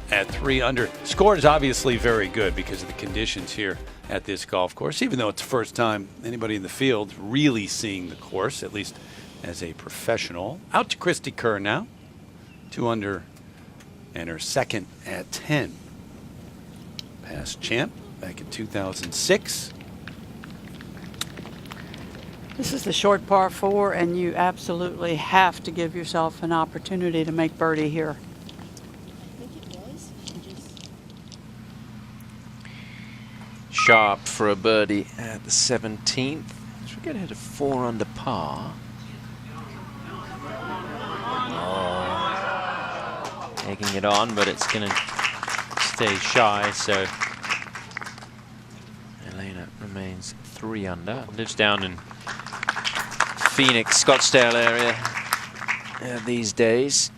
at 3 under. Score is obviously very good because of the conditions here at this golf course, even though it's the first time anybody in the field really seeing the course, at least as a professional. Out to Christy Kerr now, 2 under, and her second at 10. Past champ back in 2006. This is the short par 4, and you absolutely have to give yourself an opportunity to make birdie here. Sharp for a birdie at the 17th. Should we get ahead of 4 under par? Oh, taking it on, but it's going to stay shy, so Elena remains 3 under. Lives down in Phoenix, Scottsdale area these days.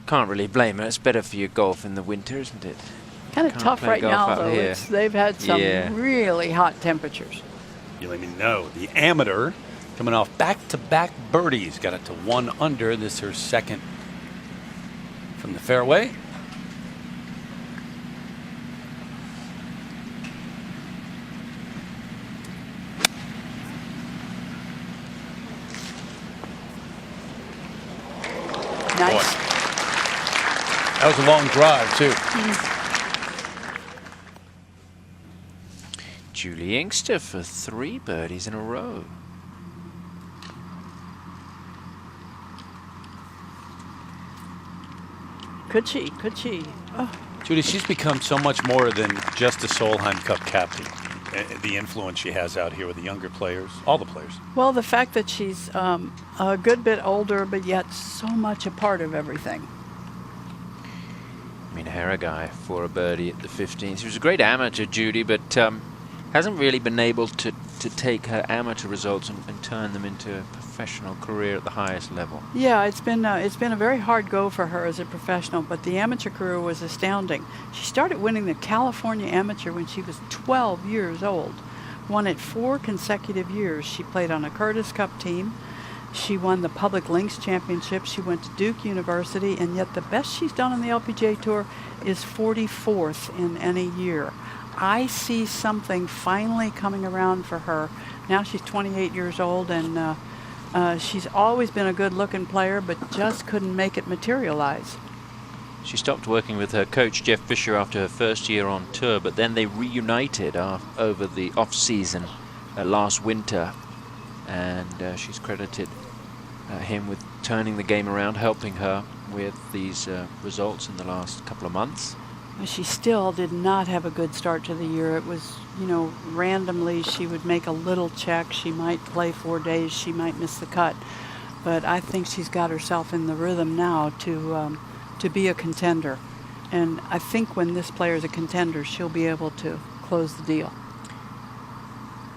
Can't really blame her. It's better for your golf in the winter, isn't it? Kind of tough right now, though. They've had some really hot temperatures. You let me know. The amateur coming off back-to-back birdies. Got it to 1 under. This is her second from the fairway. Nice. Boy. That was a long drive, too. Julie Inkster for 3 birdies in a row. Could she? Could she? Oh. Judy, she's become so much more than just a Solheim Cup captain. the influence she has out here with the younger players, all the players. Well, the fact that she's a good bit older, but yet so much a part of everything. I mean, Harrigai for a birdie at the 15th. She was a great amateur, Judy, but hasn't really been able to take her amateur results and turn them into a professional career at the highest level. Yeah, it's been a very hard go for her as a professional, but the amateur career was astounding. She started winning the California Amateur when she was 12 years old. Won it 4 consecutive years. She played on a Curtis Cup team. She won the Public Links Championship. She went to Duke University, and yet the best she's done on the LPGA Tour is 44th in any year. I see something finally coming around for her. Now she's 28 years old, and she's always been a good-looking player, but just couldn't make it materialize. She stopped working with her coach, Jeff Fisher, after her first year on tour, but then they reunited over the off-season last winter, and she's credited him with turning the game around, helping her with these results in the last couple of months. She still did not have a good start to the year. It was, you know, randomly she would make a little check. She might play 4 days. She might miss the cut. But I think she's got herself in the rhythm now to be a contender. And I think when this player is a contender, she'll be able to close the deal.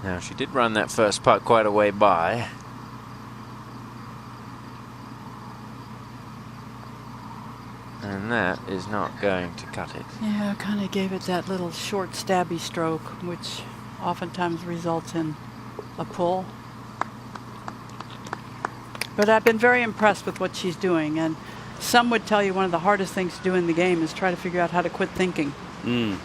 Now, she did run that first putt quite a way by. And that is not going to cut it. Yeah, kind of gave it that little short stabby stroke, which oftentimes results in a pull. But I've been very impressed with what she's doing, and some would tell you one of the hardest things to do in the game is try to figure out how to quit thinking. And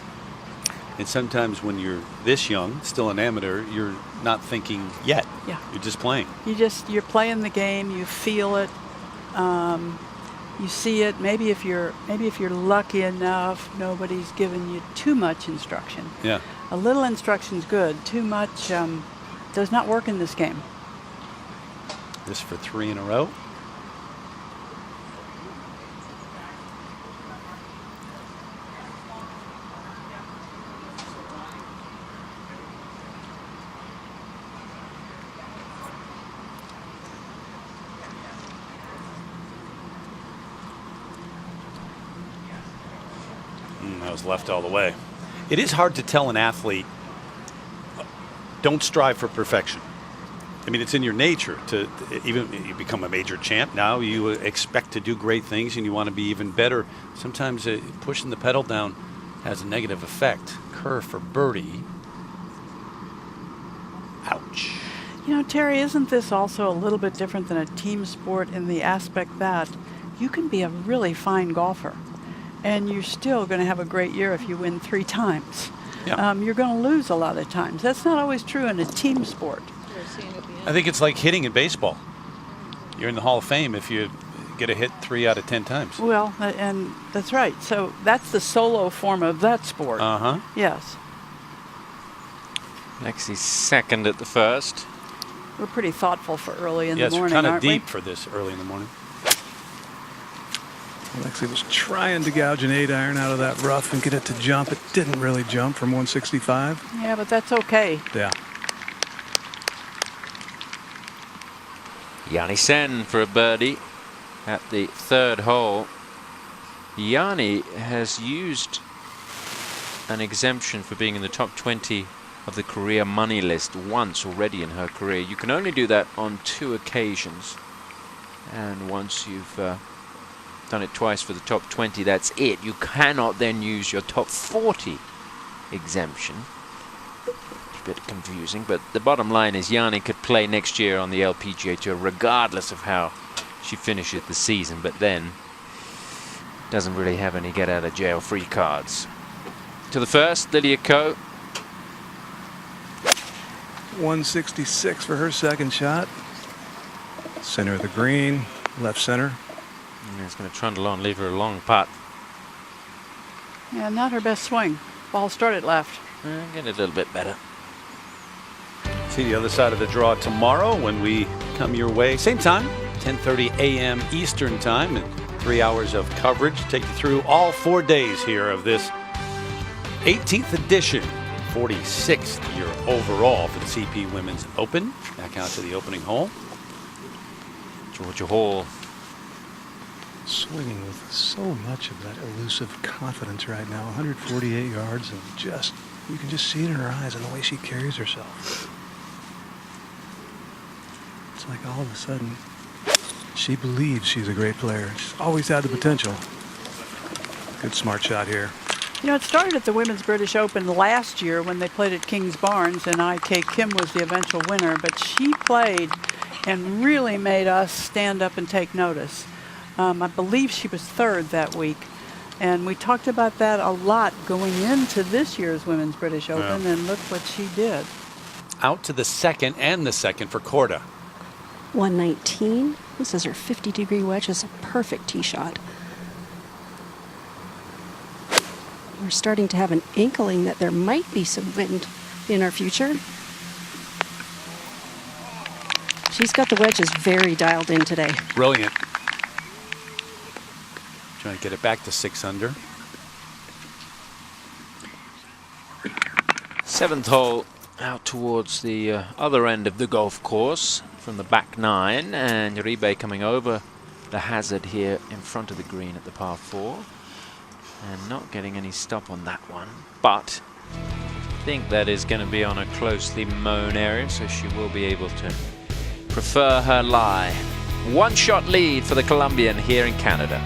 sometimes when you're this young, still an amateur, you're not thinking yet. Yeah. You're just playing. You're playing the game, you feel it. You see it. Maybe if you're lucky enough, nobody's given you too much instruction. Yeah. A little instruction's good. Too much does not work in this game. This for 3 in a row. That was left all the way. It is hard to tell an athlete, don't strive for perfection. I mean, it's in your nature to, even you become a major champ now, you expect to do great things and you want to be even better. Sometimes pushing the pedal down has a negative effect. Kerr for birdie. Ouch. You know, Terry, isn't this also a little bit different than a team sport in the aspect that you can be a really fine golfer and you're still going to have a great year if you win 3 times. Yeah. You're going to lose a lot of times. That's not always true in a team sport. I think it's like hitting in baseball. You're in the Hall of Fame if you get a hit 3 out of 10 times. Well, and that's right. So that's the solo form of that sport. Uh-huh. Yes. Lexi's second at the first. We're pretty thoughtful for early in the morning, it's kind of aren't deep we? for this early in the morning. Lexi was trying to gouge an 8-iron out of that rough and get it to jump. It didn't really jump from 165. Yeah, but that's okay. Yeah. Yanni Sen for a birdie at the 3rd hole. Yanni has used an exemption for being in the top 20 of the career money list once already in her career. You can only do that on 2 occasions. And once you've done it twice for the top 20, that's it. You cannot then use your top 40 exemption. It's a bit confusing, but the bottom line is Yanni could play next year on the LPGA Tour regardless of how she finishes the season, but then doesn't really have any get out of jail free cards. To the first, Lydia Ko. 166 for her second shot. Center of the green, left center. And it's going to trundle on, leave her a long putt. Yeah, not her best swing. Ball started left. Get it a little bit better. See the other side of the draw tomorrow when we come your way. Same time, 10:30 a.m. Eastern time, and 3 hours of coverage. Take you through all 4 days here of this 18th edition 46th year overall for the CP Women's Open. Back out to the opening hole. Georgia Hall swinging with so much of that elusive confidence right now. 148 yards, and just, you can just see it in her eyes and the way she carries herself. It's like all of a sudden she believes she's a great player. She's always had the potential. Good smart shot here. You know, it started at the Women's British Open last year when they played at Kings Barnes, and I.K. Kim was the eventual winner, but she played and really made us stand up and take notice. I believe she was third that week, and we talked about that a lot going into this year's Women's British Open, and look what she did. Out to the second and the second for Korda. 119. This is her 50-degree wedge. It's a perfect tee shot. We're starting to have an inkling that there might be some wind in our future. She's got the wedges very dialed in today. Brilliant. Trying to get it back to 6 under. 7th hole out towards the other end of the golf course from the back 9, and Uribe coming over the hazard here in front of the green at the par 4, and not getting any stop on that one, but I think that is going to be on a closely mown area, so she will be able to prefer her lie. 1-shot lead for the Colombian here in Canada.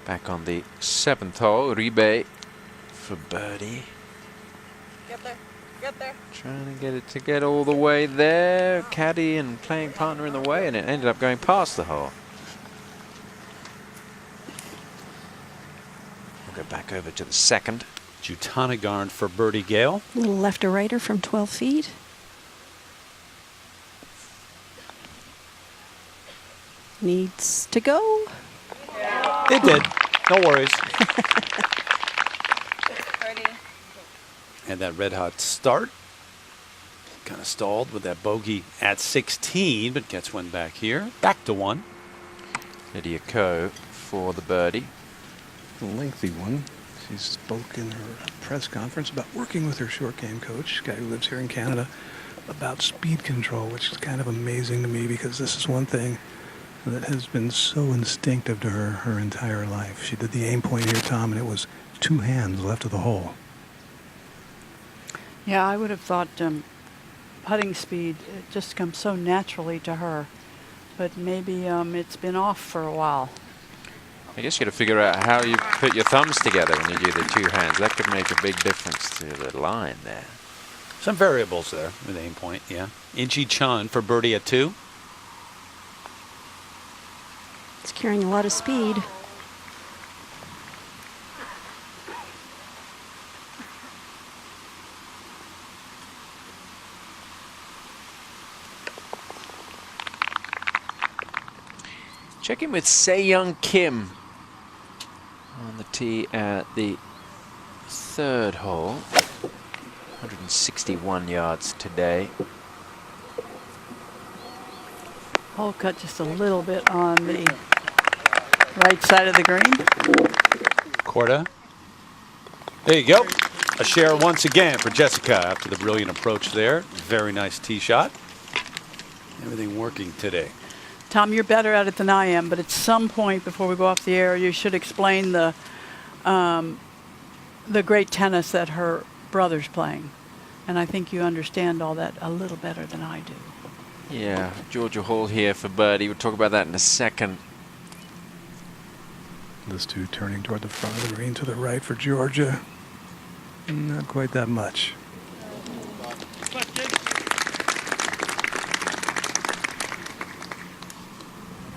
Back on the 7th hole, Uribe for birdie. Get there. Get there. Trying to get it to get all the way there. Caddy and playing partner in the way, and it ended up going past the hole. We'll go back over to the 2nd. Jutanagarn for birdie Gale. A little left to righter from 12 feet. Needs to go. It did. No worries. And that red hot start. Kind of stalled with that bogey at 16, but gets one back here. Back to 1. Lydia Ko for the birdie. A lengthy one. She spoke in her press conference about working with her short game coach, a guy who lives here in Canada, about speed control, which is kind of amazing to me because this is one thing that has been so instinctive to her entire life. She did the aim point here, Tom, and it was 2 hands left of the hole. Yeah, I would have thought putting speed it just comes so naturally to her, but maybe it's been off for a while. I guess you got to figure out how you put your thumbs together when you do the 2 hands. That could make a big difference to the line there. Some variables there with aim point, yeah. Inchi Chun for birdie at 2. It's carrying a lot of speed. Check in with Se-Young Kim on the tee at the 3rd hole. 161 yards today. Hole cut just a little bit on the right side of the green. Corda. There you go. A share once again for Jessica after the brilliant approach there. Very nice tee shot. Everything working today. Tom, you're better at it than I am, but at some point before we go off the air, you should explain the great tennis that her brother's playing. And I think you understand all that a little better than I do. Yeah, Georgia Hall here for birdie. We'll talk about that in a second. This 2 turning toward the front of the green to the right for Georgia. Not quite that much.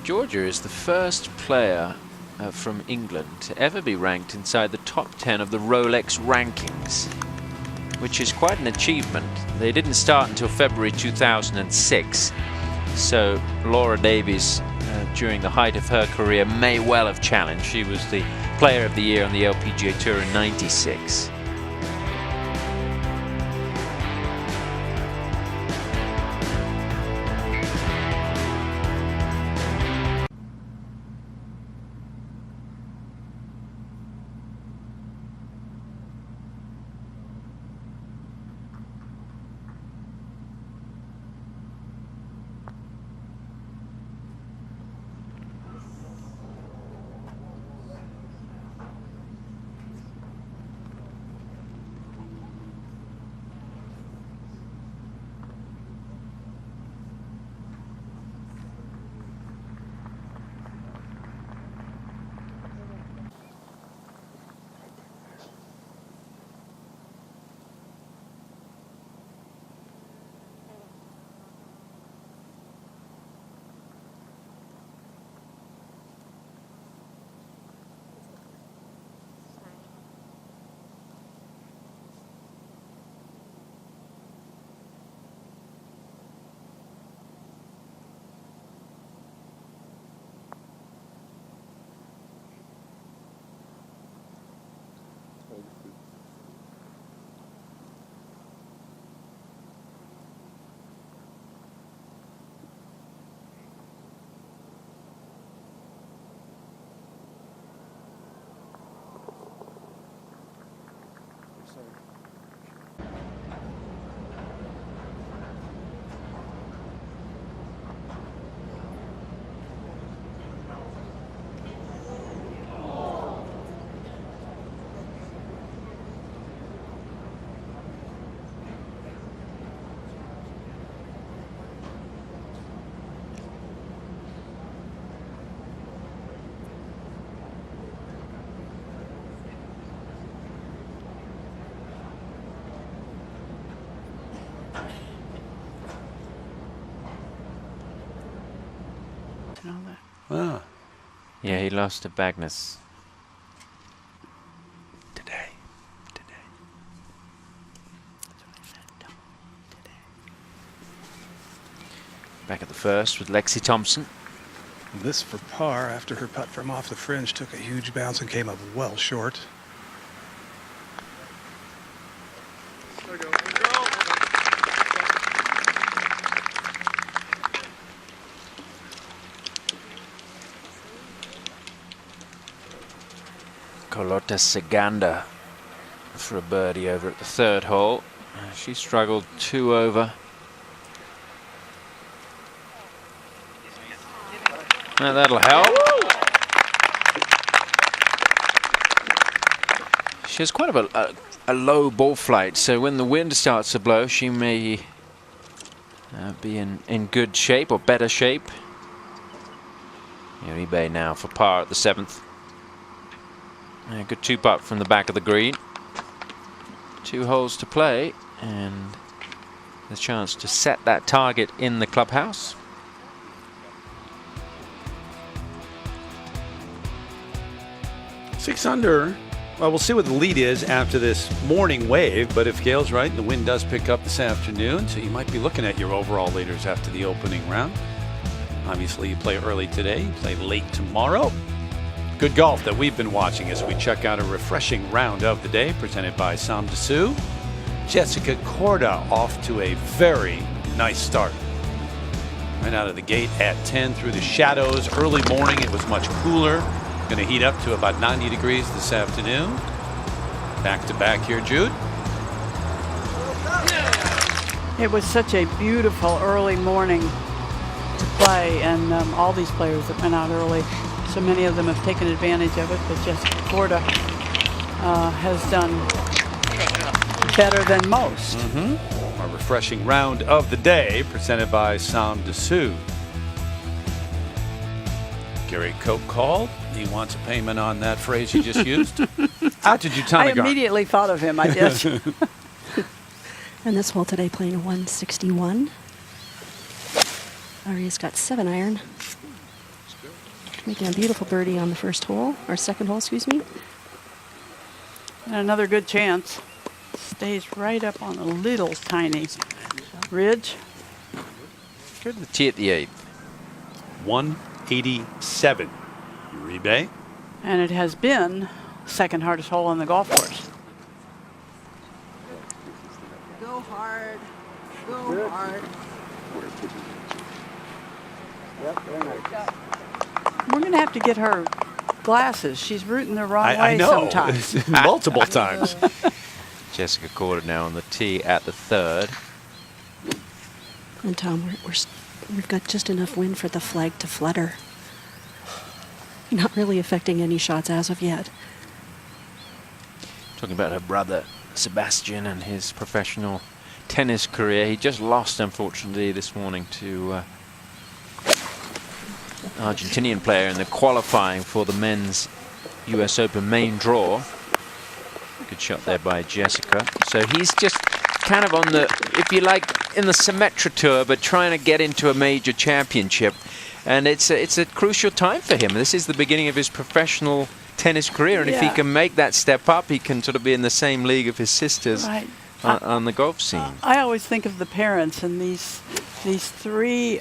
Georgia is the first player from England to ever be ranked inside the top 10 of the Rolex rankings, which is quite an achievement. They didn't start until February 2006, so Laura Davies, during the height of her career, may well have challenged. She was the Player of the Year on the LPGA Tour in '96. Ah. Yeah, he lost to Bagnus. Today. Back at the first with Lexi Thompson. This for par after her putt from off the fringe took a huge bounce and came up well short. Carlota Seganda for a birdie over at the 3rd hole. She struggled 2 over. That'll help. She has quite a low ball flight, so when the wind starts to blow, she may be in good shape or better shape. Uribe now for par at the 7th. A good 2-putt from the back of the green. 2 holes to play, and the chance to set that target in the clubhouse. Six under. Well, we'll see what the lead is after this morning wave, but if Gail's right, the wind does pick up this afternoon, so you might be looking at your overall leaders after the opening round. Obviously, you play early today, you play late tomorrow. Good golf that we've been watching as we check out a refreshing round of the day presented by Sam Dessous. Jessica Korda off to a very nice start. Right out of the gate at 10 through the shadows. Early morning, it was much cooler. Going to heat up to about 90 degrees this afternoon. Back to back here, Jude. It was such a beautiful early morning to play, and all these players that went out early, so many of them have taken advantage of it, but Jessica Korda has done better than most. Our refreshing round of the day presented by Sam Dessous. Gary Cope called. He wants a payment on that phrase you just used. How did you time I it, Gar? immediately thought of him, I did. And this hole today playing a 161. Aria's got 7 iron. Making a beautiful birdie on the first hole, or second hole, excuse me. And another good chance. Stays right up on a little tiny ridge. Go to the tee at the 8th. 187. Uribe. And it has been second hardest hole on the golf course. Go hard. Go hard. We're going to have to get her glasses. She's rooting the wrong way I know. sometimes. Multiple times. Jessica Korda now on the tee at the 3rd. And Tom, we've got just enough wind for the flag to flutter. Not really affecting any shots as of yet. Talking about her brother Sebastian and his professional tennis career. He just lost, unfortunately, this morning to Argentinian player in the qualifying for the men's US Open main draw. Good shot there by Jessica. So he's just kind of on the, if you like, in the Symetra Tour, but trying to get into a major championship. And it's a crucial time for him. This is the beginning of his professional tennis career, and if he can make that step up, he can sort of be in the same league of his sisters on the golf scene. I always think of the parents and these 3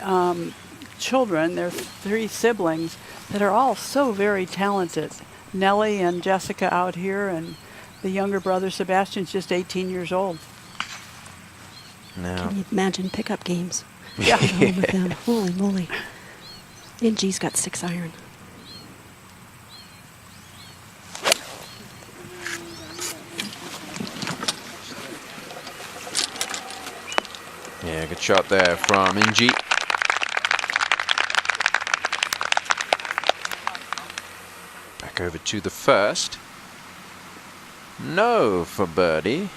children, their 3 siblings, that are all so very talented. Nellie and Jessica out here, and the younger brother Sebastian's just 18 years old. No. Can you imagine pickup games? Yeah. With them. Holy moly. NG's got 6 iron. Yeah, good shot there from Inji. Back over to the first. No for birdie.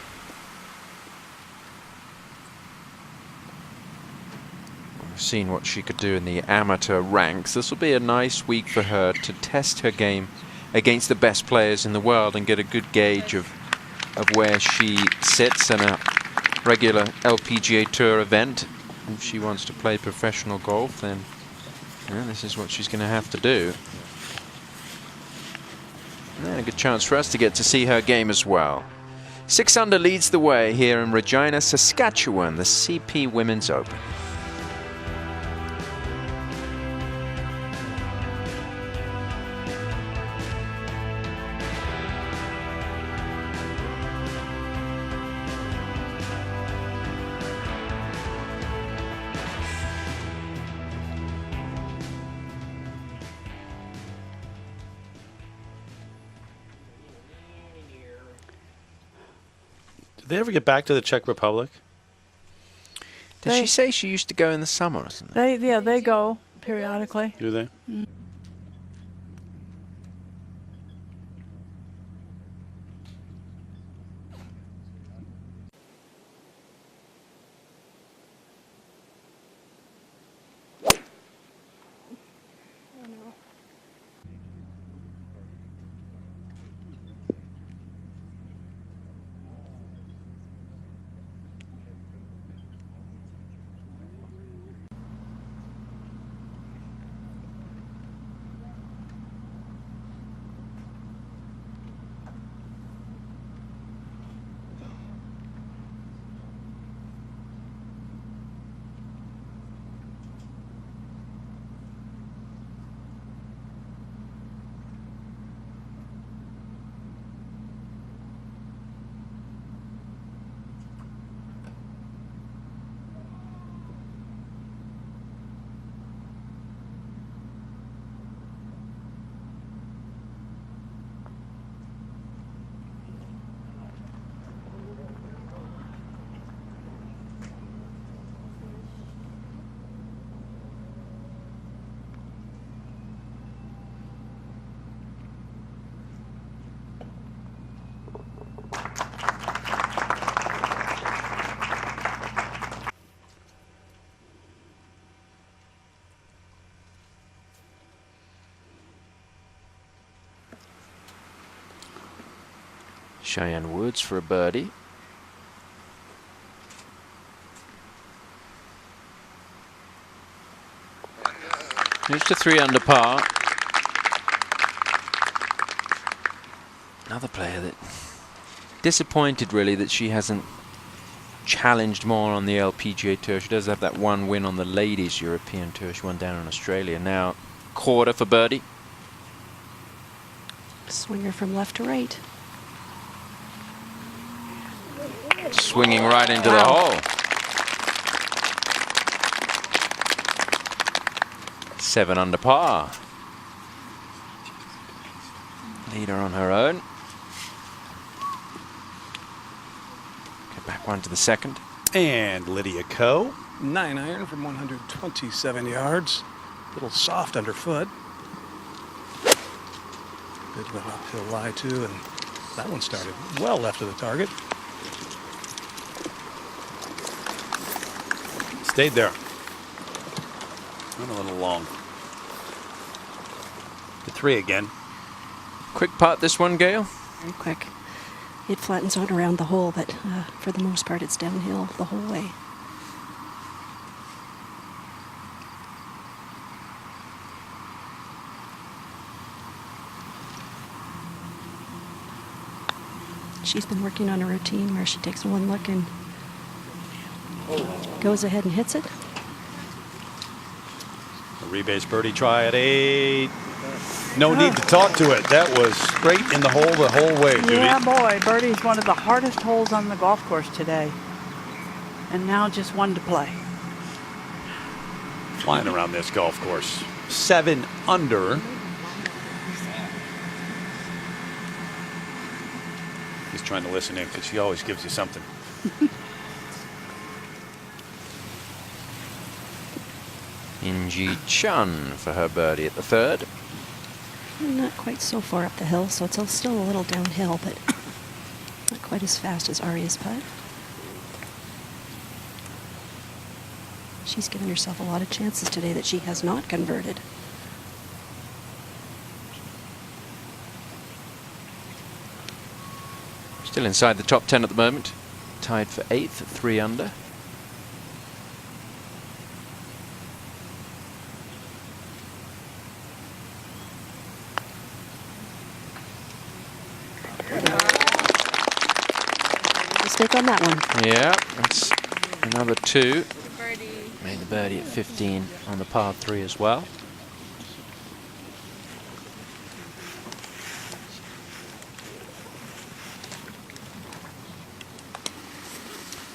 We've seen what she could do in the amateur ranks. This will be a nice week for her to test her game against the best players in the world and get a good gauge of where she sits in a regular LPGA Tour event. If she wants to play professional golf, then this is what she's going to have to do. And a good chance for us to get to see her game as well. 6 under leads the way here in Regina, Saskatchewan, the CP Women's Open. Did they ever get back to the Czech Republic? Did she say she used to go in the summer or something? They go periodically. Do they? Cheyenne Woods for a birdie. Here's to 3 under par. Another player that disappointed really that she hasn't challenged more on the LPGA Tour. She does have that one win on the Ladies European Tour. She won down in Australia. Now quarter for birdie. Swinger from left to right. Swinging right into the hole. 7 under par. Leader on her own. Get back one to the second. And Lydia Ko. 9-iron from 127 yards. A little soft underfoot. Good one uphill lie too, and that one started well left of the target. Stayed there. Went a little long. The 3 again. Quick putt this one, Gail. Very quick. It flattens out around the hole, but for the most part it's downhill the whole way. She's been working on a routine where she takes one look and goes ahead and hits it. A rebase birdie try at 8. No need to talk to it. That was straight in the hole the whole way, Judy. Yeah, boy, birdie's one of the hardest holes on the golf course today. And now just one to play. Flying around this golf course. 7 under. He's trying to listen in because she always gives you something. Inji Chun for her birdie at the 3rd. Not quite so far up the hill, so it's still a little downhill, but not quite as fast as Aria's putt. She's given herself a lot of chances today that she has not converted. Still inside the top 10 at the moment. Tied for 8th at 3 under. Mistake on that one. Yeah, that's another 2. Made the birdie at 15 on the par 3 as well.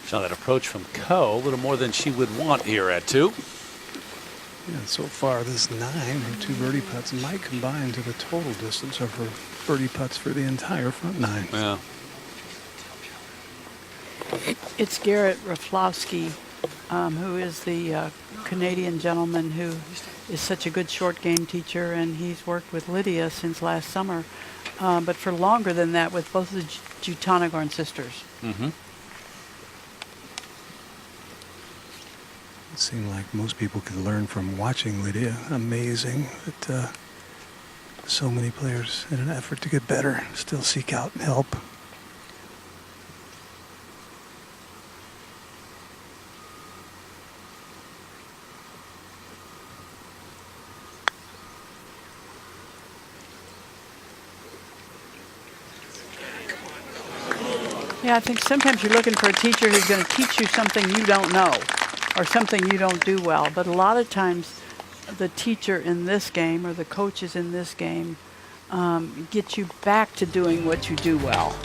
Saw that approach from Ko, a little more than she would want here at 2. Yeah, so far this 9, her 2 birdie putts might combine to the total distance of her birdie putts for the entire front 9. Yeah. It's Garrett Raflowski who is the Canadian gentleman who is such a good short game teacher, and he's worked with Lydia since last summer, but for longer than that with both the Jutanagorn sisters. Mm-hmm. It seemed like most people could learn from watching Lydia. Amazing that so many players, in an effort to get better, still seek out help. Yeah, I think sometimes you're looking for a teacher who's going to teach you something you don't know or something you don't do well. But a lot of times the teacher in this game or the coaches in this game get you back to doing what you do well.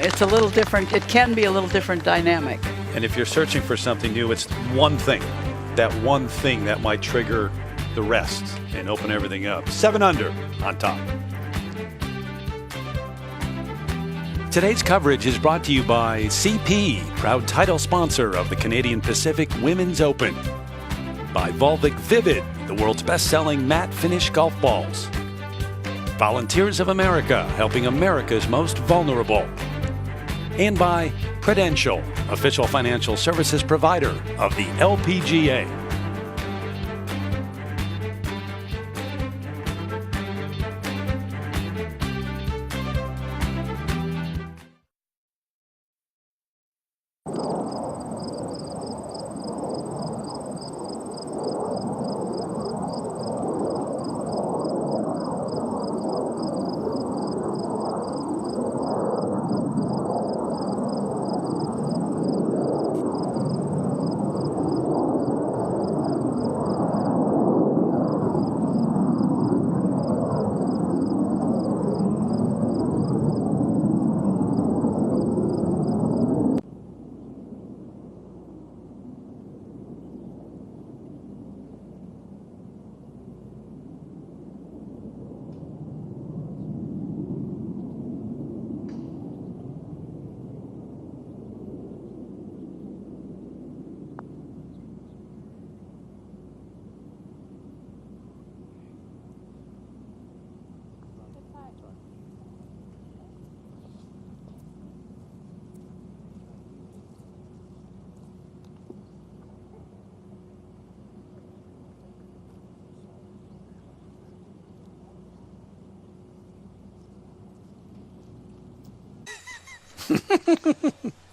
It's a little different. It can be a little different dynamic. And if you're searching for something new, it's one thing that might trigger the rest and open everything up. 7 under on top. Today's coverage is brought to you by CP, proud title sponsor of the Canadian Pacific Women's Open. By Volvic Vivid, the world's best-selling matte finish golf balls. Volunteers of America, helping America's most vulnerable. And by Prudential, official financial services provider of the LPGA.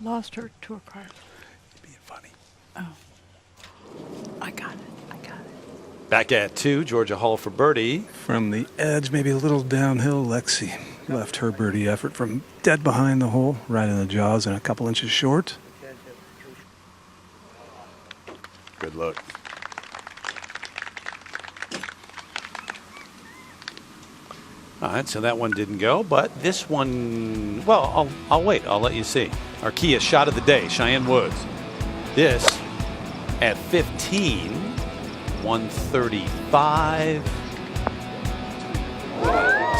Lost her tour card. You're being funny. Oh. I got it. Back at 2, Georgia Hall for birdie. From the edge, maybe a little downhill, Lexi left her birdie effort from dead behind the hole, right in the jaws and a couple inches short. Good look. All right, so that one didn't go, but this one, well, I'll wait. I'll let you see. Our Kia shot of the day, Cheyenne Woods. This at 15, 135.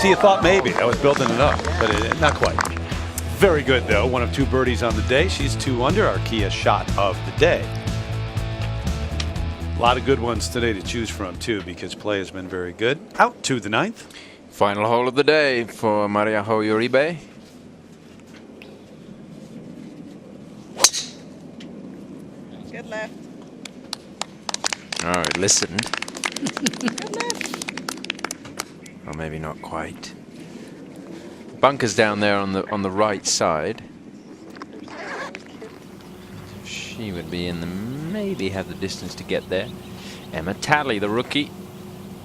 See, you thought maybe I was building it up, but not quite. Very good, though. 1 of 2 birdies on the day. She's 2 under. Our Kia shot of the day. A lot of good ones today to choose from, too, because play has been very good. Out to the 9th. Final hole of the day for Maria Uribe. Good left. Oh, it listened. Good left. Or maybe not quite. Bunkers down there on the right side. She would be in the maybe have the distance to get there. Emma Talley, the rookie,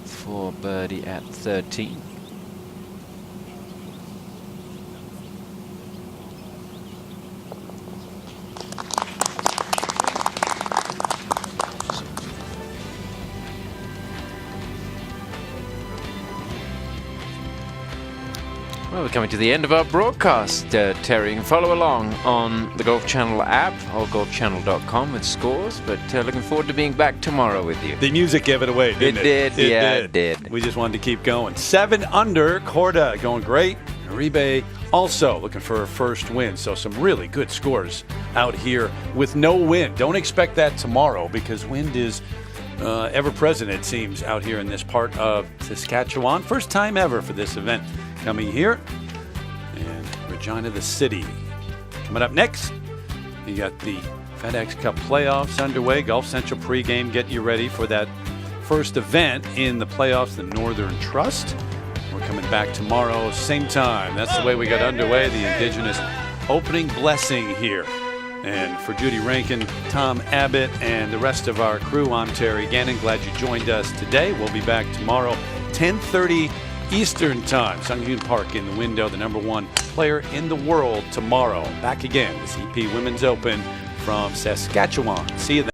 for birdie at 13. Well, we're coming to the end of our broadcast, Terry. You can follow along on the Golf Channel app or golfchannel.com with scores, but looking forward to being back tomorrow with you. The music gave it away, didn't it? It did. We just wanted to keep going. 7 under, Corda going great. Uribe also looking for her first win. So some really good scores out here with no wind. Don't expect that tomorrow because wind is ever present, it seems, out here in this part of Saskatchewan. First time ever for this event coming here. And Regina, the city. Coming up next, you got the FedEx Cup playoffs underway. Gulf Central pregame, get you ready for that first event in the playoffs, the Northern Trust. We're coming back tomorrow, same time. That's the way we got underway, the Indigenous opening blessing here. And for Judy Rankin, Tom Abbott, and the rest of our crew, I'm Terry Gannon. Glad you joined us today. We'll be back tomorrow, 10:30 Eastern Time. Sunghyun Park in the window, the #1 player in the world tomorrow. Back again, the CP Women's Open from Saskatchewan. See you then.